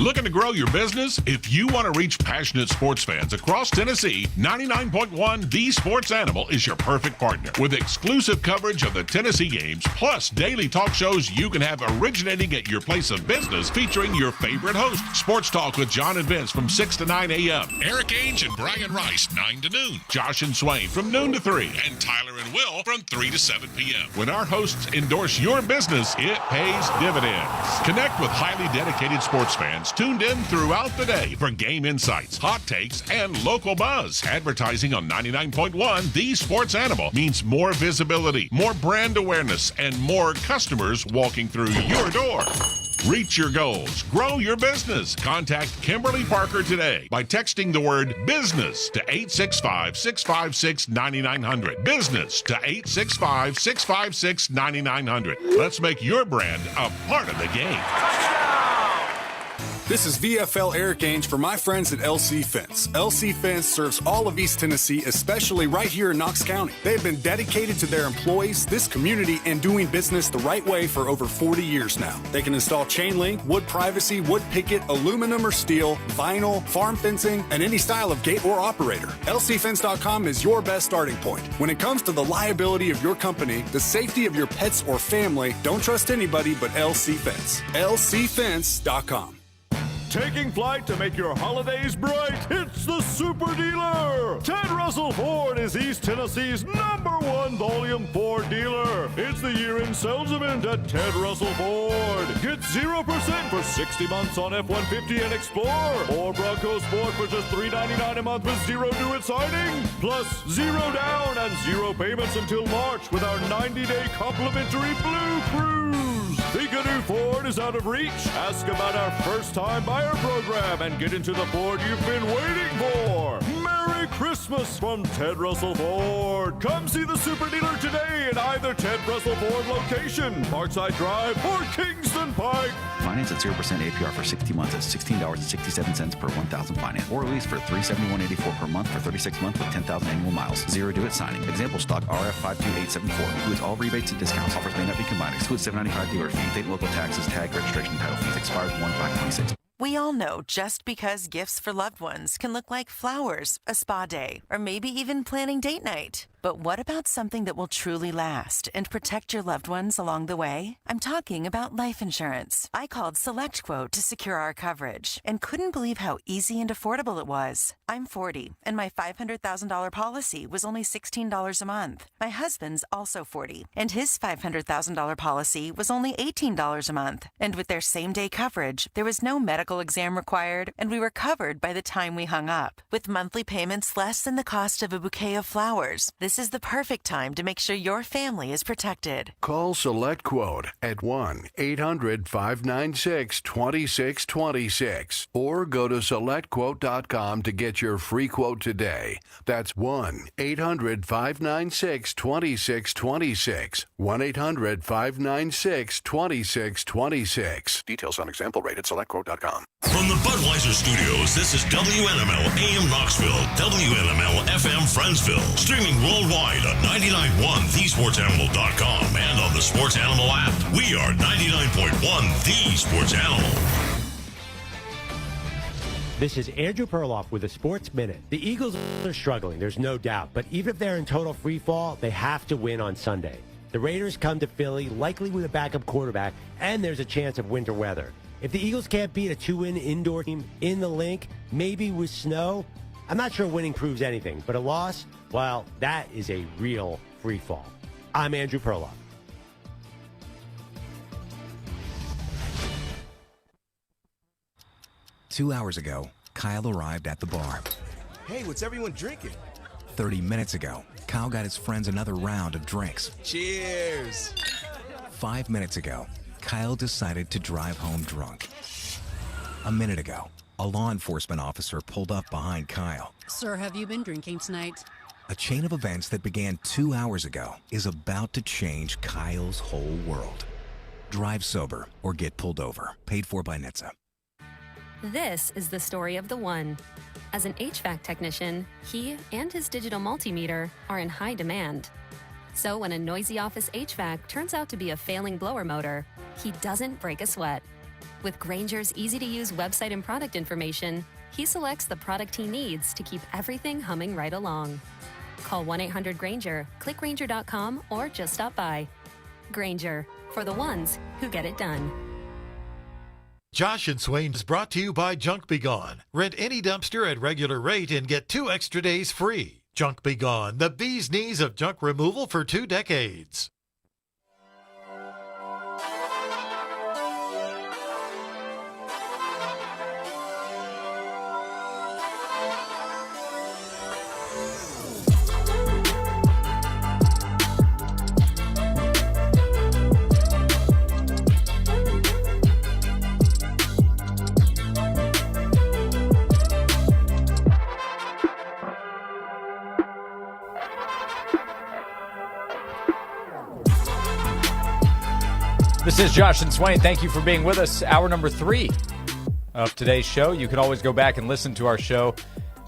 Looking to grow your business? If you want to reach passionate sports fans across Tennessee, 99.1 The Sports Animal is your perfect partner. With exclusive coverage of the Tennessee games, plus daily talk shows you can have originating at your place of business featuring your favorite host. Sports Talk with John and Vince from 6 to 9 a.m. Eric Ainge and Brian Rice, 9 to noon. Josh and Swain from noon to 3. And Tyler and Will from 3 to 7 p.m. When our hosts endorse your business, it pays dividends. Connect with highly dedicated sports fans tuned in throughout the day for game insights, hot takes, and local buzz. Advertising on 99.1 The Sports Animal means more visibility, more brand awareness, and more customers walking through your door. Reach your goals. Grow your business. Contact Kimberly Parker today by texting the word business to 865-656-9900. Business to 865-656-9900. Let's make your brand a part of the game. This is VFL Eric Ainge for my friends at LC Fence. LC Fence serves all of East Tennessee, especially right here in Knox County. They have been dedicated to their employees, this community, and doing business the right way for over 40 years now. They can install chain link, wood privacy, wood picket, aluminum or steel, vinyl, farm fencing, and any style of gate or operator. LCFence.com is your best starting point. When it comes to the liability of your company, the safety of your pets or family, don't trust anybody but LC Fence. LCFence.com. Taking flight to make your holidays bright, it's the Super Dealer! Ted Russell Ford is East Tennessee's #1 volume Ford dealer. It's the year-end sales event at Ted Russell Ford. Get 0% for 60 months on F-150 and Explorer, or Bronco Sport for just $399 a month with zero due at signing, plus 0 down and 0 payments until March with our 90-day complimentary Blue Cruise. Think a new Ford is out of reach? Ask about our first-time buyer program and get into the Ford you've been waiting for. Merry Christmas from Ted Russell Ford. Come see the Super Dealer today at either Ted Russell Ford location, Parkside Drive, or Kingston Pike. Finance at 0% APR for 60 months at $16.67 per 1,000 finance, or lease for $371.84 per month for 36 months with 10,000 annual miles. Zero due at signing. Example stock RF52874. Includes all rebates and discounts. Offers may not be combined. Excludes $795 dealer fee. State and local taxes, tag, registration, title fees. Expires 1/5/26. We all know just because gifts for loved ones can look like flowers, a spa day, or maybe even planning date night. But what about something that will truly last and protect your loved ones along the way? I'm talking about life insurance. I called SelectQuote to secure our coverage and couldn't believe how easy and affordable it was. I'm 40, and my $500,000 policy was only $16 a month. My husband's also 40, and his $500,000 policy was only $18 a month. And with their same-day coverage, there was no medical exam required, and we were covered by the time we hung up. With monthly payments less than the cost of a bouquet of flowers, this this is the perfect time to make sure your family is protected. Call Select Quote at 1-800-596-2626 or go to selectquote.com to get your free quote today. That's 1-800-596-2626. 1-800-596-2626. Details on example rate at selectquote.com. From the Budweiser Studios, this is WNML AM Knoxville, WNML FM Friendsville. Streaming worldwide at 99.1 thesportsanimal.com and on the Sports Animal app. We are 99.1 The Sports Animal. This is Andrew Perloff with a Sports Minute. The Eagles are struggling, there's no doubt. But even if they're in total free fall, they have to win on Sunday. The Raiders come to Philly, likely with a backup quarterback, and there's a chance of winter weather. If the Eagles can't beat a 2-win indoor team in the Link, maybe with snow, I'm not sure winning proves anything. But a loss, well, that is a real free fall. I'm Andrew Perloff. Two hours ago, Kyle arrived at the bar. Hey, what's everyone drinking? 30 minutes ago, Kyle got his friends another round of drinks. Cheers! 5 minutes ago, Kyle decided to drive home drunk. A minute ago, a law enforcement officer pulled up behind Kyle. Sir, have you been drinking tonight? A chain of events that began 2 hours ago is about to change Kyle's whole world. Drive sober or get pulled over. Paid for by NHTSA. This is the story of the one. As an HVAC technician, he and his digital multimeter are in high demand. So when a noisy office HVAC turns out to be a failing blower motor, he doesn't break a sweat. With Grainger's easy-to-use website and product information, he selects the product he needs to keep everything humming right along. Call 1-800-GRAINGER, click Grainger.com, or just stop by. Grainger, for the ones who get it done. Josh and Swain is brought to you by Junk Be Gone. Rent any dumpster at regular rate and get 2 extra days free. Junk Be Gone, the bee's knees of junk removal for 2 decades. This is Josh and Swain. Thank you for being with us. Hour number 3 of today's show. You can always go back and listen to our show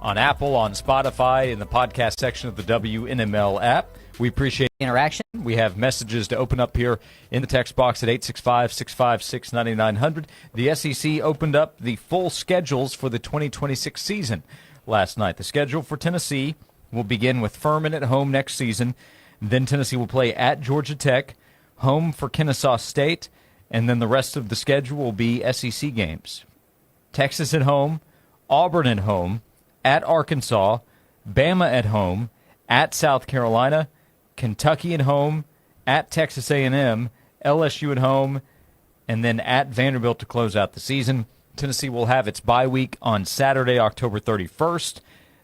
on Apple, on Spotify, in the podcast section of the WNML app. We appreciate interaction. We have messages to open up here in the text box at 865-656-9900. The SEC opened up the full schedules for the 2026 season last night. The schedule for Tennessee will begin with Furman at home next season. Then Tennessee will play at Georgia Tech, home for Kennesaw State, and then the rest of the schedule will be SEC games. Texas at home, Auburn at home, at Arkansas, Bama at home, at South Carolina, Kentucky at home, at Texas A&M, LSU at home, and then at Vanderbilt to close out the season. Tennessee will have its bye week on Saturday, October 31st.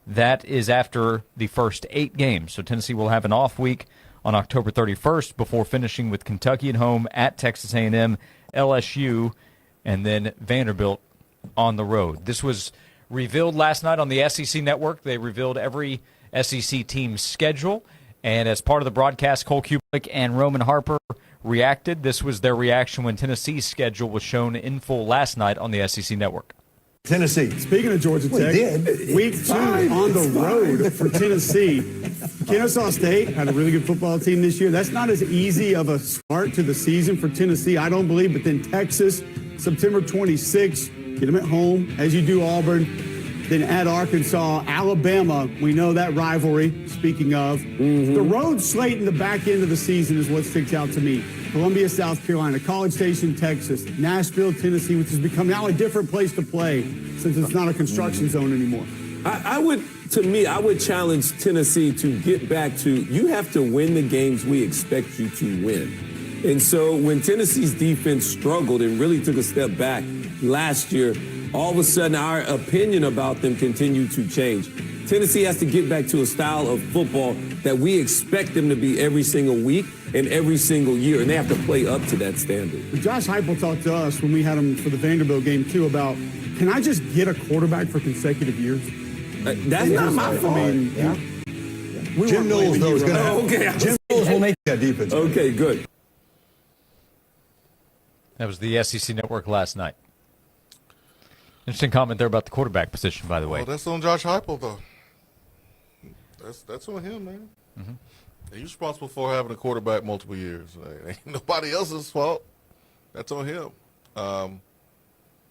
That is after the first 8 games. So Tennessee will have an off week on October 31st before finishing with Kentucky at home, at Texas A&M, LSU, and then Vanderbilt on the road. This was revealed last night on the SEC Network. They revealed every SEC team's schedule, and as part of the broadcast, Cole Kubelik and Roman Harper reacted. This was their reaction when Tennessee's schedule was shown in full last night on the SEC Network. Tennessee. Speaking of Georgia Tech, week 2 on the road for Tennessee. Kennesaw State had a really good football team this year. That's not as easy of a start to the season for Tennessee, I don't believe. But then Texas, September 26th, get them at home, as you do Auburn. Then at Arkansas, Alabama, we know that rivalry, speaking of. The road slate in the back end of the season is what sticks out to me. Columbia, South Carolina, College Station, Texas, Nashville, Tennessee, which has become now a different place to play since it's not a construction zone anymore. I would challenge Tennessee to get back to, you have to win the games we expect you to win. And so when Tennessee's defense struggled and really took a step back last year, all of a sudden our opinion about them continued to change. Tennessee has to get back to a style of football that we expect them to be every single week and every single year, and they have to play up to that standard. Josh Heupel talked to us when we had him for the Vanderbilt game, too, about, can I just get a quarterback for consecutive years? That's not my fault. I mean, Jim Knowles, though, is going to Jim Knowles will make that defense. Okay, good. That was the SEC Network last night. Interesting comment there about the quarterback position, by the way. Well, that's on Josh Heupel, though. That's on him, man. Mm-hmm. He's responsible for having a quarterback multiple years. Ain't nobody else's fault. That's on him. And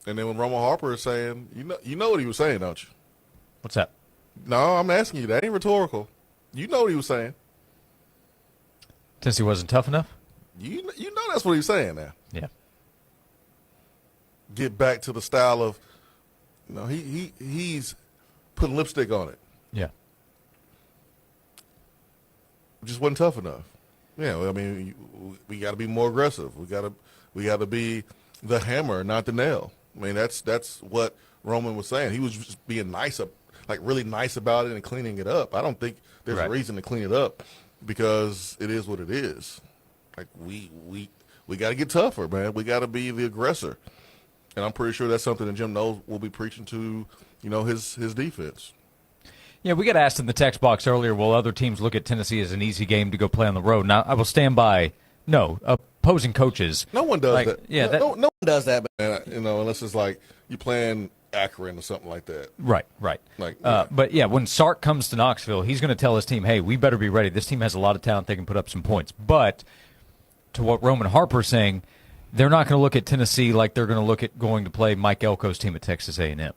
then when Roman Harper is saying, you know what he was saying, don't you? What's that? No, I'm asking you. That ain't rhetorical. You know what he was saying. Tennessee wasn't tough enough? You know that's what he was saying now. Yeah. Get back to the style of, he's putting lipstick on it. Yeah. Just wasn't tough enough. Yeah, I mean, we got to be more aggressive. We got to be the hammer, not the nail. I mean, that's what Roman was saying. He was just being nice, really nice about it and cleaning it up. I don't think there's a reason to clean it up because it is what it is. Like we got to get tougher, man. We got to be the aggressor, and I'm pretty sure that's something that Jim Knowles will be preaching to, his defense. Yeah, we got asked in the text box earlier, will other teams look at Tennessee as an easy game to go play on the road? Now, I will stand by, no, opposing coaches. No one does that. Yeah, no one does that, man. Unless it's like you playing Akron or something like that. Right. But, yeah, when Sark comes to Knoxville, he's going to tell his team, hey, we better be ready. This team has a lot of talent. They can put up some points. But to what Roman Harper's saying, they're not going to look at Tennessee like they're going to look at going to play Mike Elko's team at Texas A&M.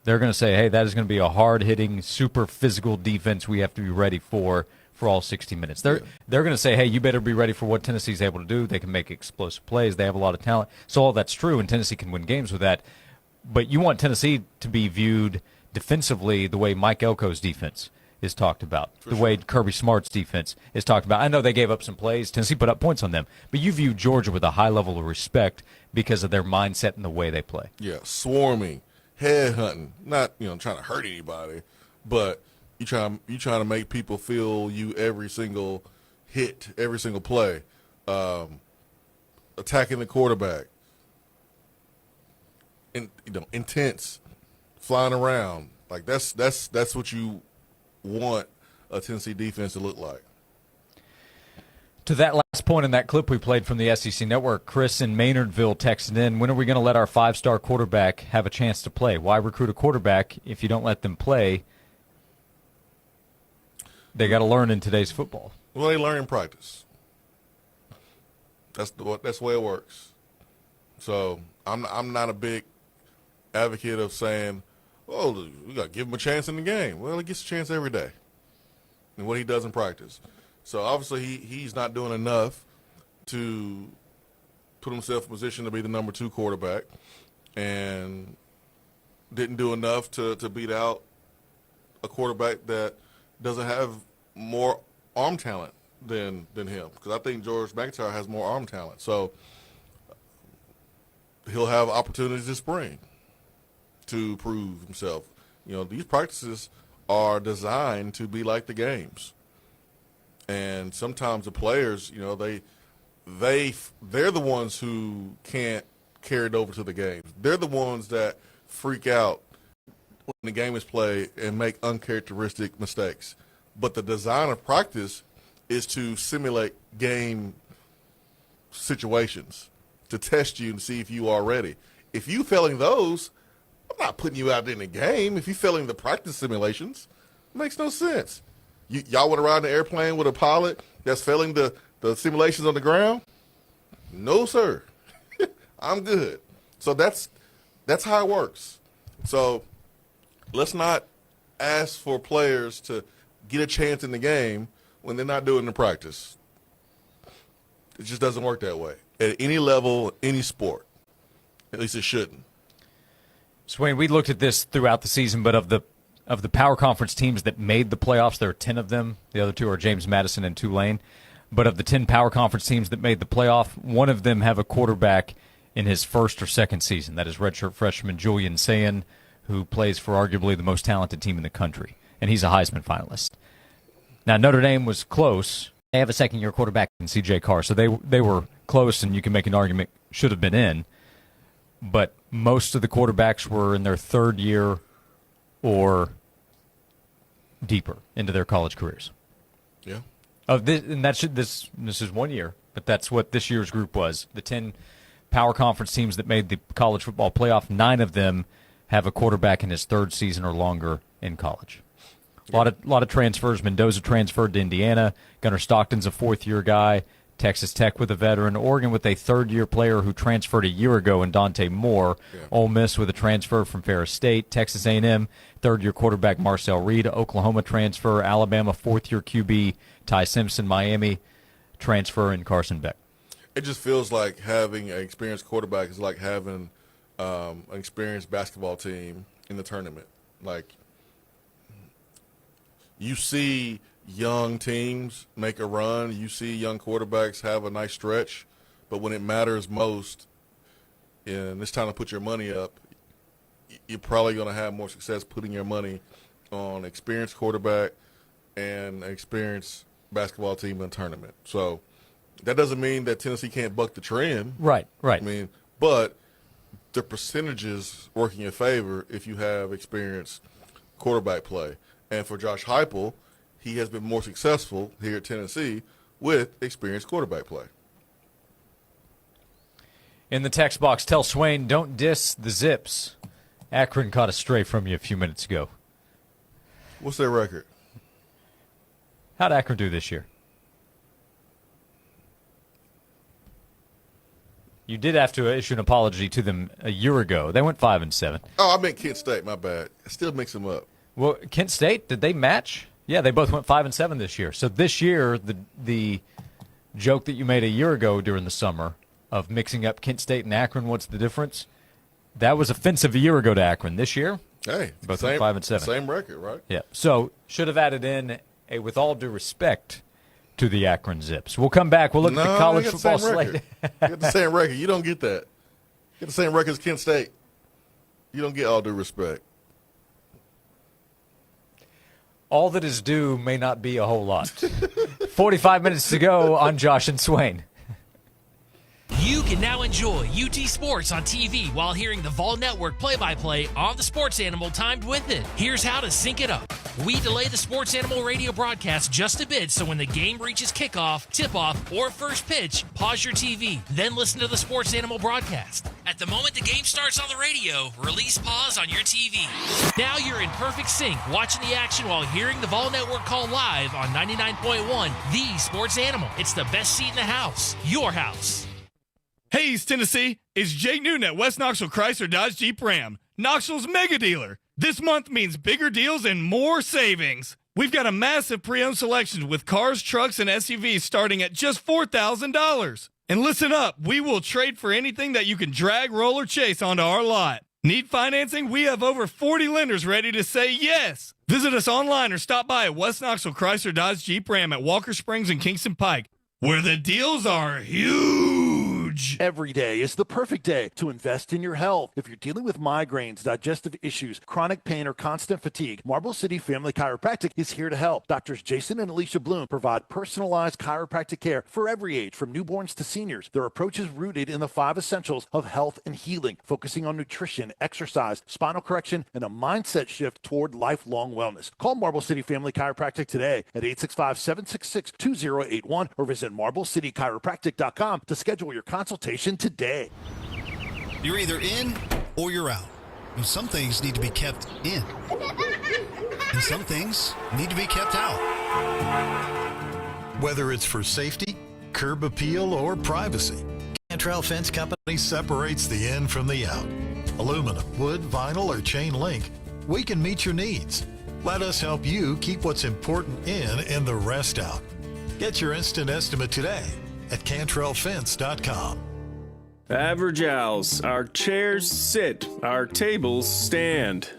They're going to say, hey, that is going to be a hard-hitting, super physical defense we have to be ready for all 60 minutes. They're going to say, hey, you better be ready for what Tennessee's able to do. They can make explosive plays. They have a lot of talent. So all that's true, and Tennessee can win games with that. But you want Tennessee to be viewed defensively the way Mike Elko's defense is talked about, way Kirby Smart's defense is talked about. I know they gave up some plays. Tennessee put up points on them. But you view Georgia with a high level of respect because of their mindset and the way they play. Yeah, swarming. Head hunting, not trying to hurt anybody, but you trying to make people feel you every single hit, every single play, attacking the quarterback, and intense, flying around. Like that's what you want a Tennessee defense to look like. To that last point in that clip we played from the SEC Network, Chris in Maynardville texted in, when are we going to let our five-star quarterback have a chance to play? Why recruit a quarterback if you don't let them play? They got to learn in today's football. Well, they learn in practice. That's the way it works. So I'm not a big advocate of saying, oh, we got to give him a chance in the game. Well, he gets a chance every day in what he does in practice. So, obviously, he's not doing enough to put himself in position to be the number 2 quarterback and didn't do enough to beat out a quarterback that doesn't have more arm talent than him. Because I think George McIntyre has more arm talent. So, he'll have opportunities this spring to prove himself. These practices are designed to be like the games. And sometimes the players, they're the ones who can't carry it over to the games. They're the ones that freak out when the game is played and make uncharacteristic mistakes. But the design of practice is to simulate game situations, to test you and see if you are ready. If you failing those, I'm not putting you out in the game. If you failing the practice simulations, it makes no sense. Y'all want to ride an airplane with a pilot that's failing the simulations on the ground? No, sir. I'm good. So that's how it works. So let's not ask for players to get a chance in the game when they're not doing the practice. It just doesn't work that way. At any level, any sport. At least it shouldn't. Swain, we looked at this throughout the season, but of the Power Conference teams that made the playoffs, there are 10 of them. The other 2 are James Madison and Tulane. But of the 10 Power Conference teams that made the playoff, one of them have a quarterback in his first or second season. That is redshirt freshman Julian Sayin, who plays for arguably the most talented team in the country. and he's a Heisman finalist. Now, Notre Dame was close. They have a second-year quarterback in C.J. Carr, so they were close, and you can make an argument should have been in. But most of the quarterbacks were in their third year or deeper into their college careers. Yeah. And this is 1 year, but that's what this year's group was. The 10 power conference teams that made the college football playoff, 9 of them have a quarterback in his third season or longer in college. A lot of transfers. Mendoza transferred to Indiana. Gunnar Stockton's a fourth-year guy. Texas Tech with a veteran. Oregon with a third-year player who transferred a year ago in Dante Moore. Yeah. Ole Miss with a transfer from Ferris State. Texas A&M, third-year quarterback Marcel Reed. Oklahoma transfer. Alabama, fourth-year QB Ty Simpson. Miami transfer and Carson Beck. It just feels like having an experienced quarterback is like having an experienced basketball team in the tournament. Like, you see young teams make a run. You see young quarterbacks have a nice stretch. But when it matters most, and it's time to put your money up, you're probably going to have more success putting your money on an experienced quarterback and an experienced basketball team in the tournament. So that doesn't mean that Tennessee can't buck the trend. Right. I mean, but the percentages work in your favor if you have experienced quarterback play. And for Josh Heupel, he has been more successful here at Tennessee with experienced quarterback play. In the text box, tell Swain, don't diss the Zips. Akron caught a stray from you a few minutes ago. What's their record? How'd Akron do this year? You did have to issue an apology to them a year ago. They went 5-7. Oh, I meant Kent State. My bad. I still mix them up. Well, Kent State, did they match? Yeah, they both went 5-7 this year. So this year, the joke that you made a year ago during the summer of mixing up Kent State and Akron, what's the difference? That was offensive a year ago to Akron. This year, hey, both went 5-7. Same record, right? Yeah. So should have added in a with all due respect to the Akron Zips. We'll come back. We'll look at the college football slate. You get the same record. You don't get that. You get the same record as Kent State. You don't get all due respect. All that is due may not be a whole lot. 45 minutes to go on Josh and Swain. You can now enjoy UT Sports on TV while hearing the Vol Network play-by-play on the Sports Animal timed with it. Here's how to sync it up. We delay the Sports Animal radio broadcast just a bit, so when the game reaches kickoff, tip-off, or first pitch, pause your TV, then listen to the Sports Animal broadcast. At the moment the game starts on the radio, release pause on your TV. Now you're in perfect sync, watching the action while hearing the Vol Network call live on 99.1, the Sports Animal. It's the best seat in the house, your house. Hey, East Tennessee, it's Jake Newton at West Knoxville Chrysler Dodge Jeep Ram, Knoxville's mega dealer. This month means bigger deals and more savings. We've got a massive pre-owned selection with cars, trucks, and SUVs starting at just $4,000. And listen up, we will trade for anything that you can drag, roll, or chase onto our lot. Need financing? We have over 40 lenders ready to say yes. Visit us online or stop by at West Knoxville Chrysler Dodge Jeep Ram at Walker Springs and Kingston Pike, where the deals are huge. Every day is the perfect day to invest in your health. If you're dealing with migraines, digestive issues, chronic pain, or constant fatigue, Marble City Family Chiropractic is here to help. Doctors Jason and Alicia Bloom provide personalized chiropractic care for every age, from newborns to seniors. Their approach is rooted in the 5 essentials of health and healing, focusing on nutrition, exercise, spinal correction, and a mindset shift toward lifelong wellness. Call Marble City Family Chiropractic today at 865-766-2081 or visit MarbleCityChiropractic.com to schedule your consultation today. You're either in or you're out. And some things need to be kept in. And some things need to be kept out. Whether it's for safety, curb appeal, or privacy, Cantrell Fence Company separates the in from the out. Aluminum, wood, vinyl, or chain link, we can meet your needs. Let us help you keep what's important in and the rest out. Get your instant estimate today at CantrellFence.com. Average Owls. Our chairs sit, our tables stand.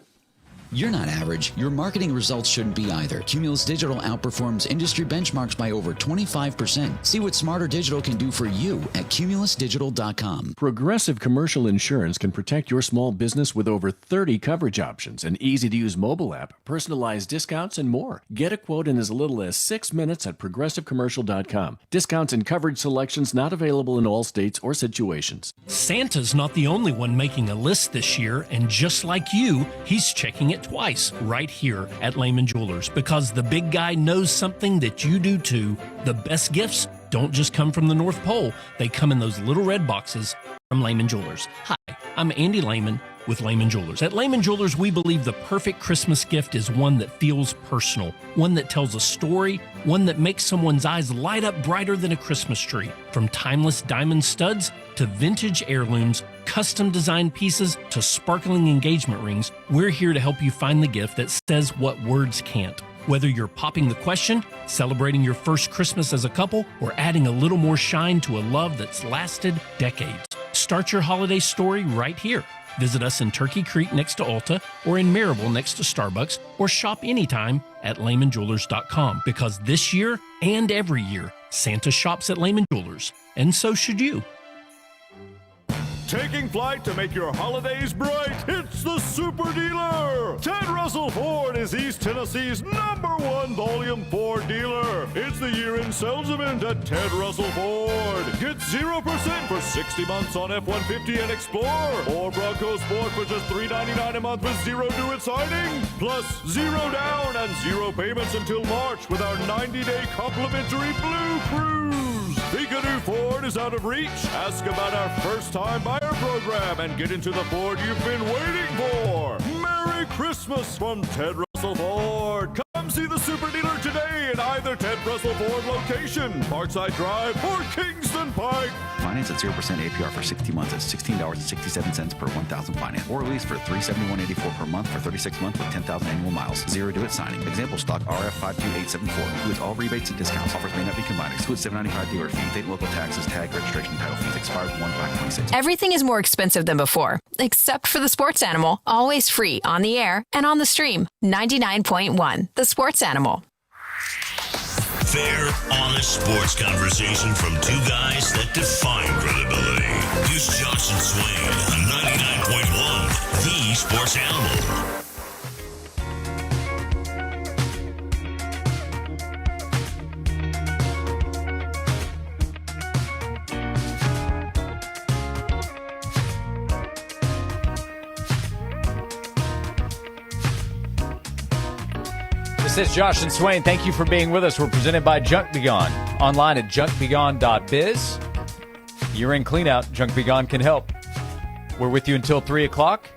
You're not average. Your marketing results shouldn't be either. Cumulus Digital outperforms industry benchmarks by over 25%. See what Smarter Digital can do for you at cumulusdigital.com. Progressive Commercial Insurance can protect your small business with over 30 coverage options, an easy-to-use mobile app, personalized discounts, and more. Get a quote in as little as 6 minutes at progressivecommercial.com. Discounts and coverage selections not available in all states or situations. Santa's not the only one making a list this year, and just like you, he's checking it twice right here at Lehman Jewelers, because the big guy knows something that you do too. The best gifts don't just come from the North Pole. They come in those little red boxes from Lehman Jewelers. Hi, I'm Andy Lehman with Lehman Jewelers. At Lehman Jewelers, we believe the perfect Christmas gift is one that feels personal, one that tells a story, one that makes someone's eyes light up brighter than a Christmas tree. From timeless diamond studs to vintage heirlooms, custom designed pieces to sparkling engagement rings, we're here to help you find the gift that says what words can't. Whether you're popping the question, celebrating your first Christmas as a couple, or adding a little more shine to a love that's lasted decades. Start your holiday story right here. Visit us in Turkey Creek next to Ulta, or in Maryville next to Starbucks, or shop anytime at LehmanJewelers.com, because this year and every year, Santa shops at Lehman Jewelers, and so should you. Taking flight to make your holidays bright, it's the Super Dealer! Ted Russell Ford is East Tennessee's #1 Volume 4 dealer. It's the year-end sales event at Ted Russell Ford. Get 0% for 60 months on F-150 and Explorer, or Bronco Sport for just $399 a month with zero due at signing. Plus, 0 down and 0 payments until March with our 90-day complimentary Blue Cruise. Think a new Ford is out of reach? Ask about our first-time buyer program and get into the Ford you've been waiting for. Merry Christmas from Ted Russell Ford. Come see the Super Dealer today in either Ted Russell Ford location, Parkside Drive, or Kingston Pike. Finance at 0% APR for 60 months at $16.67 per 1,000 finance. Or lease for $371.84 per month for 36 months with 10,000 annual miles. Zero due at signing. Example stock RF52874. Includes all rebates and discounts. Offers may not be combined. Excludes $795 dealer fee. State and local taxes, tag, registration, and title fees. Expires 1/5/26. Everything is more expensive than before, except for the Sports Animal. Always free on the air and on the stream. 99.1, The Sports Animal. Fair, honest sports conversation from two guys that define credibility. Here's Josh and Swain on 99.1, The Sports Animal. This is Josh and Swain. Thank you for being with us. We're presented by Junk Be Gone. Online at junkbegone.biz. Year-end cleanout, Junk Be Gone can help. We're with you until 3 o'clock.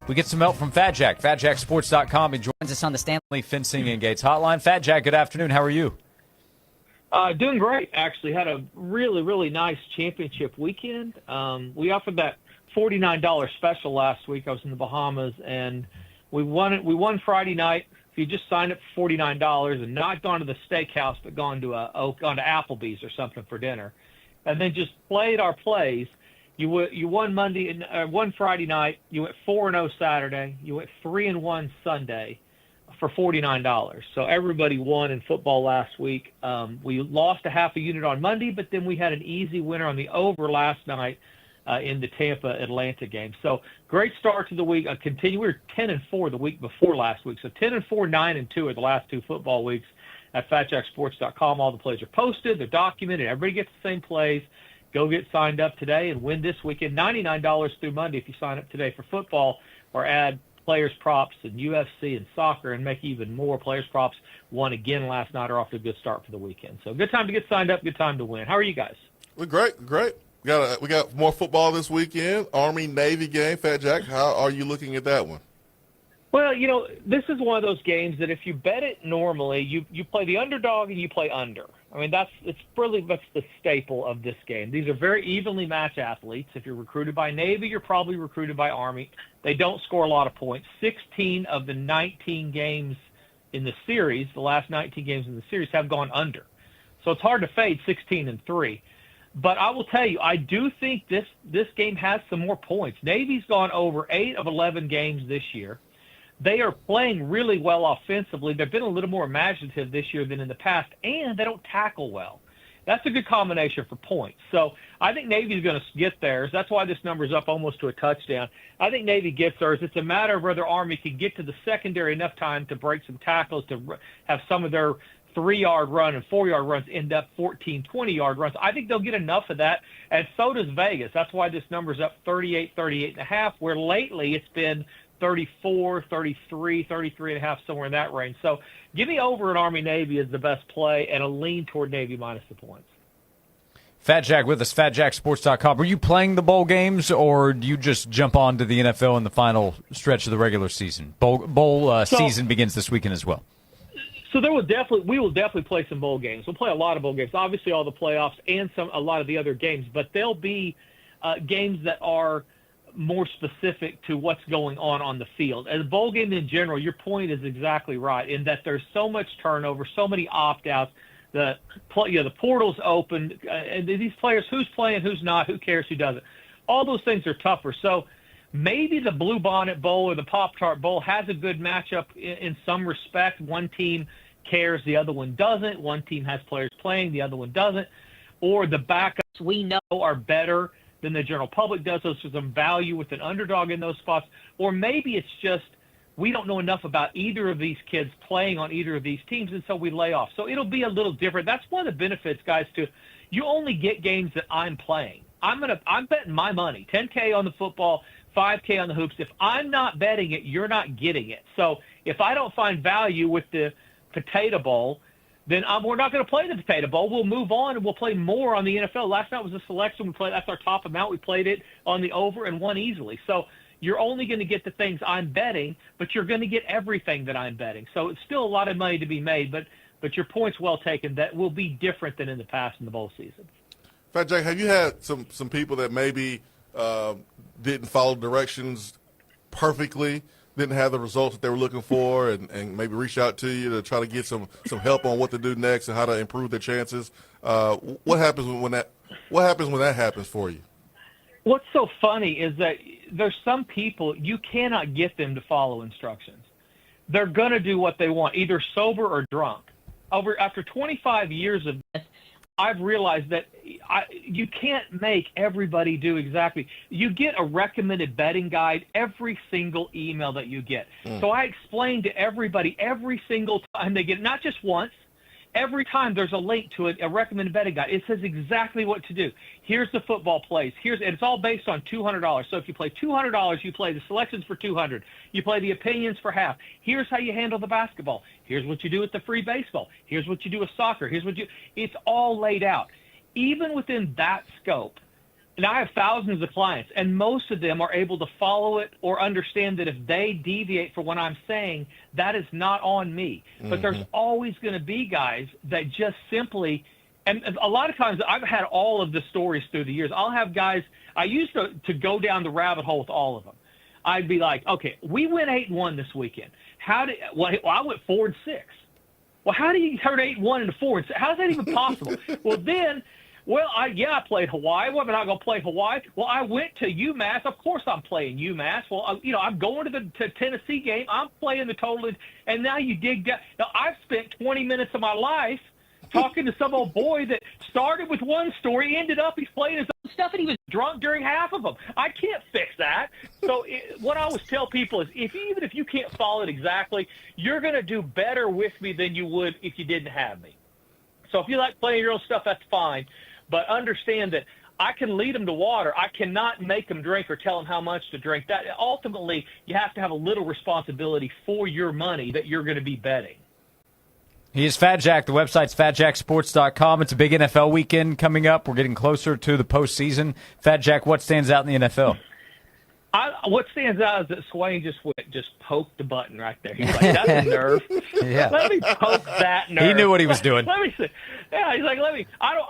We get some help from Fat Jack. FatJackSports.com. He joins us on the Stanley Fencing and Gates hotline. Fat Jack, good afternoon. How are you? Doing great, actually. Had a really, really nice championship weekend. We offered that $49 special last week. I was in the Bahamas, and we won it. We won Friday night. If you just signed up for $49 and not gone to the steakhouse, but gone to Applebee's or something for dinner, and then just played our plays, you won one Friday night. You went 4-0 Saturday. You went 3-1 Sunday for $49. So everybody won in football last week. We lost a half a unit on Monday, but then we had an easy winner on the over last night in the Tampa-Atlanta game. So great start to the week. We were 10-4 the week before last week. So 10-4, 9-2 are the last two football weeks at FatJackSports.com. All the plays are posted. They're documented. Everybody gets the same plays. Go get signed up today and win this weekend. $99 through Monday if you sign up today for football, or add players props and UFC and soccer and make even more. Players props won again last night, are off to a good start for the weekend. So good time to get signed up, good time to win. How are you guys? We're great. We got more football this weekend. Army-Navy game. Fat Jack, how are you looking at that one? Well, this is one of those games that if you bet it normally, you play the underdog and you play under. I mean, that's the staple of this game. These are very evenly matched athletes. If you're recruited by Navy, you're probably recruited by Army. They don't score a lot of points. 16 of the 19 games in the series, the last 19 games in the series, have gone under. So it's hard to fade 16-3. But I will tell you, I do think this game has some more points. Navy's gone over 8 of 11 games this year. They are playing really well offensively. They've been a little more imaginative this year than in the past, and they don't tackle well. That's a good combination for points. So I think Navy's going to get theirs. That's why this number is up almost to a touchdown. I think Navy gets theirs. It's a matter of whether Army can get to the secondary enough time to break some tackles, to have some of their 3-yard run and 4-yard runs end up 14, 20-yard runs. I think they'll get enough of that, and so does Vegas. That's why this number's up 38, 38.5, where lately it's been 34, 33, 33.5, somewhere in that range. So give me over at Army-Navy as the best play and a lean toward Navy minus the points. Fat Jack with us, fatjacksports.com. Were you playing the bowl games, or do you just jump on to the NFL in the final stretch of the regular season? Bowl season begins this weekend as well. So we will definitely play some bowl games. We'll play a lot of bowl games, obviously all the playoffs and a lot of the other games, but there'll be games that are more specific to what's going on the field. As a bowl game in general, your point is exactly right in that there's so much turnover, so many opt-outs. The portal's open, and these players, who's playing, who's not, who cares, who doesn't. All those things are tougher. So maybe the Blue Bonnet Bowl or the Pop-Tart Bowl has a good matchup in some respect. One team cares, the other one doesn't. One team has players playing, the other one doesn't. Or the backups we know are better than the general public does. So there's some value with an underdog in those spots. Or maybe it's just we don't know enough about either of these kids playing on either of these teams, and so we lay off. So it'll be a little different. That's one of the benefits, guys, too. You only get games that I'm playing. I'm betting my money, $10K on the football, $5K on the hoops. If I'm not betting it, you're not getting it. So if I don't find value with the Potato Bowl, then we're not going to play the Potato Bowl. We'll move on and we'll play more on the NFL. Last night was a selection. That's our top amount. We played it on the over and won easily. So you're only going to get the things I'm betting, but you're going to get everything that I'm betting. So it's still a lot of money to be made, but your point's well taken. That will be different than in the past in the bowl season. Fat Jack, have you had some people that maybe didn't follow directions perfectly, didn't have the results that they were looking for, and maybe reach out to you to try to get some help on what to do next and how to improve their chances? What happens when that happens for you? What's so funny is that there's some people you cannot get them to follow instructions. They're going to do what they want, either sober or drunk. After 25 years of this, I've realized that you can't make everybody do exactly. You get a recommended betting guide every single email that you get. So I explain to everybody every single time they get it, not just once. Every time there's a link to a recommended betting guide. It says exactly what to do. Here's the football plays. And it's all based on $200. So if you play $200, you play the selections for $200. You play the opinions for half. Here's how you handle the basketball. Here's what you do with the free baseball. Here's what you do with soccer. It's all laid out. Even within that scope, and I have thousands of clients, and most of them are able to follow it or understand that if they deviate from what I'm saying, that is not on me. But there's always going to be guys that just simply – and a lot of times I've had all of the stories through the years. I'll have guys – I used to go down the rabbit hole with all of them. I'd be like, okay, we went 8-1 this weekend. I went 4-6. Well, how do you turn 8-1 into 4-6? How's that even possible? Well, then – I played Hawaii. Well, I'm not going to play Hawaii. Well, I went to UMass. Of course I'm playing UMass. Well, I'm going to the Tennessee game. I'm playing the total. And now you dig down. Now, I've spent 20 minutes of my life talking to some old boy that started with one story, ended up he's playing his own stuff, and he was drunk during half of them. I can't fix that. So what I always tell people is even if you can't follow it exactly, you're going to do better with me than you would if you didn't have me. So if you like playing your own stuff, that's fine. But understand that I can lead them to water. I cannot make them drink or tell them how much to drink. That ultimately, you have to have a little responsibility for your money that you're going to be betting. He is Fat Jack. The website's fatjacksports.com. It's a big NFL weekend coming up. We're getting closer to the postseason. Fat Jack, what stands out in the NFL? What stands out is that Swain just poked the button right there. He's like, that's a nerve. Yeah. Let me poke that nerve. He knew what he was doing. Let me see. Yeah, he's like,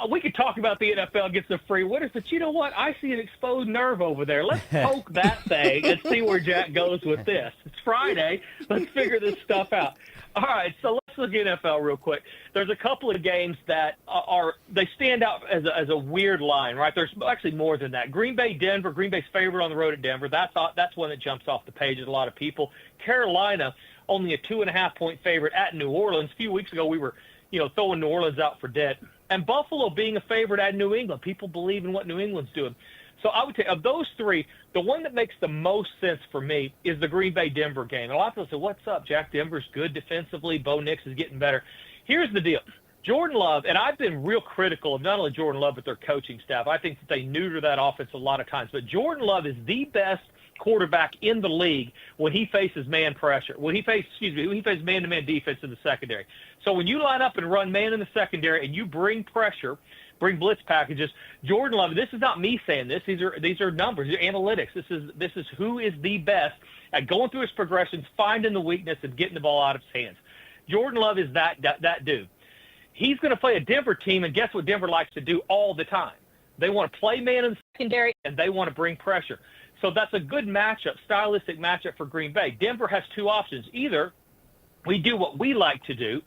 we could talk about the NFL gets the free winners, but you know what? I see an exposed nerve over there. Let's poke that thing and see where Jack goes with this. It's Friday. Let's figure this stuff out. All right, so let's look at NFL real quick. There's a couple of games that they stand out as a weird line, right? There's actually more than that. Green Bay, Denver. Green Bay's favorite on the road at Denver. That's one that jumps off the page at a lot of people. Carolina, only a 2.5-point favorite at New Orleans. A few weeks ago, we were, throwing New Orleans out for dead. And Buffalo being a favorite at New England. People believe in what New England's doing. So I would say of those three, the one that makes the most sense for me is the Green Bay-Denver game. And a lot of people say, what's up, Jack? Denver's good defensively. Bo Nix is getting better. Here's the deal. Jordan Love, and I've been real critical of not only Jordan Love but their coaching staff. I think that they neuter that offense a lot of times. But Jordan Love is the best quarterback in the league when he faces man pressure, when he faces man-to-man defense in the secondary. So when you line up and run man in the secondary and you bring pressure, bring blitz packages, Jordan Love, this is not me saying this. These are numbers, these are analytics. This is who is the best at going through his progressions, finding the weakness, and getting the ball out of his hands. Jordan Love is that dude. He's going to play a Denver team, and guess what Denver likes to do all the time? They want to play man in the secondary, and they want to bring pressure. So that's a good matchup, stylistic matchup for Green Bay. Denver has two options. Either we do what we like to do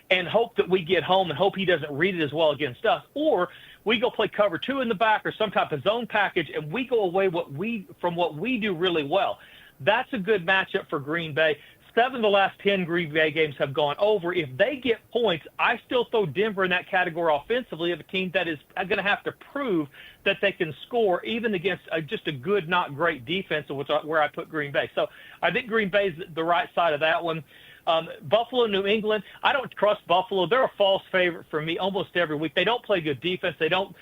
and hope that we get home and hope he doesn't read it as well against us, or we go play cover two in the back or some type of zone package, and we go away from what we do really well. That's a good matchup for Green Bay. 7 of the last 10 Green Bay games have gone over. If they get points, I still throw Denver in that category offensively of a team that is going to have to prove that they can score even against just a good, not great defense, where I put Green Bay. So I think Green Bay's the right side of that one. Buffalo, New England, I don't trust Buffalo. They're a false favorite for me almost every week. They don't play good defense. They don't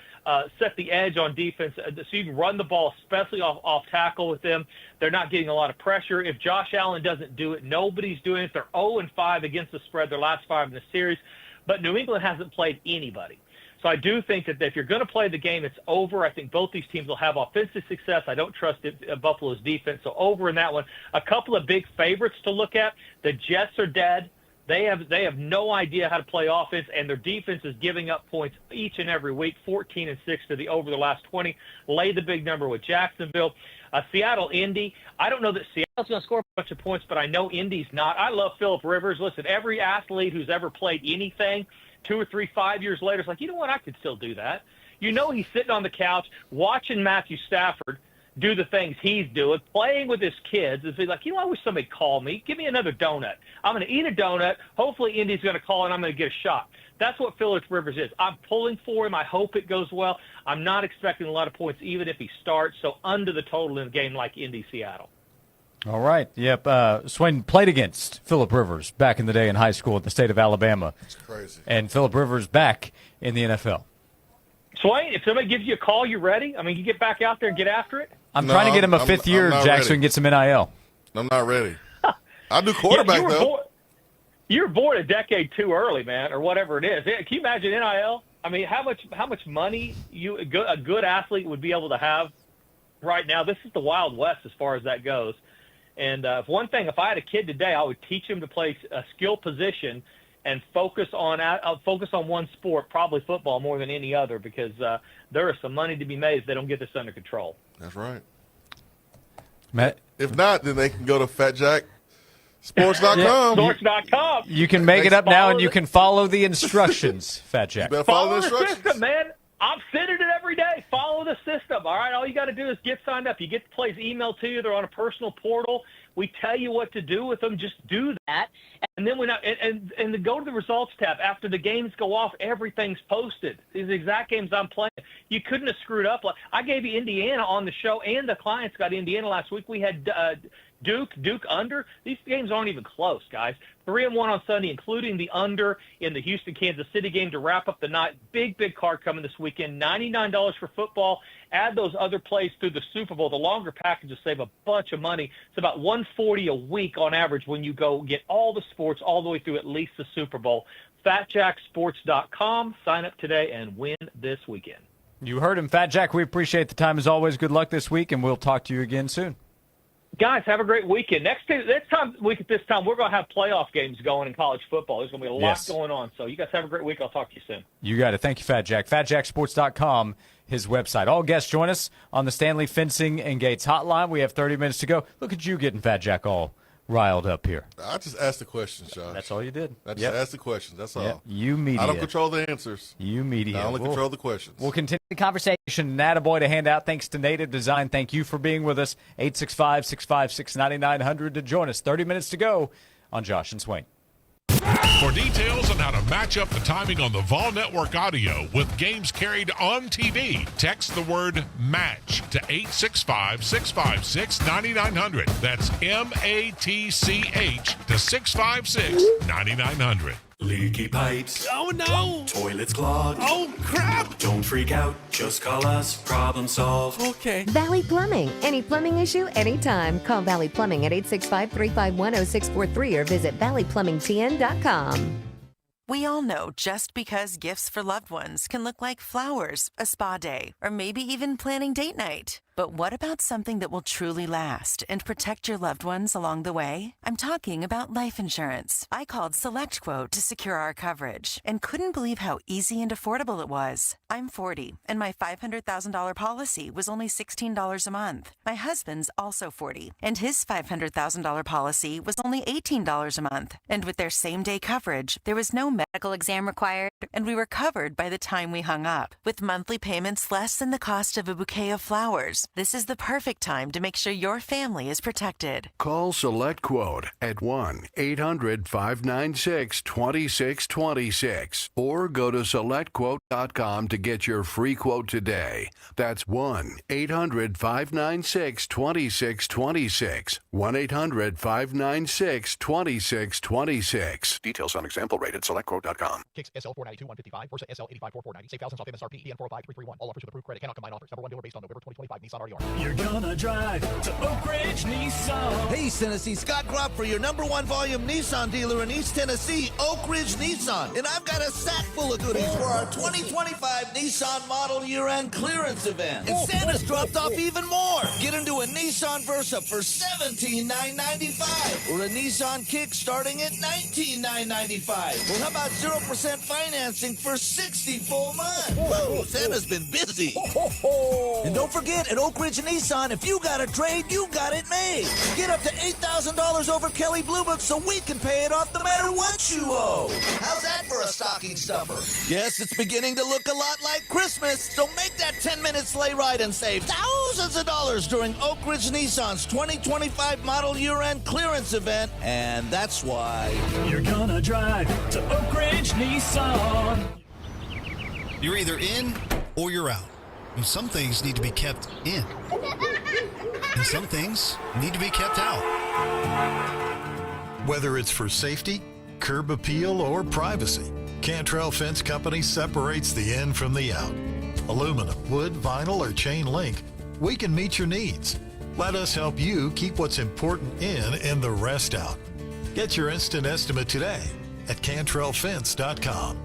set the edge on defense, so you can run the ball, especially off tackle with them. They're not getting a lot of pressure. If Josh Allen doesn't do it, nobody's doing it. They're 0-5 against the spread, their last 5 in the series. But New England hasn't played anybody. So I do think that if you're going to play the game, it's over. I think both these teams will have offensive success. I don't trust Buffalo's defense, so over in that one. A couple of big favorites to look at. The Jets are dead. They have no idea how to play offense, and their defense is giving up points each and every week, 14-6 to the over the last 20. Lay the big number with Jacksonville. Seattle, Indy. I don't know that Seattle's going to score a bunch of points, but I know Indy's not. I love Phillip Rivers. Listen, every athlete who's ever played anything, 2 or 3, 5 years later, it's like, you know what, I could still do that. He's sitting on the couch watching Matthew Stafford do the things he's doing, playing with his kids, and be like, I wish somebody called me. Give me another donut. I'm going to eat a donut. Hopefully Indy's going to call, and I'm going to get a shot. That's what Phillip Rivers is. I'm pulling for him. I hope it goes well. I'm not expecting a lot of points, even if he starts, so under the total in a game like Indy-Seattle. All right. Yep. Swain played against Phillip Rivers back in the day in high school at the state of Alabama. It's crazy. And Phillip Rivers back in the NFL. Swain, if somebody gives you a call, you ready? I mean, you get back out there and get after it? I'm trying to get him a fifth year, Jack, so he can get some NIL. I'm not ready. I'll do quarterback, though. You were born a decade too early, man, or whatever it is. Can you imagine NIL? I mean, how much money a good athlete would be able to have right now? This is the Wild West as far as that goes. And if I had a kid today, I would teach him to play a skill position and focus on one sport, probably football more than any other, because there is some money to be made if they don't get this under control. That's right. Matt? If not, then they can go to FatJackSports.com. Yeah, sports.com. You can make it up now, and you can follow the instructions, Fat Jack. You better follow the the instructions. system, man. I'm sending it every day. Follow the system. All right, all you got to do is get signed up. You get the plays emailed to you. They're on a personal portal. We tell you what to do with them. Just do that, and then and then go to the results tab. After the games go off, everything's posted. These exact games I'm playing. You couldn't have screwed up. I gave you Indiana on the show, and the clients got Indiana last week. We had Duke under. These games aren't even close, guys. 3-1 on Sunday, including the under in the Houston-Kansas City game to wrap up the night. Big card coming this weekend. $99 for football. Add those other plays through the Super Bowl. The longer packages save a bunch of money. It's about $140 a week on average when you go get all the sports all the way through at least the Super Bowl. FatJackSports.com. Sign up today and win this weekend. You heard him, Fat Jack. We appreciate the time as always. Good luck this week, and we'll talk to you again soon. Guys, have a great weekend. Next week at this time, we're going to have playoff games going in college football. There's going to be a lot going on. So you guys have a great week. I'll talk to you soon. You got it. Thank you, Fat Jack. FatJackSports.com, his website. All guests join us on the Stanley Fencing and Gates hotline. We have 30 minutes to go. Look at you getting Fat Jack all riled up here. I just asked the questions, Josh. That's all you did. I just asked the questions. That's all. Yep. You media. I don't control the answers. You media. I only control the questions. We'll continue the conversation. Attaboy to hand out. Thanks to Native Design. Thank you for being with us. 865-656-9900 to join us. 30 minutes to go on Josh and Swain. For details on how to match up the timing on the Vol Network audio with games carried on TV, text the word MATCH to 865-656-9900. That's MATCH to 656-9900. Leaky pipes. Oh no! Toilets clogged. Oh crap! Don't freak out. Just call us. Problem solved. Okay. Valley Plumbing. Any plumbing issue, anytime. Call Valley Plumbing at 865-351-0643 or visit valleyplumbingtn.com. We all know just because gifts for loved ones can look like flowers, a spa day, or maybe even planning date night. But what about something that will truly last and protect your loved ones along the way? I'm talking about life insurance. I called SelectQuote to secure our coverage and couldn't believe how easy and affordable it was. I'm 40, and my $500,000 policy was only $16 a month. My husband's also 40, and his $500,000 policy was only $18 a month. And with their same-day coverage, there was no medical exam required, and we were covered by the time we hung up. With monthly payments less than the cost of a bouquet of flowers, this is the perfect time to make sure your family is protected. Call SelectQuote at 1-800-596-2626 or go to SelectQuote.com to get your free quote today. That's 1-800-596-2626. 1-800-596-2626. Details on example rate at SelectQuote.com. Kicks SL 492-155 versus SL 854-490. Save thousands off MSRP. EN 45331. All offers with approved credit. Cannot combine offers. Number one dealer based on November 2025 Nissan RDR. You're gonna drive to Oak Ridge Nissan. Hey, Tennessee, Scott Gropp for your number one volume Nissan dealer in East Tennessee, Oak Ridge Nissan. And I've got a sack full of goodies for our 2025 Nissan model year-end clearance event. And Santa's dropped off even more. Get into a Nissan Versa for $17,995 or a Nissan Kick starting at $19,995. Well, how about 0% financing for 60 full months? Woo, Santa's been busy. And don't forget, at Oak Ridge Nissan, if you got a trade, you got it made. Get up to $8,000 over Kelly Blue Book so we can pay it off no matter what you owe. How's that for a stocking stuffer? Yes, it's beginning to look a lot like Christmas, so make that 10-minute sleigh ride and save thousands of dollars during Oak Ridge Nissan's 2025 model year-end clearance event, and that's why you're gonna drive to Oak Ridge Nissan. You're either in or you're out. And some things need to be kept in. And some things need to be kept out. Whether it's for safety, curb appeal, or privacy, Cantrell Fence Company separates the in from the out. Aluminum, wood, vinyl, or chain link, we can meet your needs. Let us help you keep what's important in and the rest out. Get your instant estimate today at CantrellFence.com.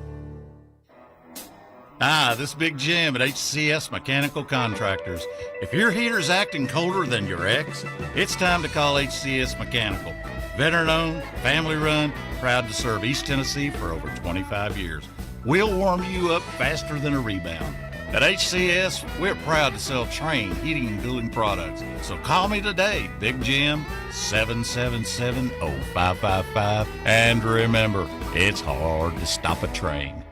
Hi, this is Big Jim at HCS Mechanical Contractors. If your heater's acting colder than your ex, it's time to call HCS Mechanical. Veteran-owned, family-run, proud to serve East Tennessee for over 25 years. We'll warm you up faster than a rebound. At HCS, we're proud to sell Train heating and cooling products. So call me today, Big Jim, 777-0555. And remember, it's hard to stop a train.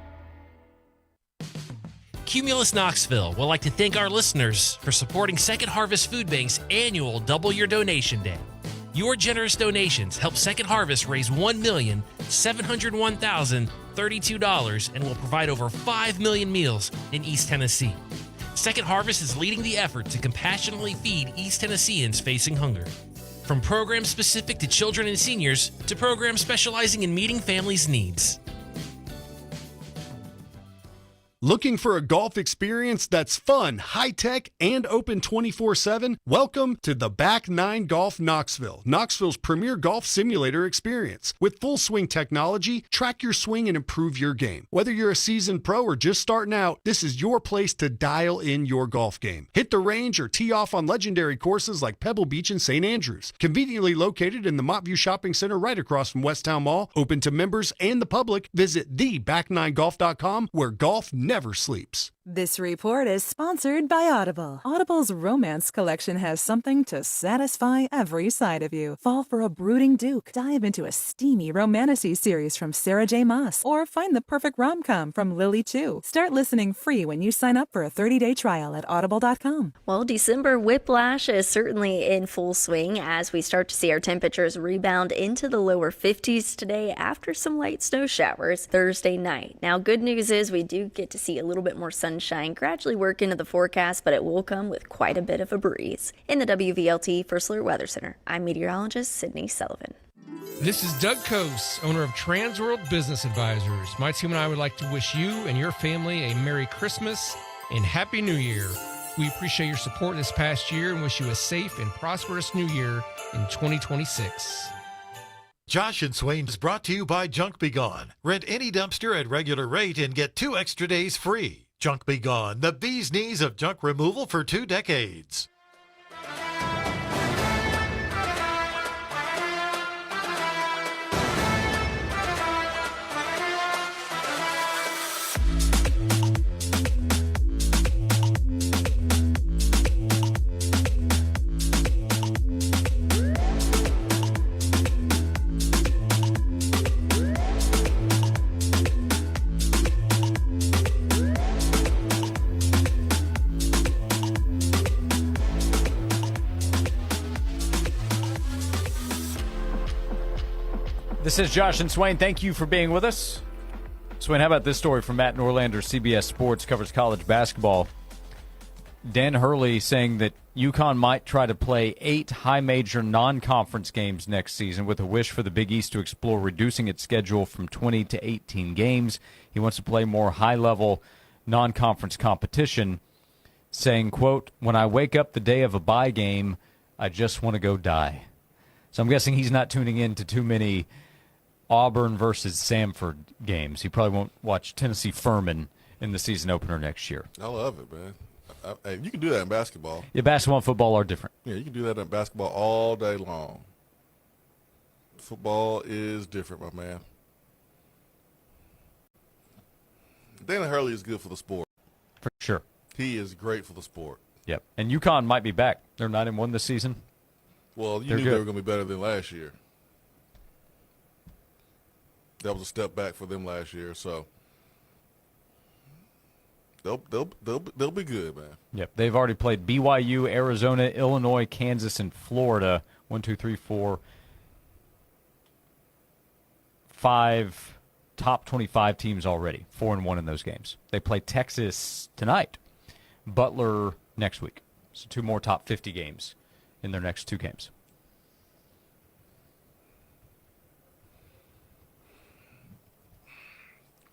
Cumulus Knoxville would like to thank our listeners for supporting Second Harvest Food Bank's annual Double Your Donation Day. Your generous donations help Second Harvest raise $1,701,032 and will provide over 5 million meals in East Tennessee. Second Harvest is leading the effort to compassionately feed East Tennesseans facing hunger. From programs specific to children and seniors to programs specializing in meeting families' needs. Looking for a golf experience that's fun, high-tech, and open 24/7? Welcome to the Back 9 Golf Knoxville, Knoxville's premier golf simulator experience. With full swing technology, track your swing and improve your game. Whether you're a seasoned pro or just starting out, this is your place to dial in your golf game. Hit the range or tee off on legendary courses like Pebble Beach and St. Andrews. Conveniently located in the Montview Shopping Center right across from Westtown Mall, open to members and the public. Visit theback9golf.com where golf never sleeps. This report is sponsored by Audible. Audible's romance collection has something to satisfy every side of you. Fall for a brooding duke. Dive into a steamy romantasy series from Sarah J. Maas. Or find the perfect rom-com from Lily Chu. Start listening free when you sign up for a 30-day trial at audible.com. Well, December whiplash is certainly in full swing as we start to see our temperatures rebound into the lower 50s today after some light snow showers Thursday night. Now, good news is we do get to see a little bit more sunshine gradually work into the forecast, but it will come with quite a bit of a breeze. In the WVLT First Alert Weather Center, I'm meteorologist Sydney Sullivan. This is Doug Coase, owner of Transworld Business Advisors. My team and I would like to wish you and your family a Merry Christmas and Happy New Year. We appreciate your support this past year and wish you a safe and prosperous new year in 2026. Josh and Swain is brought to you by Junk Be Gone. Rent any dumpster at regular rate and get 2 extra days free. Junk Be Gone, the bee's knees of junk removal for 2 decades. This is Josh and Swain. Thank you for being with us. Swain, how about this story from Matt Norlander, CBS Sports, covers college basketball. Dan Hurley saying that UConn might try to play 8 high-major non-conference games next season with a wish for the Big East to explore reducing its schedule from 20 to 18 games. He wants to play more high-level non-conference competition, saying, quote, "When I wake up the day of a bye game, I just want to go die." So I'm guessing he's not tuning in to too many Auburn versus Samford games. He probably won't watch Tennessee Furman in the season opener next year. I love it, man. You can do that in basketball. Yeah, basketball and football are different. Yeah, you can do that in basketball all day long. Football is different, my man. Dana Hurley is good for the sport. For sure. He is great for the sport. Yep. And UConn might be back. They're 9-1 this season. Well, you They're knew good. they were going to be better than last year. That was a step back for them last year, so they'll be good, man. Yep. They've already played BYU, Arizona, Illinois, Kansas, and Florida. 1, 2, 3, 4, 5 top 25 teams already. 4-1 in those games. They play Texas tonight. Butler next week. So 2 more top 50 games in their next 2 games.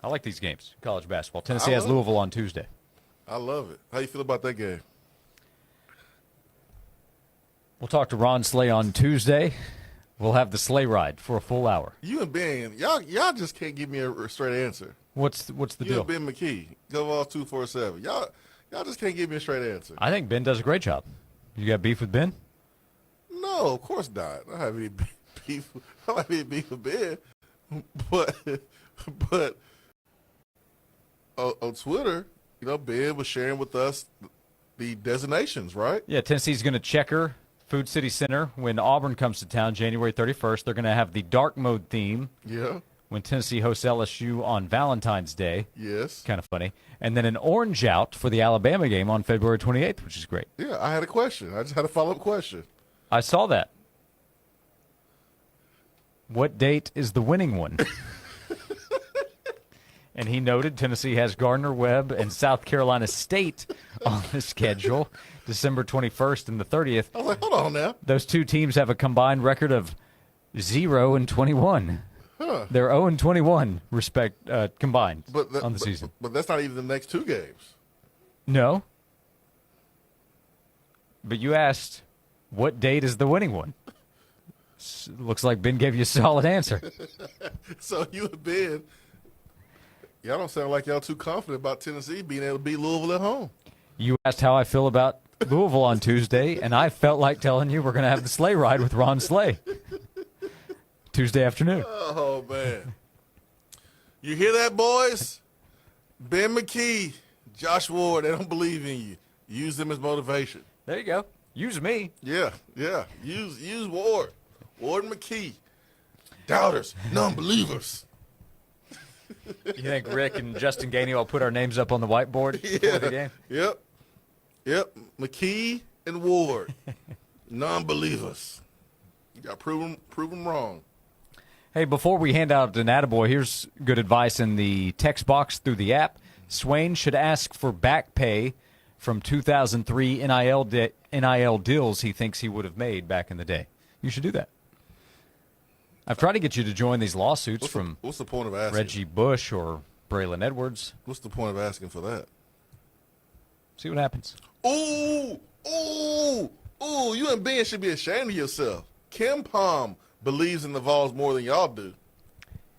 I like these games, college basketball. Tennessee has Louisville on Tuesday. I love it. How you feel about that game? We'll talk to Ron Slay on Tuesday. We'll have the sleigh ride for a full hour. You and Ben, y'all just can't give me a straight answer. What's the you deal? And Ben McKee, Go 247. Y'all just can't give me a straight answer. I think Ben does a great job. You got beef with Ben? No, of course not. I don't have any beef. I don't have any beef with Ben. But on Twitter, Ben was sharing with us the designations, right? Yeah, Tennessee's going to checker Food City Center when Auburn comes to town January 31st. They're going to have the dark mode theme. Yeah. When Tennessee hosts LSU on Valentine's Day. Yes. Kind of funny. And then an orange out for the Alabama game on February 28th, which is great. Yeah, I had a question. I just had a follow-up question. I saw that. What date is the winning one? And he noted Tennessee has Gardner-Webb and South Carolina State on the schedule, December 21st and the 30th. I was like, hold on now. Those 2 teams have a combined record of 0-21. Huh. They're 0-21 combined on the season. But that's not even the next 2 games. No. But you asked, what date is the winning one? Looks like Ben gave you a solid answer. So you and Ben, y'all don't sound like y'all too confident about Tennessee being able to beat Louisville at home. You asked how I feel about Louisville on Tuesday, and I felt like telling you we're going to have the sleigh ride with Ron Slay Tuesday afternoon. Oh, man. You hear that, boys? Ben McKee, Josh Ward, they don't believe in you. Use them as motivation. There you go. Use me. Yeah. Use Ward. Ward and McKee. Doubters, non-believers. You think Rick and Justin Gainey will put our names up on the whiteboard before the game? Yep. McKee and Ward, non-believers. You got to prove them wrong. Hey, before we hand out an attaboy, here's good advice in the text box through the app. Swain should ask for back pay from 2003 NIL deals he thinks he would have made back in the day. You should do that. I've tried to get you to join these lawsuits from what's the point of asking? Reggie Bush or Braylon Edwards. What's the point of asking for that? See what happens. Ooh, you and Ben should be ashamed of yourself. Kim Palm believes in the Vols more than y'all do.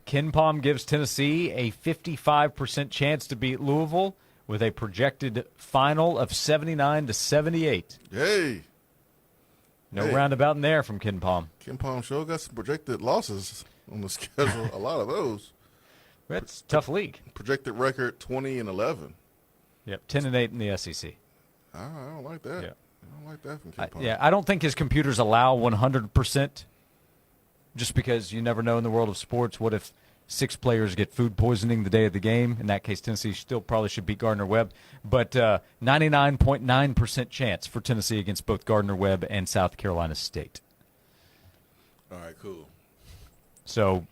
Ken Palm gives Tennessee a 55% chance to beat Louisville with a projected final of 79-78. Hey. No roundabout in there from Ken Palm. Ken Palm sure got some projected losses on the schedule. A lot of those. That's a tough league. Projected record 20-11. Yep, 10-8 in the SEC. I don't like that. Yeah. I don't like that from Ken Palm. Yeah, I don't think his computers allow 100%. Just because you never know in the world of sports. What if 6 players get food poisoning the day of the game? In that case, Tennessee still probably should beat Gardner-Webb. But 99.9% chance for Tennessee against both Gardner-Webb and South Carolina State. All right, cool. So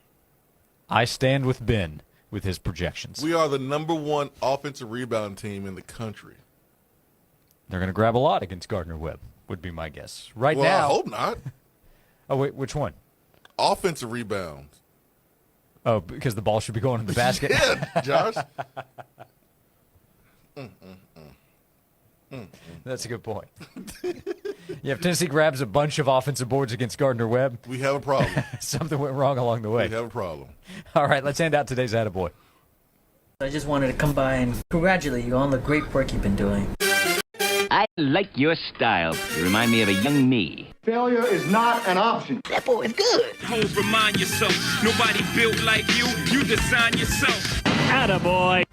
I stand with Ben with his projections. We are the number 1 offensive rebound team in the country. They're going to grab a lot against Gardner-Webb, would be my guess. Right now. now. I hope not. Oh, wait, which one? Offensive rebounds. Oh, because the ball should be going in the basket? Yeah, Josh. That's a good point. Yeah, if Tennessee grabs a bunch of offensive boards against Gardner-Webb, we have a problem. Something went wrong along the way. We have a problem. All right, let's hand out today's attaboy. I just wanted to come by and congratulate you on the great work you've been doing. I like your style. You remind me of a young me. Failure is not an option. That boy is good. Homes, remind yourself, nobody built like you. You design yourself. Attaboy.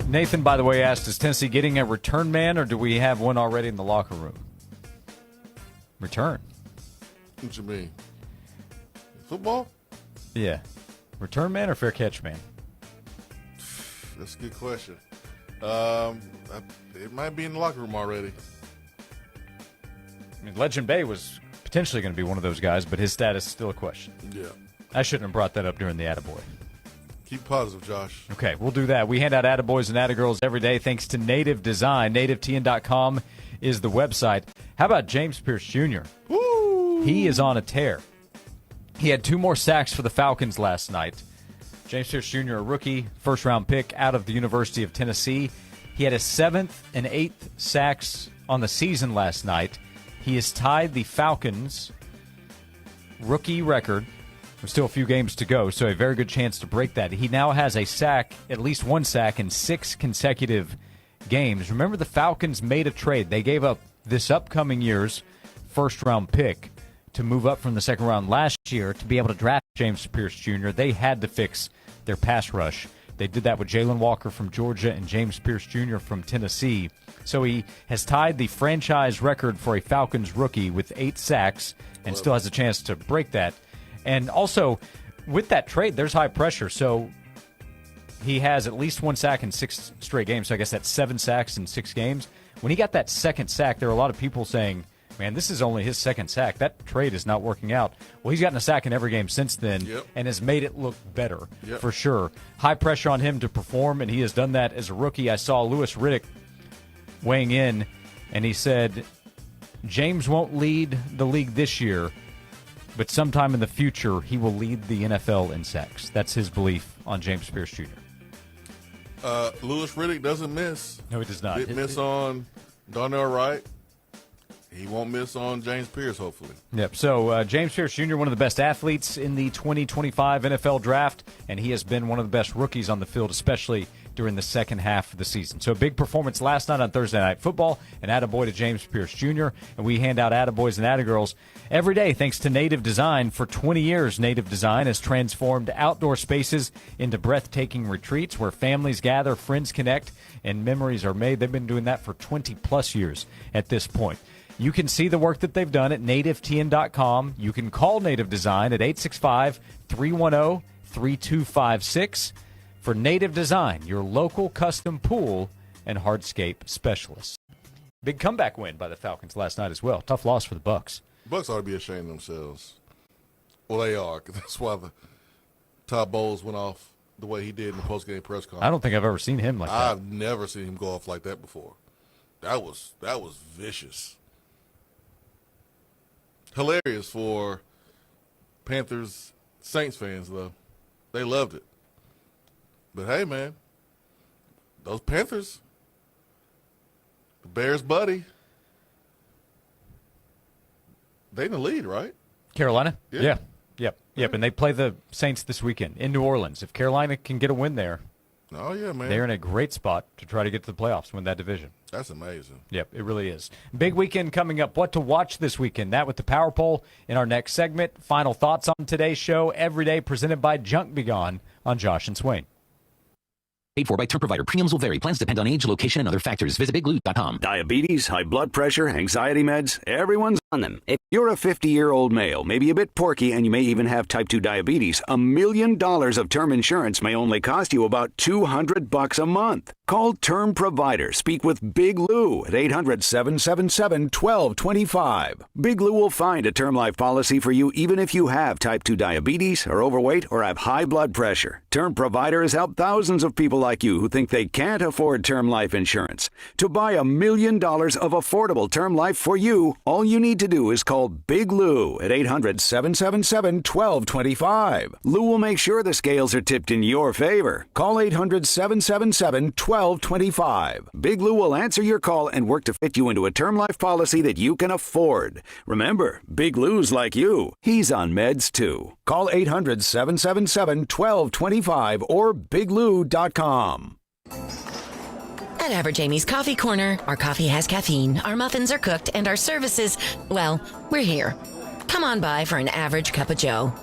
Nathan, by the way, asked, is Tennessee getting a return man, or do we have one already in the locker room? Return. What you mean? Football? Yeah. Return man or fair catch man? That's a good question. It might be in the locker room already. I mean, Legend Bay was potentially going to be one of those guys, but his status is still a question. Yeah. I shouldn't have brought that up during the attaboy. Keep positive, Josh. Okay, we'll do that. We hand out attaboys and attagirls every day thanks to Native Design. NativeTN.com is the website. How about James Pierce Jr.? Woo! He is on a tear. He had 2 more sacks for the Falcons last night. James Pierce Jr., a rookie, first-round pick out of the University of Tennessee. He had his 7th and 8th sacks on the season last night. He has tied the Falcons' rookie record. There's still a few games to go, so a very good chance to break that. He now has a sack, at least 1 sack, in 6 consecutive games. Remember, the Falcons made a trade. They gave up this upcoming year's first-round pick to move up from the second round last year to be able to draft James Pierce Jr. They had to fix their pass rush. They did that with Jalen Walker from Georgia and James Pierce Jr. from Tennessee. So he has tied the franchise record for a Falcons rookie with 8 sacks and still has a chance to break that. And also, with that trade, there's high pressure. So he has at least 1 sack in 6 straight games. So I guess that's 7 sacks in 6 games. When he got that second sack, there were a lot of people saying, man, this is only his second sack. That trade is not working out. Well, he's gotten a sack in every game since then and has made it look better for sure. High pressure on him to perform, and he has done that as a rookie. I saw Louis Riddick weighing in, and he said, James won't lead the league this year, but sometime in the future he will lead the NFL in sacks. That's his belief on James Pierce Jr. Louis Riddick doesn't miss. No, he does not. Didn't miss on Darnell Wright. He won't miss on James Pierce, hopefully. Yep. So James Pierce Jr., one of the best athletes in the 2025 NFL draft, and he has been one of the best rookies on the field, especially during the second half of the season. So a big performance last night on Thursday Night Football, and attaboy to James Pierce Jr., and we hand out attaboys and attagirls every day thanks to Native Design. For 20 years, Native Design has transformed outdoor spaces into breathtaking retreats where families gather, friends connect, and memories are made. They've been doing that for 20-plus years at this point. You can see the work that they've done at nativetn.com. You can call Native Design at 865-310-3256 for Native Design, your local custom pool and hardscape specialist. Big comeback win by the Falcons last night as well. Tough loss for the Bucs. Bucs ought to be ashamed of themselves. Well, they are, because that's why the Todd Bowles went off the way he did in the postgame press conference. I don't think I've ever seen him like that. I've never seen him go off like that before. That was vicious. Hilarious for Panthers Saints fans, though. They loved it. But, hey, man, those Panthers, the Bears' buddy, they in the lead, right? Carolina? Yeah. Yep, and they play the Saints this weekend in New Orleans. If Carolina can get a win there, oh yeah, man, they're in a great spot to try to get to the playoffs, win that division. That's amazing. Yep, it really is. Big weekend coming up. What to watch this weekend? That with the Power Poll in our next segment. Final thoughts on today's show every day, presented by Junk Be Gone on Josh and Swain. Paid for by term provider. Premiums will vary. Plans depend on age, location, and other factors. Visit BigLou.com. Diabetes, high blood pressure, anxiety meds, everyone's on them. If you're a 50-year-old male, maybe a bit porky, and you may even have type 2 diabetes, $1 million of term insurance may only cost you about $200 a month. Call Term Provider. Speak with Big Lou at 800-777-1225. Big Lou will find a term life policy for you even if you have type 2 diabetes, are overweight, or have high blood pressure. Term Provider has helped thousands of people like you who think they can't afford term life insurance. To buy $1 million of affordable term life for you, all you need to do is call Big Lou at 800-777-1225. Lou will make sure the scales are tipped in your favor. Call 800-777-1225. Big Lou will answer your call and work to fit you into a term life policy that you can afford. Remember, Big Lou's like you. He's on meds too. Call 800-777-1225 or biglou.com. At Average Amy's Coffee Corner, our coffee has caffeine, our muffins are cooked, and our services, well, we're here. Come on by for an average cup of joe.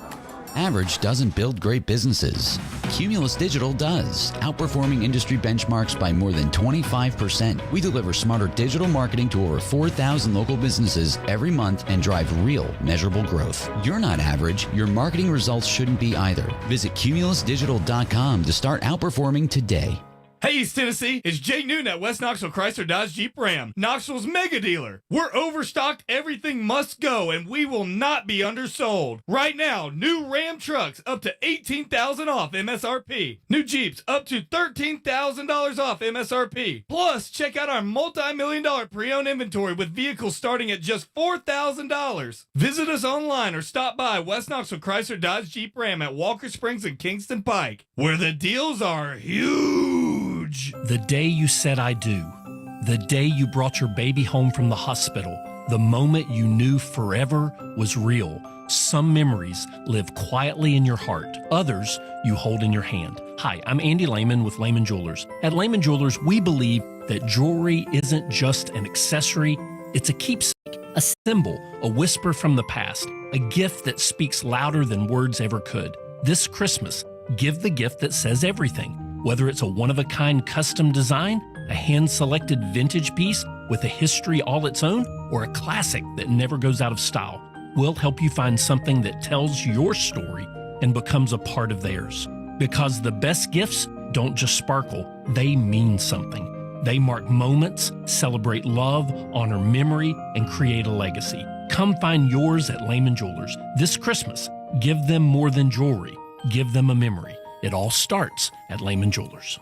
Average doesn't build great businesses. Cumulus Digital does, outperforming industry benchmarks by more than 25%. We deliver smarter digital marketing to over 4,000 local businesses every month and drive real, measurable growth. You're not average. Your marketing results shouldn't be either. Visit cumulusdigital.com to start outperforming today. Hey, East Tennessee, it's Jay Noon at West Knoxville Chrysler Dodge Jeep Ram, Knoxville's mega dealer. We're overstocked, everything must go, and we will not be undersold. Right now, new Ram trucks up to $18,000 off MSRP. New Jeeps up to $13,000 off MSRP. Plus, check out our multi-million-dollar pre-owned inventory with vehicles starting at just $4,000. Visit us online or stop by West Knoxville Chrysler Dodge Jeep Ram at Walker Springs and Kingston Pike, where the deals are huge. The day you said I do, the day you brought your baby home from the hospital, the moment you knew forever was real. Some memories live quietly in your heart. Others you hold in your hand. Hi, I'm Andy Lehman with Lehman Jewelers. At Lehman Jewelers, we believe that jewelry isn't just an accessory, it's a keepsake, a symbol, a whisper from the past, a gift that speaks louder than words ever could. This Christmas, give the gift that says everything. Whether it's a one-of-a-kind custom design, a hand-selected vintage piece with a history all its own, or a classic that never goes out of style, we'll help you find something that tells your story and becomes a part of theirs. Because the best gifts don't just sparkle, they mean something. They mark moments, celebrate love, honor memory, and create a legacy. Come find yours at Lehman Jewelers this Christmas. Give them more than jewelry. Give them a memory. It all starts at Lehman Jewelers.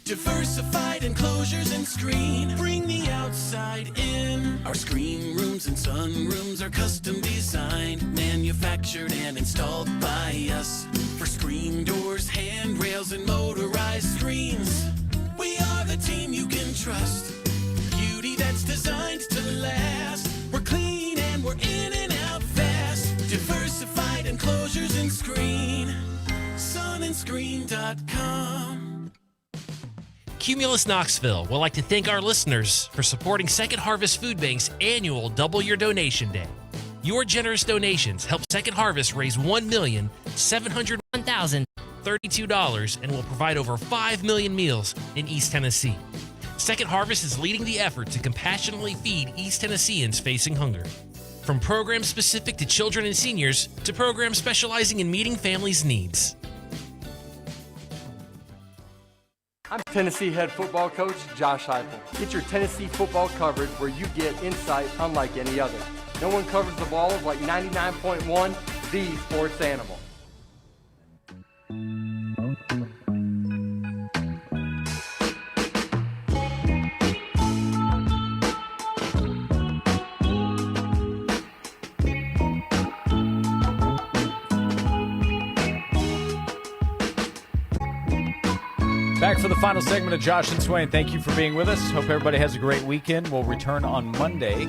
Diversified enclosures and screen. Bring the outside in. Our screen rooms and sunrooms are custom designed, manufactured and installed by us. For screen doors, handrails, and motorized screens, we are the team you can trust. Beauty that's designed to last. We're clean and we're in and out fast. Diversified enclosures and screen. Sunandscreen.com. Cumulus Knoxville would like to thank our listeners for supporting Second Harvest Food Bank's annual Double Your Donation Day. Your generous donations help Second Harvest raise $1,701,032 and will provide over 5 million meals in East Tennessee. Second Harvest is leading the effort to compassionately feed East Tennesseans facing hunger. From programs specific to children and seniors to programs specializing in meeting families' needs. I'm Tennessee head football coach Josh Heupel. Get your Tennessee football coverage where you get insight unlike any other. No one covers the Vols like 99.1 The Sports Animal. Back for the final segment of Josh and Swain. Thank you for being with us. Hope everybody has a great weekend. We'll return on Monday.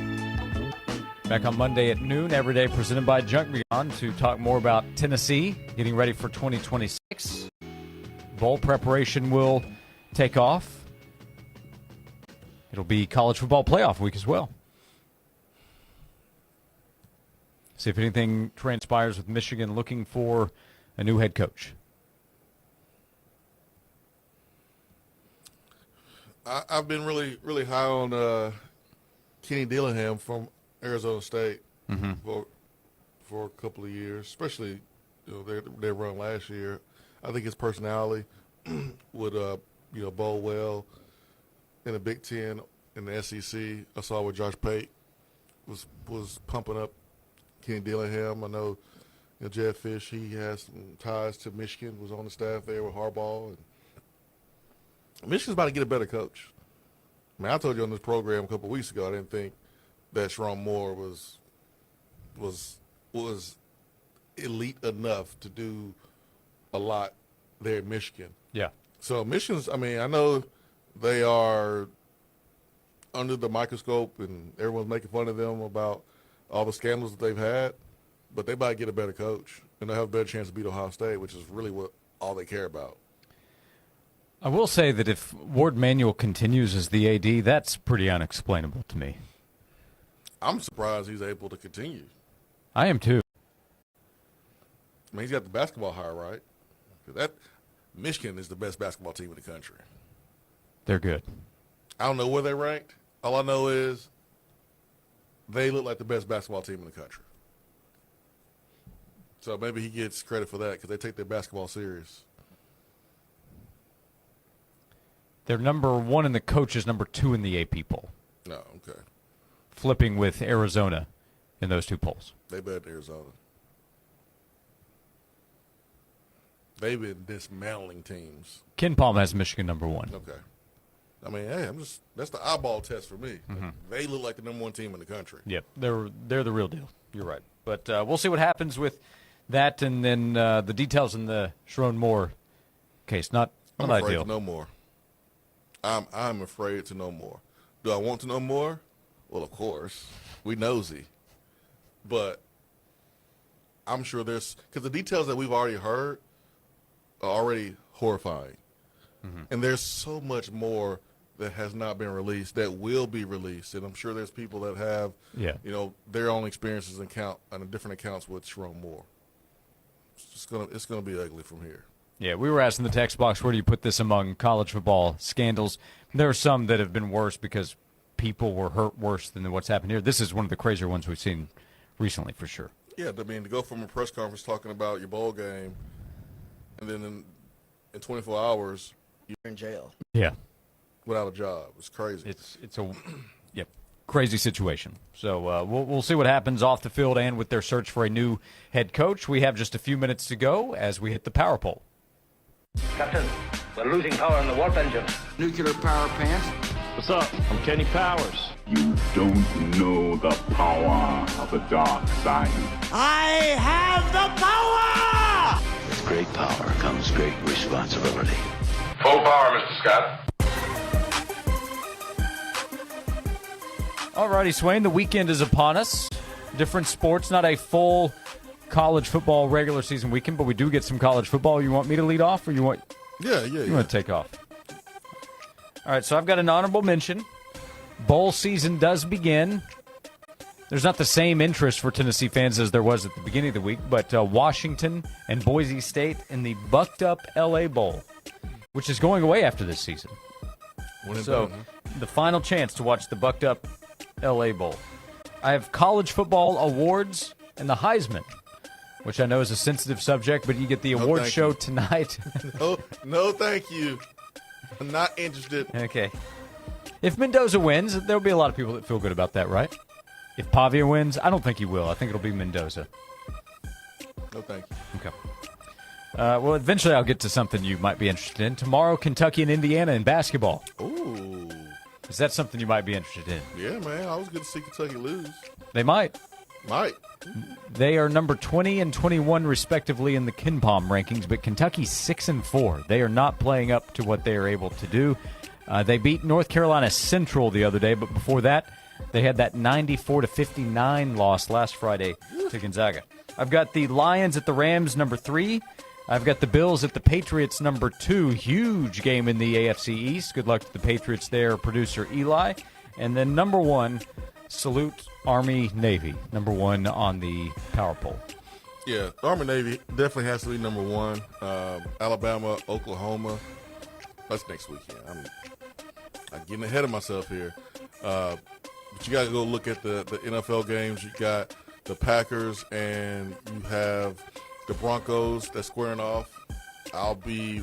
Back on Monday at noon, every day presented by Junk Beyond to talk more about Tennessee, getting ready for 2026. Bowl preparation will take off. It'll be college football playoff week as well. See if anything transpires with Michigan looking for a new head coach. I've been really high on Kenny Dillingham from Arizona State for a couple of years, especially their run last year. I think his personality would bowl well in the Big Ten in the SEC. I saw where Josh Pate was pumping up Kenny Dillingham. I know, Jed Fish, he has some ties to Michigan, was on the staff there with Harbaugh. And Michigan's about to get a better coach. I mean, I told you on this program a couple of weeks ago, I didn't think that Sharon Moore was elite enough to do a lot there in Michigan. Yeah. So Michigan's, I mean, I know they are under the microscope and everyone's making fun of them about all the scandals that they've had, but they about to get a better coach and they'll have a better chance to beat Ohio State, which is really what all they care about. I will say that if Ward Manuel continues as the AD, that's pretty unexplainable to me. I'm surprised he's able to continue. I am too. I mean, he's got the basketball hire, right? That Michigan is the best basketball team in the country. They're good. I don't know where they're ranked. All I know is they look like the best basketball team in the country. So maybe he gets credit for that because they take their basketball serious. They're number 1 in the coaches, number 2 in the AP poll. No, okay. Flipping with Arizona in those 2 polls. They bet Arizona. They've been dismantling teams. Ken Palm has Michigan number 1. Okay. I mean, hey, that's the eyeball test for me. Mm-hmm. They look like the number 1 team in the country. Yep, they're the real deal. You're right. But we'll see what happens with that and then the details in the Sharon Moore case. Not I'm ideal. afraid to know more. I'm afraid to know more. Do I want to know more? Well, of course. We nosy. But I'm sure because the details that we've already heard are already horrifying. Mm-hmm. And there's so much more that has not been released that will be released. And I'm sure there's people that have, their own experiences and different accounts with Sharon Moore. It's gonna be ugly from here. Yeah, we were asking the text box, where do you put this among college football scandals? There are some that have been worse because people were hurt worse than what's happened here. This is one of the crazier ones we've seen recently, for sure. Yeah, I mean, to go from a press conference talking about your bowl game, and then in 24 hours, you're in jail. Yeah. Without a job. It's crazy. It's a crazy situation. So we'll see what happens off the field and with their search for a new head coach. We have just a few minutes to go as we hit the power poll. Captain, we're losing power in the warp engine. Nuclear power pants. What's up? I'm Kenny Powers. You don't know the power of the dark side. I have the power! With great power comes great responsibility. Full power, Mr. Scott. Alrighty, Swain, the weekend is upon us. Different sports, not a full college football regular season weekend, but we do get some college football. You want me to lead off, or you want? Yeah. You want to take off? All right, so I've got an honorable mention. Bowl season does begin. There's not the same interest for Tennessee fans as there was at the beginning of the week, but Washington and Boise State in the Bucked Up LA Bowl, which is going away after this season. So the final chance to watch the Bucked Up LA Bowl. I have college football awards and the Heisman, which I know is a sensitive subject, but you get the awards show tonight. No, thank you. I'm not interested. Okay. If Mendoza wins, there'll be a lot of people that feel good about that, right? If Pavia wins, I don't think he will. I think it'll be Mendoza. No, thank you. Okay. Well, eventually I'll get to something you might be interested in. Tomorrow, Kentucky and Indiana in basketball. Ooh. Is that something you might be interested in? Yeah, man. I was good to see Kentucky lose. They might. Might. They are number 20 and 21, respectively, in the KenPom rankings, but Kentucky's 6-4. They are not playing up to what they are able to do. They beat North Carolina Central the other day, but before that, they had that 94-59 loss last Friday to Gonzaga. I've got the Lions at the Rams, number 3. I've got the Bills at the Patriots, number 2. Huge game in the AFC East. Good luck to the Patriots there, producer Eli. And then number 1, salute Army, Navy, number 1 on the power poll. Yeah, Army, Navy definitely has to be number 1. Alabama, Oklahoma. That's next weekend. I'm getting ahead of myself here. But you got to go look at the NFL games. You got the Packers and you have the Broncos that's squaring off. I'll be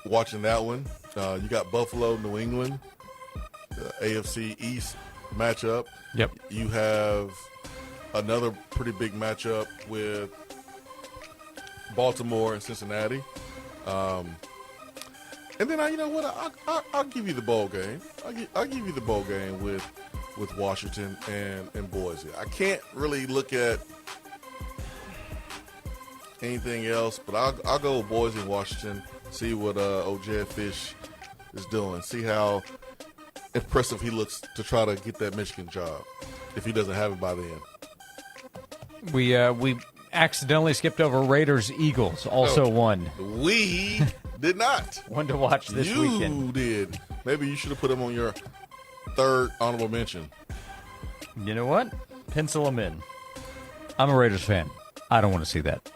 watching that one. You got Buffalo, New England, the AFC East matchup. Yep. You have another pretty big matchup with Baltimore and Cincinnati. And then, you know what? I'll give you the bowl game. I'll give you the bowl game with Washington and Boise. I can't really look at anything else, but I'll go with Boise and Washington, see what O.J. Fish is doing, see how impressive he looks to try to get that Michigan job if he doesn't have it by then. We accidentally skipped over Raiders-Eagles, also one. We did not. One to watch this weekend. You did. Maybe you should have put him on your third honorable mention. You know what? Pencil them in. I'm a Raiders fan. I don't want to see that.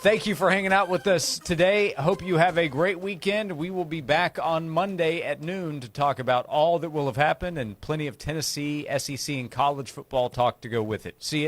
Thank you for hanging out with us today. Hope you have a great weekend. We will be back on Monday at noon to talk about all that will have happened and plenty of Tennessee, SEC, and college football talk to go with it. See